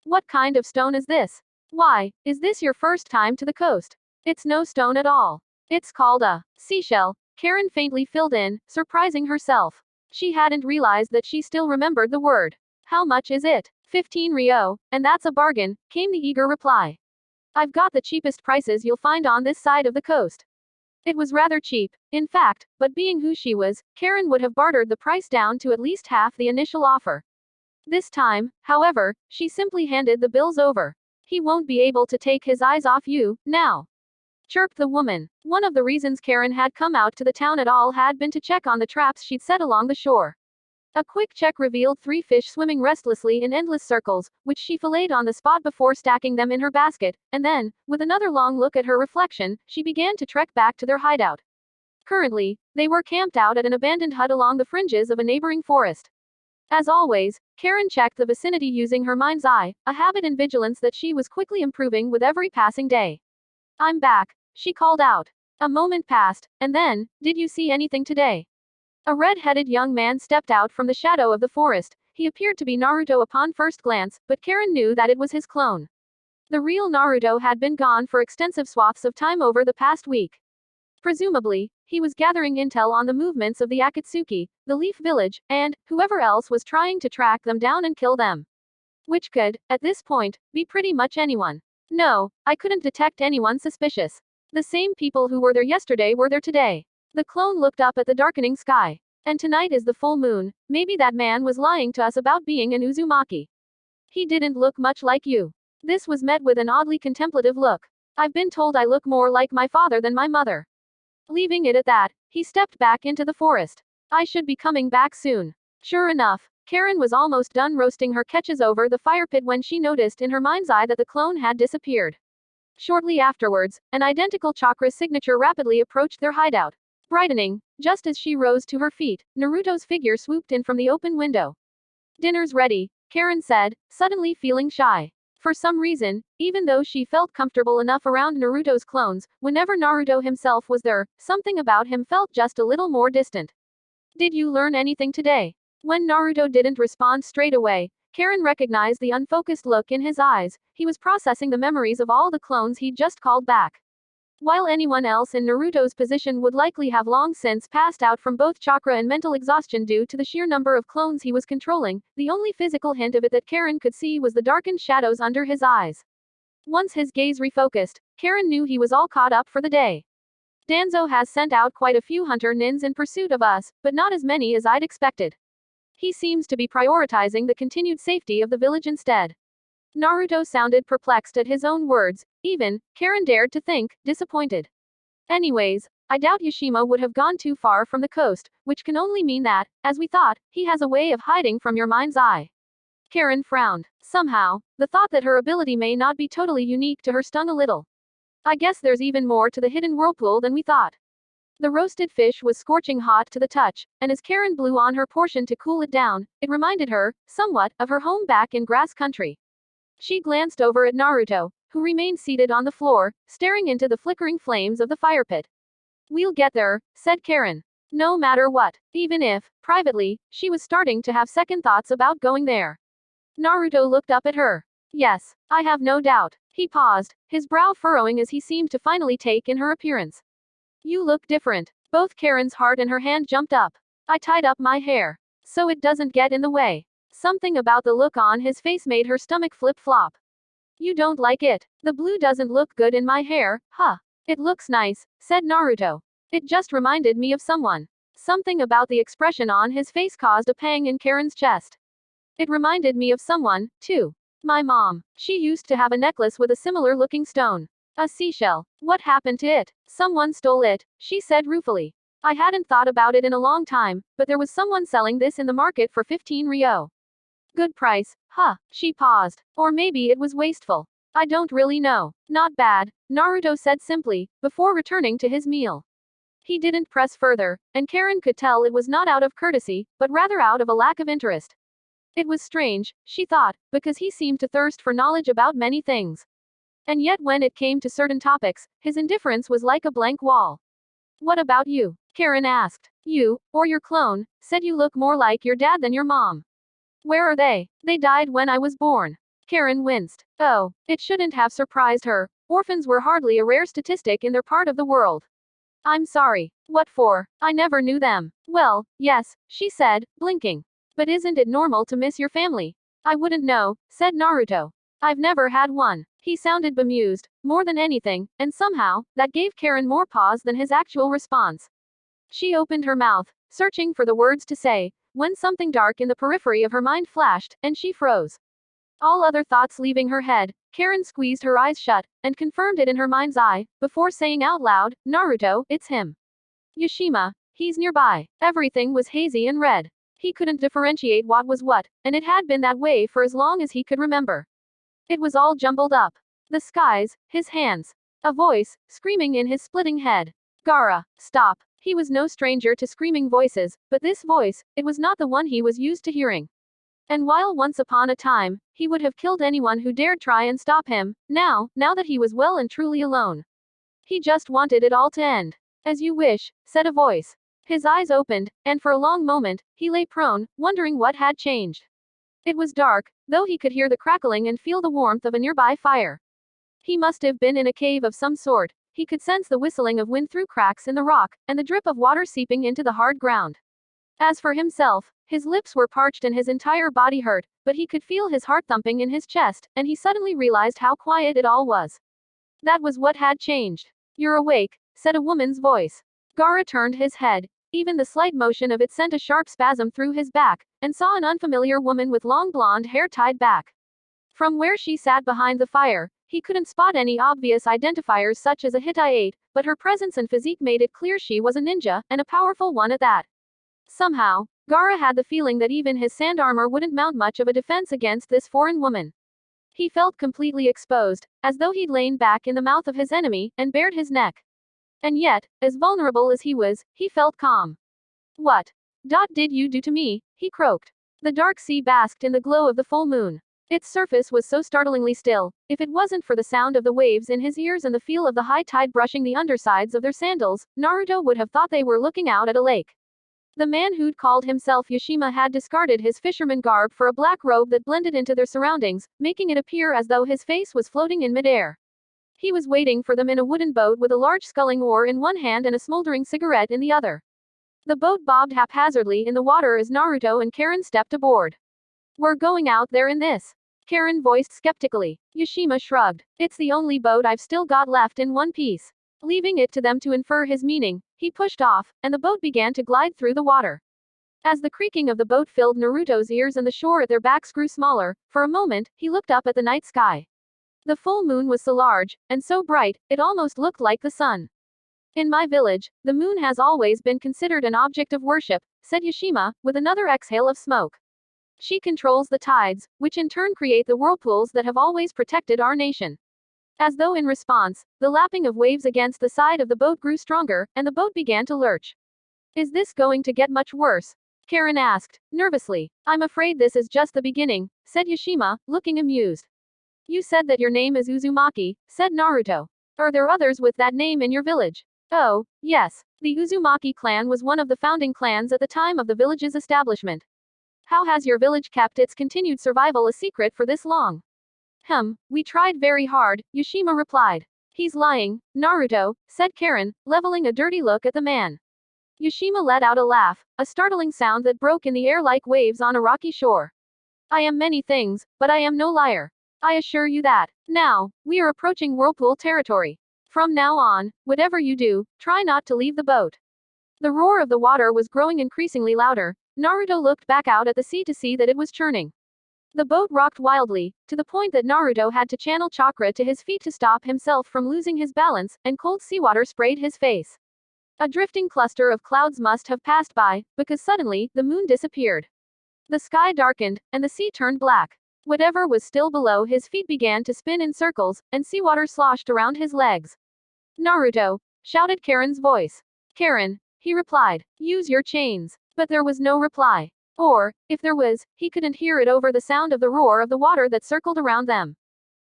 S1: What kind of stone is this? Why, is this your first time to the coast? It's no stone at all. It's called a seashell, Karen faintly filled in, surprising herself. She hadn't realized that she still remembered the word. How much is it? 15 Rio, and that's a bargain, came the eager reply. I've got the cheapest prices you'll find on this side of the coast. It was rather cheap, in fact, but being who she was, Karen would have bartered the price down to at least half the initial offer. This time, however, she simply handed the bills over. He won't be able to take his eyes off you, now. Chirped the woman. One of the reasons Karen had come out to the town at all had been to check on the traps she'd set along the shore. A quick check revealed 3 fish swimming restlessly in endless circles, which she filleted on the spot before stacking them in her basket, and then, with another long look at her reflection, she began to trek back to their hideout. Currently, they were camped out at an abandoned hut along the fringes of a neighboring forest. As always, Karen checked the vicinity using her mind's eye, a habit and vigilance that she was quickly improving with every passing day. I'm back, she called out. A moment passed, and then, did you see anything today? A red-headed young man stepped out from the shadow of the forest. He appeared to be Naruto upon first glance, but Karen knew that it was his clone. The real Naruto had been gone for extensive swaths of time over the past week. Presumably, he was gathering intel on the movements of the Akatsuki, the Leaf Village, and whoever else was trying to track them down and kill them. Which could, at this point, be pretty much anyone. No, I couldn't detect anyone suspicious. The same people who were there yesterday were there today. The clone looked up at the darkening sky. And tonight is the full moon, maybe that man was lying to us about being an Uzumaki. He didn't look much like you. This was met with an oddly contemplative look. I've been told I look more like my father than my mother. Leaving it at that, he stepped back into the forest. I should be coming back soon. Sure enough, Karen was almost done roasting her catches over the fire pit when she noticed in her mind's eye that the clone had disappeared. Shortly afterwards, an identical chakra signature rapidly approached their hideout. Brightening, just as she rose to her feet, Naruto's figure swooped in from the open window. Dinner's ready, Karen said, suddenly feeling shy. For some reason, even though she felt comfortable enough around Naruto's clones, whenever Naruto himself was there, something about him felt just a little more distant. Did you learn anything today? When Naruto didn't respond straight away, Karen recognized the unfocused look in his eyes. He was processing the memories of all the clones he'd just called back. While anyone else in Naruto's position would likely have long since passed out from both chakra and mental exhaustion due to the sheer number of clones he was controlling, the only physical hint of it that Karen could see was the darkened shadows under his eyes. Once his gaze refocused, Karen knew he was all caught up for the day. Danzo has sent out quite a few hunter nins in pursuit of us, but not as many as I'd expected. He seems to be prioritizing the continued safety of the village instead. Naruto sounded perplexed at his own words, even, Karen dared to think, disappointed. Anyways, I doubt Yashima would have gone too far from the coast, which can only mean that, as we thought, he has a way of hiding from your mind's eye. Karen frowned. Somehow, the thought that her ability may not be totally unique to her stung a little. I guess there's even more to the hidden whirlpool than we thought. The roasted fish was scorching hot to the touch, and as Karen blew on her portion to cool it down, it reminded her, somewhat, of her home back in grass country. She glanced over at Naruto, who remained seated on the floor, staring into the flickering flames of the fire pit. We'll get there, said Karen. No matter what, even if, privately, she was starting to have second thoughts about going there. Naruto looked up at her. Yes, I have no doubt. He paused, his brow furrowing as he seemed to finally take in her appearance. You look different. Both Karen's heart and her hand jumped up. I tied up my hair, so it doesn't get in the way. Something about the look on his face made her stomach flip-flop. You don't like it. The blue doesn't look good in my hair, huh? It looks nice, said Naruto. It just reminded me of someone. Something about the expression on his face caused a pang in Karen's chest. It reminded me of someone, too. My mom. She used to have a necklace with a similar-looking stone. A seashell. What happened to it? Someone stole it, she said ruefully. I hadn't thought about it in a long time, but there was someone selling this in the market for 15 ryo. Good price, huh? She paused. Or maybe it was wasteful. I don't really know. Not bad, Naruto said simply, before returning to his meal. He didn't press further, and Karen could tell it was not out of courtesy, but rather out of a lack of interest. It was strange, she thought, because he seemed to thirst for knowledge about many things. And yet when it came to certain topics, his indifference was like a blank wall. What about you? Karen asked. You, or your clone, said you look more like your dad than your mom. Where are they? They died when I was born. Karen winced. Oh, it shouldn't have surprised her. Orphans were hardly a rare statistic in their part of the world. I'm sorry. What for? I never knew them. Well, yes, she said, blinking. But isn't it normal to miss your family? I wouldn't know, said Naruto. I've never had one. He sounded bemused, more than anything, and somehow, that gave Karen more pause than his actual response. She opened her mouth, searching for the words to say, when something dark in the periphery of her mind flashed, and she froze. All other thoughts leaving her head, Karen squeezed her eyes shut, and confirmed it in her mind's eye, before saying out loud, Naruto, it's him. Yashima, he's nearby. Everything was hazy and red. He couldn't differentiate what was what, and it had been that way for as long as he could remember. It was all jumbled up. The skies, his hands. A voice, screaming in his splitting head. Gaara, stop. He was no stranger to screaming voices, but this voice, it was not the one he was used to hearing. And while once upon a time, he would have killed anyone who dared try and stop him, now that he was well and truly alone, he just wanted it all to end. As you wish, said a voice. His eyes opened, and for a long moment, he lay prone, wondering what had changed. It was dark, though he could hear the crackling and feel the warmth of a nearby fire. He must have been in a cave of some sort. He could sense the whistling of wind through cracks in the rock, and the drip of water seeping into the hard ground. As for himself, his lips were parched and his entire body hurt, but he could feel his heart thumping in his chest, and he suddenly realized how quiet it all was. That was what had changed. You're awake, said a woman's voice. Gaara turned his head. Even the slight motion of it sent a sharp spasm through his back, and saw an unfamiliar woman with long blonde hair tied back. From where she sat behind the fire, he couldn't spot any obvious identifiers such as a Hittite, but her presence and physique made it clear she was a ninja, and a powerful one at that. Somehow, Gaara had the feeling that even his sand armor wouldn't mount much of a defense against this foreign woman. He felt completely exposed, as though he'd lain back in the mouth of his enemy, and bared his neck. And yet, as vulnerable as he was, he felt calm. What did you do to me? He croaked. The dark sea basked in the glow of the full moon. Its surface was so startlingly still, if it wasn't for the sound of the waves in his ears and the feel of the high tide brushing the undersides of their sandals, Naruto would have thought they were looking out at a lake. The man who'd called himself Yashima had discarded his fisherman garb for a black robe that blended into their surroundings, making it appear as though his face was floating in midair. He was waiting for them in a wooden boat with a large sculling oar in one hand and a smoldering cigarette in the other. The boat bobbed haphazardly in the water as Naruto and Karen stepped aboard. "We're going out there in this?" Karen voiced skeptically. Yashima shrugged. "It's the only boat I've still got left in one piece." Leaving it to them to infer his meaning, he pushed off, and the boat began to glide through the water. As the creaking of the boat filled Naruto's ears and the shore at their backs grew smaller, for a moment, he looked up at the night sky. The full moon was so large, and so bright, it almost looked like the sun. "In my village, the moon has always been considered an object of worship," said Yashima, with another exhale of smoke. "She controls the tides, which in turn create the whirlpools that have always protected our nation." As though in response, the lapping of waves against the side of the boat grew stronger, and the boat began to lurch. "Is this going to get much worse?" Karen asked, nervously. "I'm afraid this is just the beginning," said Yashima, looking amused. "You said that your name is Uzumaki," said Naruto. "Are there others with that name in your village?" "Oh, yes. The Uzumaki clan was one of the founding clans at the time of the village's establishment." "How has your village kept its continued survival a secret for this long?" We tried very hard," Yashima replied. "He's lying, Naruto," said Karen, leveling a dirty look at the man. Yashima let out a laugh, a startling sound that broke in the air like waves on a rocky shore. "I am many things, but I am no liar. I assure you that. Now, we are approaching whirlpool territory. From now on, whatever you do, try not to leave the boat." The roar of the water was growing increasingly louder. Naruto looked back out at the sea to see that it was churning. The boat rocked wildly, to the point that Naruto had to channel chakra to his feet to stop himself from losing his balance, and cold seawater sprayed his face. A drifting cluster of clouds must have passed by, because suddenly, the moon disappeared. The sky darkened, and the sea turned black. Whatever was still below his feet began to spin in circles, and seawater sloshed around his legs. "Naruto!" shouted Karen's voice. "Karen," he replied, "use your chains." But there was no reply. Or, if there was, he couldn't hear it over the sound of the roar of the water that circled around them.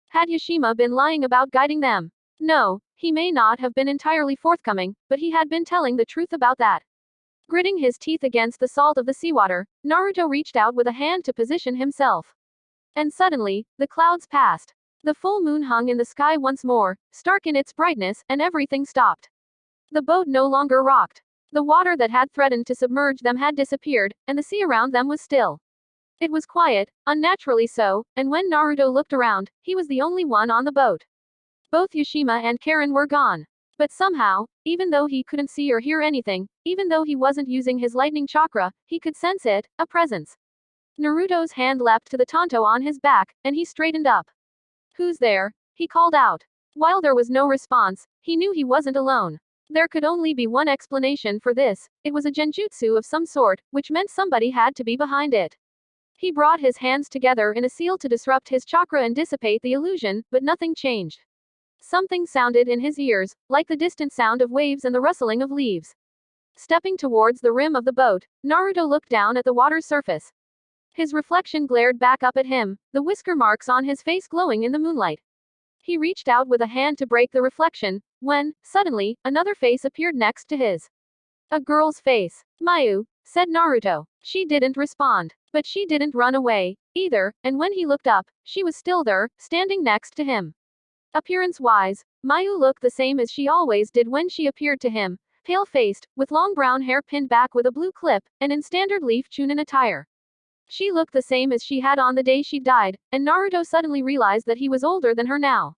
S1: Had Yashima been lying about guiding them? No, he may not have been entirely forthcoming, but he had been telling the truth about that. Gritting his teeth against the salt of the seawater, Naruto reached out with a hand to position himself. And suddenly, the clouds passed. The full moon hung in the sky once more, stark in its brightness, and everything stopped. The boat no longer rocked. The water that had threatened to submerge them had disappeared, and the sea around them was still. It was quiet, unnaturally so, and when Naruto looked around, he was the only one on the boat. Both Yashima and Karen were gone. But somehow, even though he couldn't see or hear anything, even though he wasn't using his lightning chakra, he could sense it, a presence. Naruto's hand leapt to the tanto on his back, and he straightened up. "Who's there?" he called out. While there was no response, he knew he wasn't alone. There could only be one explanation for this. It was a genjutsu of some sort, which meant somebody had to be behind it. He brought his hands together in a seal to disrupt his chakra and dissipate the illusion, but nothing changed. Something sounded in his ears, like the distant sound of waves and the rustling of leaves. Stepping towards the rim of the boat, Naruto looked down at the water's surface. His reflection glared back up at him, the whisker marks on his face glowing in the moonlight. He reached out with a hand to break the reflection, when, suddenly, another face appeared next to his. A girl's face. "Mayu," said Naruto. She didn't respond. But she didn't run away, either, and when he looked up, she was still there, standing next to him. Appearance-wise, Mayu looked the same as she always did when she appeared to him, pale-faced, with long brown hair pinned back with a blue clip, and in standard leaf chunin attire. She looked the same as she had on the day she died, and Naruto suddenly realized that he was older than her now.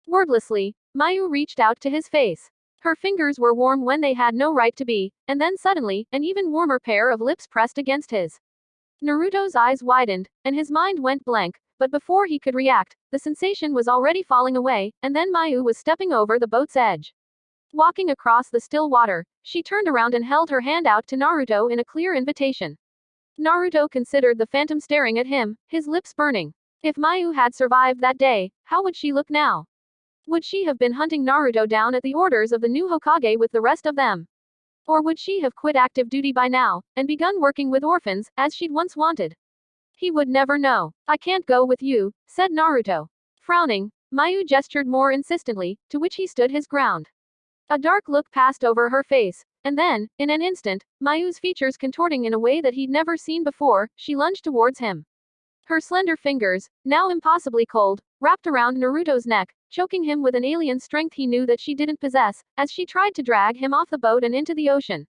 S1: Wordlessly, Mayu reached out to his face. Her fingers were warm when they had no right to be, and then suddenly, an even warmer pair of lips pressed against his. Naruto's eyes widened, and his mind went blank, but before he could react, the sensation was already falling away, and then Mayu was stepping over the boat's edge. Walking across the still water, she turned around and held her hand out to Naruto in a clear invitation. Naruto considered the phantom staring at him, his lips burning. If Mayu had survived that day, how would she look now? Would she have been hunting Naruto down at the orders of the new Hokage with the rest of them? Or would she have quit active duty by now, and begun working with orphans, as she'd once wanted? He would never know. "I can't go with you," said Naruto. Frowning, Mayu gestured more insistently, to which he stood his ground. A dark look passed over her face, and then, in an instant, Mayu's features contorting in a way that he'd never seen before, she lunged towards him. Her slender fingers, now impossibly cold, wrapped around Naruto's neck, choking him with an alien strength he knew that she didn't possess, as she tried to drag him off the boat and into the ocean.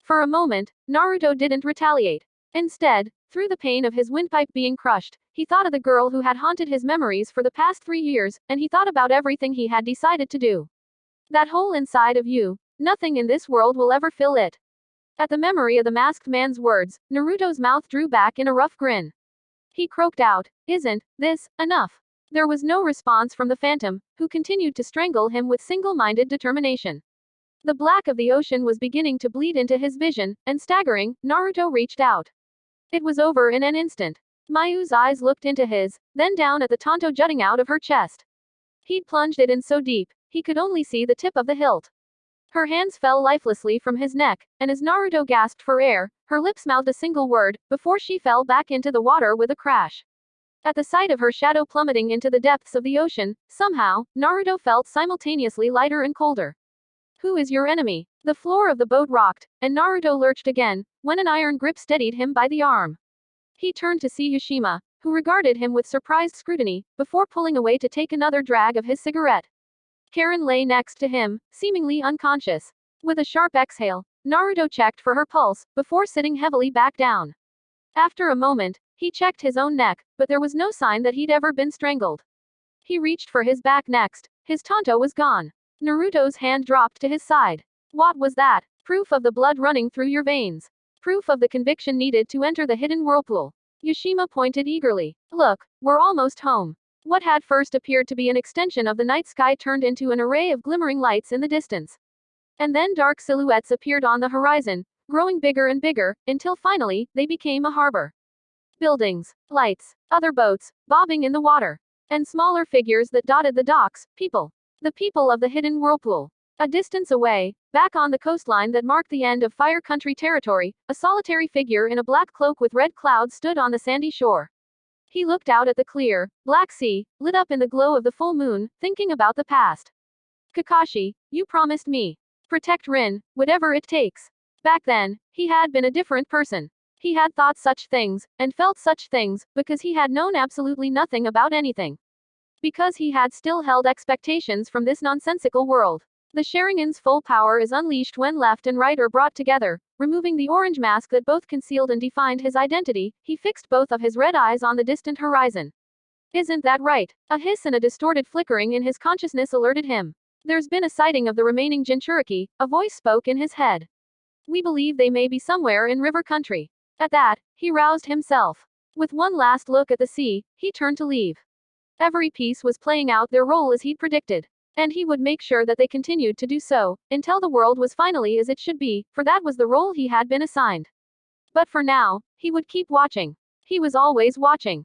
S1: For a moment, Naruto didn't retaliate. Instead, through the pain of his windpipe being crushed, he thought of the girl who had haunted his memories for the past 3 years, and he thought about everything he had decided to do. That hole inside of you, nothing in this world will ever fill it. At the memory of the masked man's words, Naruto's mouth drew back in a rough grin. He croaked out, "Isn't this enough?" There was no response from the phantom, who continued to strangle him with single-minded determination. The black of the ocean was beginning to bleed into his vision, and staggering, Naruto reached out. It was over in an instant. Mayu's eyes looked into his, then down at the tanto jutting out of her chest. He'd plunged it in so deep, he could only see the tip of the hilt. Her hands fell lifelessly from his neck, and as Naruto gasped for air, her lips mouthed a single word, before she fell back into the water with a crash. At the sight of her shadow plummeting into the depths of the ocean, somehow, Naruto felt simultaneously lighter and colder. Who is your enemy? The floor of the boat rocked, and Naruto lurched again, when an iron grip steadied him by the arm. He turned to see Yushima, who regarded him with surprised scrutiny, before pulling away to take another drag of his cigarette. Karen lay next to him, seemingly unconscious. With a sharp exhale, Naruto checked for her pulse, before sitting heavily back down. After a moment, he checked his own neck, but there was no sign that he'd ever been strangled. He reached for his back next. His tanto was gone. Naruto's hand dropped to his side. What was that? Proof of the blood running through your veins. Proof of the conviction needed to enter the hidden whirlpool. Yushima pointed eagerly. Look, we're almost home. What had first appeared to be an extension of the night sky turned into an array of glimmering lights in the distance. And then dark silhouettes appeared on the horizon, growing bigger and bigger, until finally, they became a harbor. Buildings, lights, other boats, bobbing in the water. And smaller figures that dotted the docks, people. The people of the hidden whirlpool. A distance away, back on the coastline that marked the end of Fire Country territory, a solitary figure in a black cloak with red clouds stood on the sandy shore. He looked out at the clear, black sea, lit up in the glow of the full moon, thinking about the past. Kakashi, you promised me. Protect Rin, whatever it takes. Back then, he had been a different person. He had thought such things, and felt such things, because he had known absolutely nothing about anything. Because he had still held expectations from this nonsensical world. The Sharingan's full power is unleashed when left and right are brought together. Removing the orange mask that both concealed and defined his identity, he fixed both of his red eyes on the distant horizon. Isn't that right? A hiss and a distorted flickering in his consciousness alerted him. There's been a sighting of the remaining Jinchuriki, a voice spoke in his head. We believe they may be somewhere in River Country. At that, he roused himself. With one last look at the sea, he turned to leave. Every piece was playing out their role as he'd predicted. And he would make sure that they continued to do so, until the world was finally as it should be, for that was the role he had been assigned. But for now, he would keep watching. He was always watching.